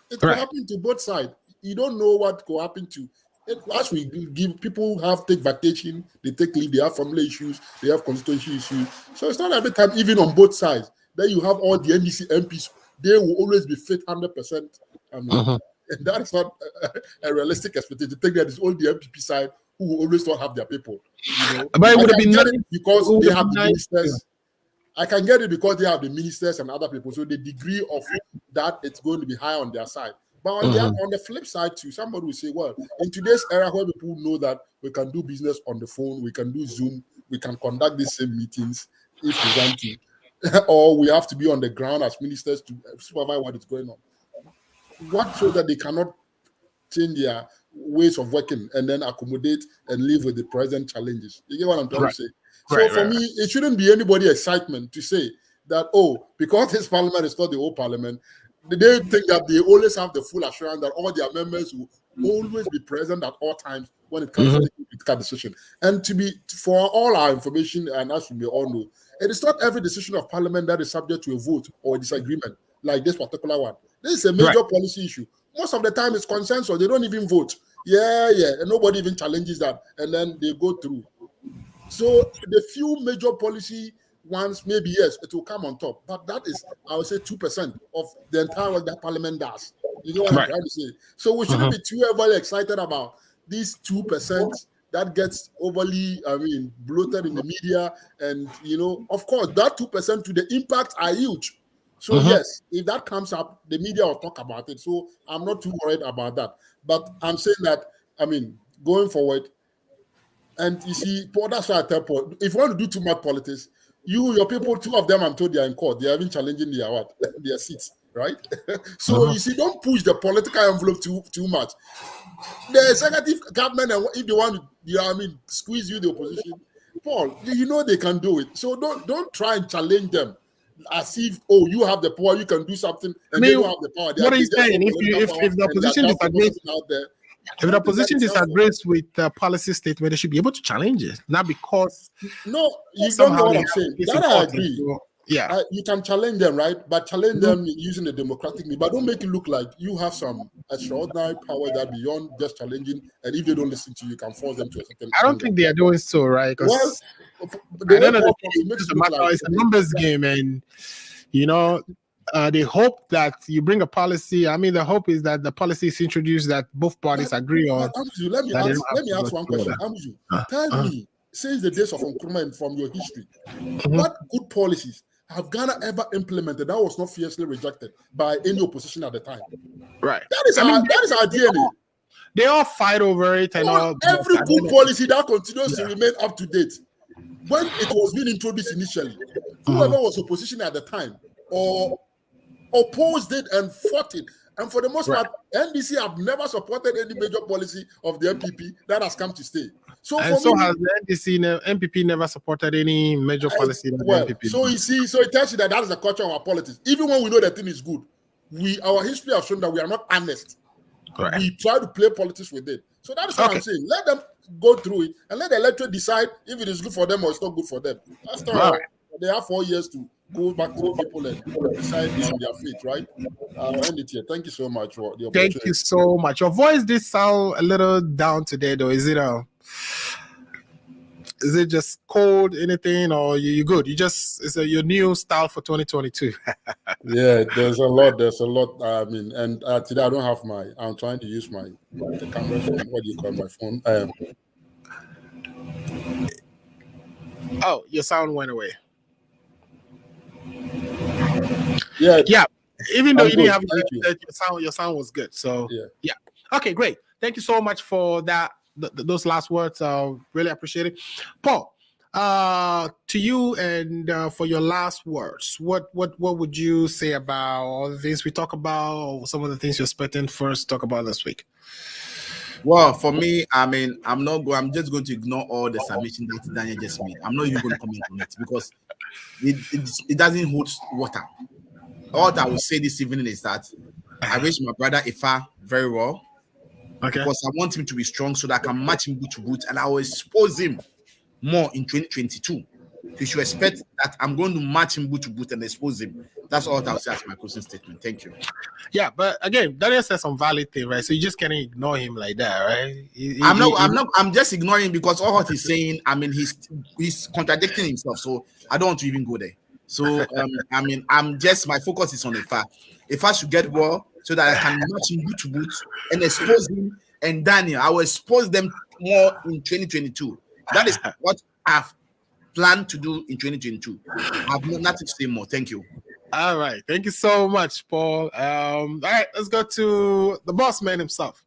C: It will happen to both sides. You don't know what will happen to it. As we give people take vacation, they take leave, they have family issues, they have constituency issues. So it's not every time, even on both sides, that you have all the NDC MPs. They will always be fit 100%. I mean, and that is not a realistic expectation. To think that it's only the MPP side who will always not have their people.
B: But it would have been nice
C: because they have the ministers. I can get it because they have the ministers and other people. So the degree of that, it's going to be high on their side. But on the flip side too, somebody will say, well, in today's era where people know that we can do business on the phone, we can do Zoom, we can conduct these same meetings if we want to, or we have to be on the ground as ministers to supervise what is going on. What so that they cannot change their ways of working and then accommodate and live with the present challenges? You get what I'm trying to say? So for me, it shouldn't be anybody's excitement to say that, because this parliament is not the old parliament, they think that they always have the full assurance that all their members will always be present at all times when it comes to taking political decision. And for all our information, and as we may all know, it is not every decision of parliament that is subject to a vote or a disagreement like this particular one. This is a major policy issue. Most of the time it's consensus. They don't even vote. And nobody even challenges that. And then they go through. So the few major policy ones, maybe yes, it will come on top. But that is, I would say, 2% of the entire work that parliament does. You know what I'm trying to say? So we shouldn't be too overly excited about these 2% that gets overly, bloated in the media. And, of course, that 2% to the impact are huge. So yes, if that comes up, the media will talk about it. So I'm not too worried about that. But I'm saying that, going forward, and you see, Paul, that's why I tell Paul, if you want to do too much politics, your people, 2 of them, I'm told they are in court. They have been challenging their seats, right? So you see, don't push the political envelope too much. The executive government, if they want to, squeeze you, the opposition, Paul, you know they can do it. So don't try and challenge them as if, oh, you have the power, you can do something, and they don't have the power.
B: What are you saying? If the opposition disagrees, if the opposition disagrees with the policy statement, they should be able to challenge it, not because.
C: No, you don't know what I'm saying. That I agree.
B: So, yeah,
C: you can challenge them, right? But challenge them using the democratic means. But don't make it look like you have some extraordinary power that beyond just challenging. And if they don't listen to you, you can force them to a certain.
B: I don't think they are doing so, right?
C: Well,
B: it's a numbers game, and you know, they hope that you bring a policy. I mean, the hope is that the policy is introduced that both parties agree on.
C: Let me ask one question. Tell me, since the days of Nkrumah from your history, what good policies have Ghana ever implemented that was not fiercely rejected by any opposition at the time?
B: Right.
C: That is our DNA.
B: They all fight over it, and all.
C: Every good policy that continues to remain up to date. When it was being introduced initially, whoever was opposition at the time or opposed it and fought it. And for the most part, NDC have never supported any major policy of the MPP that has come to stay. So
B: has the MPP never supported any major policy of the MPP.
C: So you see, so it tells you that is the culture of our politics. Even when we know the thing is good, our history has shown that we are not honest.
B: Right.
C: We try to play politics with it. So that is what I'm saying. Let them go through it and let the electorate decide if it is good for them or it's not good for them. After all, they have 4 years to go back to the people and decide on their fate, right? I'll end it here. Thank you so much for the opportunity.
B: Thank you so much. Your voice did sound a little down today, though. Is it just cold, anything, or you good? It's your new style for 2022.
C: Yeah, there's a lot. I mean, and today I don't have I'm trying to use the camera phone. What do you call my phone?
B: Oh, your sound went away.
C: Yeah.
B: Even though you didn't have your sound was good. So yeah. Okay, great. Thank you so much for that. Those last words, really appreciate it. Paul, to you and for your last words, what would you say about all the things we talk about, or some of the things you're expecting first talk about this week?
F: Well, for me, I mean, I'm just going to ignore all the submission that Daniel just made. I'm not even going to comment on it because it doesn't hold water. All that I will say this evening is that I wish my brother Ifa very well.
B: Okay.
F: Because I want him to be strong so that I can match him boot to boot, and I will expose him more in 2022. You should expect that I'm going to match him boot to boot and expose him. That's all I'll say as my closing statement. Thank you.
B: Yeah, but again, Daniel said some valid thing, right? So you just can't ignore him like that, right?
F: I'm just ignoring him because all what he's saying, I mean, he's contradicting himself. So I don't want to even go there. So I mean, my focus is on Ifa. Ifa should get well so that I can match him boot to boot and expose him. And Daniel, I will expose them more in 2022. That is what I've planned to do in 2022. I have nothing to say more. Thank you.
B: All right. Thank you so much, Paul. All right, let's go to the boss man himself,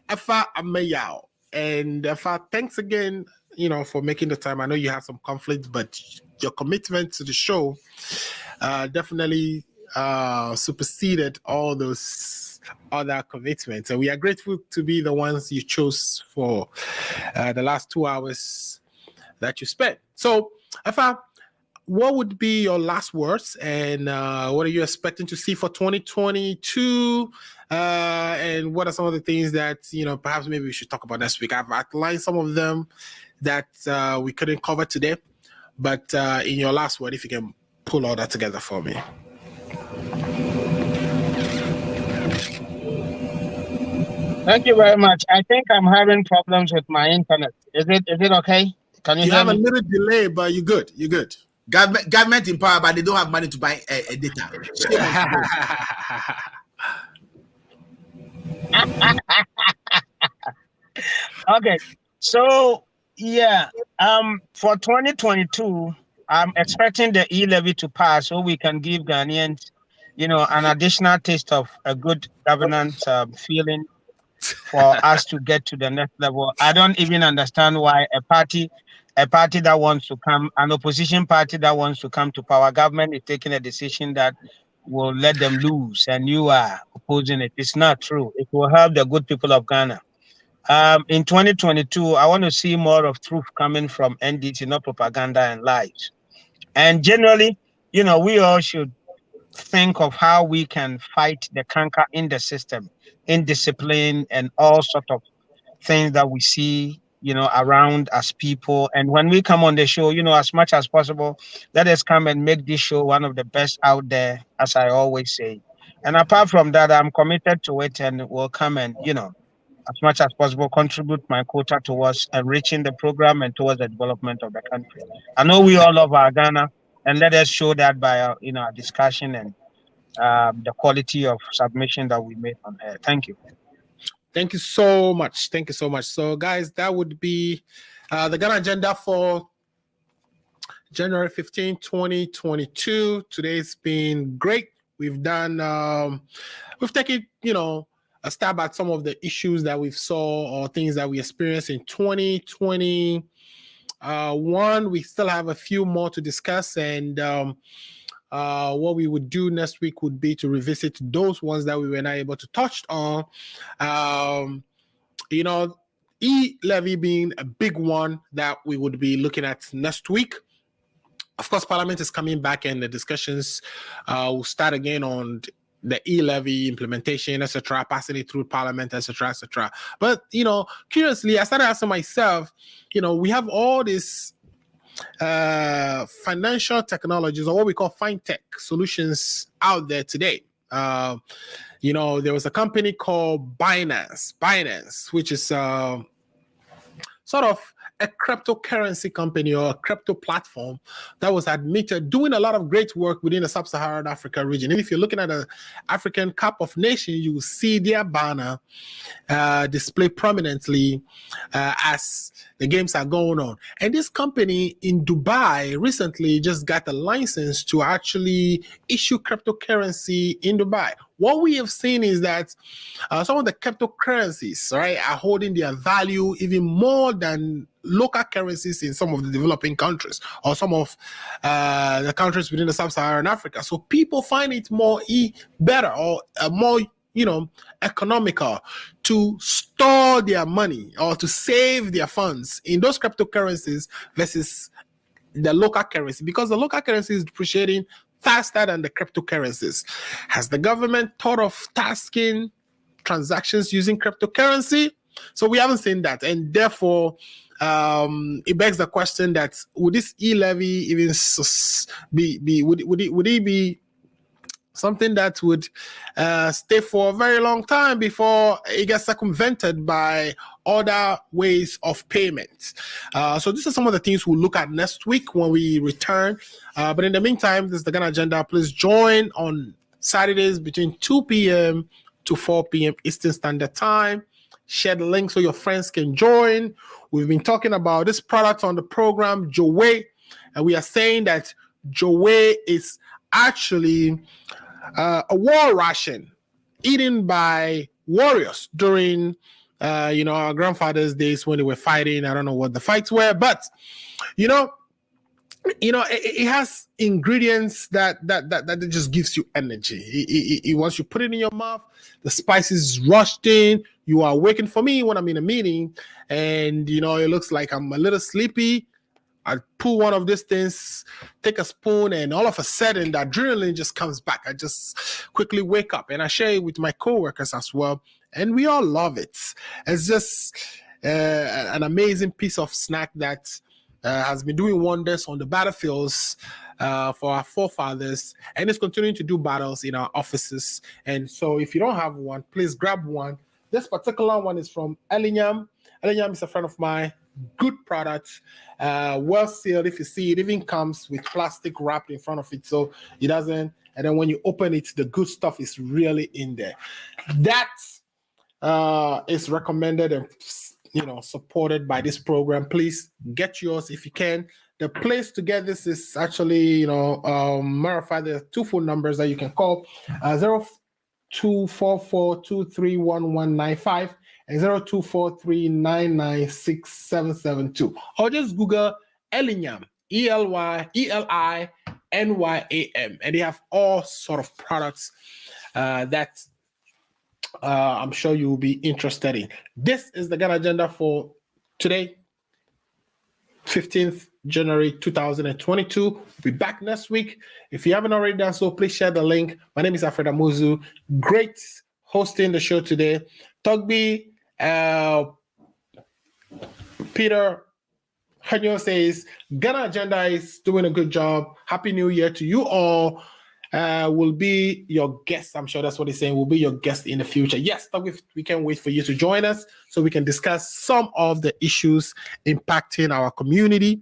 B: Efa Amayao. And Efa, thanks again, for making the time. I know you have some conflict, but your commitment to the show definitely superseded all those other commitments. And we are grateful to be the ones you chose for the last 2 hours that you spent. So, Efa, what would be your last words, and what are you expecting to see for 2022? And what are some of the things that, perhaps maybe we should talk about next week? I've outlined some of them that we couldn't cover today, but in your last word, if you can pull all that together for me.
E: Thank you very much. I think I'm having problems with my internet. Is it okay? Can you hear
B: have
E: me?
B: A little delay, but you're good. You're good.
F: Government in power, but they don't have money to buy data.
E: Okay, so yeah, for 2022, I'm expecting the e-levy to pass so we can give Ghanaians, an additional taste of a good governance feeling for us to get to the next level. I don't even understand why a party that wants to come, an opposition party that wants to come to power, government is taking a decision that will let them lose, and you are opposing it. It's not true. It will help the good people of Ghana. In 2022, I want to see more of truth coming from NDC, not propaganda and lies. And generally, we all should think of how we can fight the canker in the system, indiscipline, and all sort of things that we see, around as people. And when we come on the show, as much as possible, let us come and make this show one of the best out there, as I always say. And apart from that, I'm committed to it and will come and, as much as possible, contribute my quota towards enriching the program and towards the development of the country. I know we all love our Ghana, and let us show that by our, our discussion and the quality of submission that we made on air. Thank you.
B: Thank you so much. Thank you so much. So, guys, that would be the Ghana agenda for January 15, 2022. Today's been great. We've done, we've taken, a stab at some of the issues that we've saw or things that we experienced in 2021. We still have a few more to discuss, and what we would do next week would be to revisit those ones that we were not able to touch on. E-levy being a big one that we would be looking at next week. Of course, Parliament is coming back, and the discussions will start again on the e-levy implementation, etc., passing it through Parliament, etc., etc. But curiously, I started asking myself, we have all these financial technologies, or what we call fintech solutions, out there today. There was a company called Binance, which is sort of a cryptocurrency company or a crypto platform that was admitted doing a lot of great work within the sub-Saharan Africa region. And if you're looking at the African Cup of Nations, you will see their banner displayed prominently as the games are going on. And this company in Dubai recently just got a license to actually issue cryptocurrency in Dubai. What we have seen is that some of the cryptocurrencies, right, are holding their value even more than local currencies in some of the developing countries or some of the countries within the sub-Saharan Africa. So people find it better or more, economical to store their money or to save their funds in those cryptocurrencies versus the local currency, because the local currency is depreciating faster than the cryptocurrencies. Has the government thought of tasking transactions using cryptocurrency? So we haven't seen that, and therefore it begs the question that would this e-levy even would it be something that would stay for a very long time before it gets circumvented by other ways of payment? So these are some of the things we'll look at next week when we return. But in the meantime, this is the Ghana Agenda. Please join on Saturdays between 2 p.m. to 4 p.m. Eastern Standard Time. Share the link so your friends can join. We've been talking about this product on the program, Joe, and we are saying that Joe is actually a war ration eaten by warriors during our grandfathers' days when they were fighting. I don't know what the fights were, but it has ingredients that it just gives you energy. Once you put it in your mouth, the spices rushed in. You are waking. For me, when I'm in a meeting and it looks like I'm a little sleepy, I pull one of these things, take a spoon, and all of a sudden the adrenaline just comes back. I just quickly wake up, and I share it with my coworkers as well, and we all love it. It's just an amazing piece of snack that has been doing wonders on the battlefields for our forefathers, and is continuing to do battles in our offices. And so if you don't have one, please grab one. This particular one is from Elinyam. Elinyam is a friend of mine. Good product, well sealed. If you see, it even comes with plastic wrapped in front of it, so it doesn't. And then when you open it, the good stuff is really in there. That is recommended and supported by this program. Please get yours if you can. The place to get this is actually verify the two phone numbers that you can call: 0244231195 and 0243996772, or just Google Elinyam, ELINYAM, and they have all sort of products that I'm sure you will be interested in. This is the Ghana agenda for today, 15th January 2022. We'll be back next week. If you haven't already done so, please share the link. My name is Alfred Amuzu. Great hosting the show today. Tugby, Peter Hanyo says, Ghana Agenda is doing a good job. Happy New Year to you all. Will be your guest. I'm sure that's what he's saying. Will be your guest in the future. Yes, we can't wait for you to join us so we can discuss some of the issues impacting our community.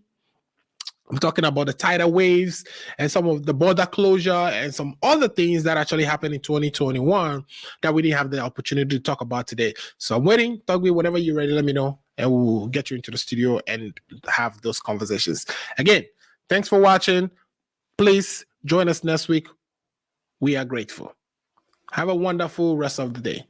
B: We're talking about the tidal waves and some of the border closure and some other things that actually happened in 2021 that we didn't have the opportunity to talk about today. So I'm waiting. Tugby, whenever you're ready, let me know and we'll get you into the studio and have those conversations. Again, thanks for watching. Please join us next week. We are grateful. Have a wonderful rest of the day.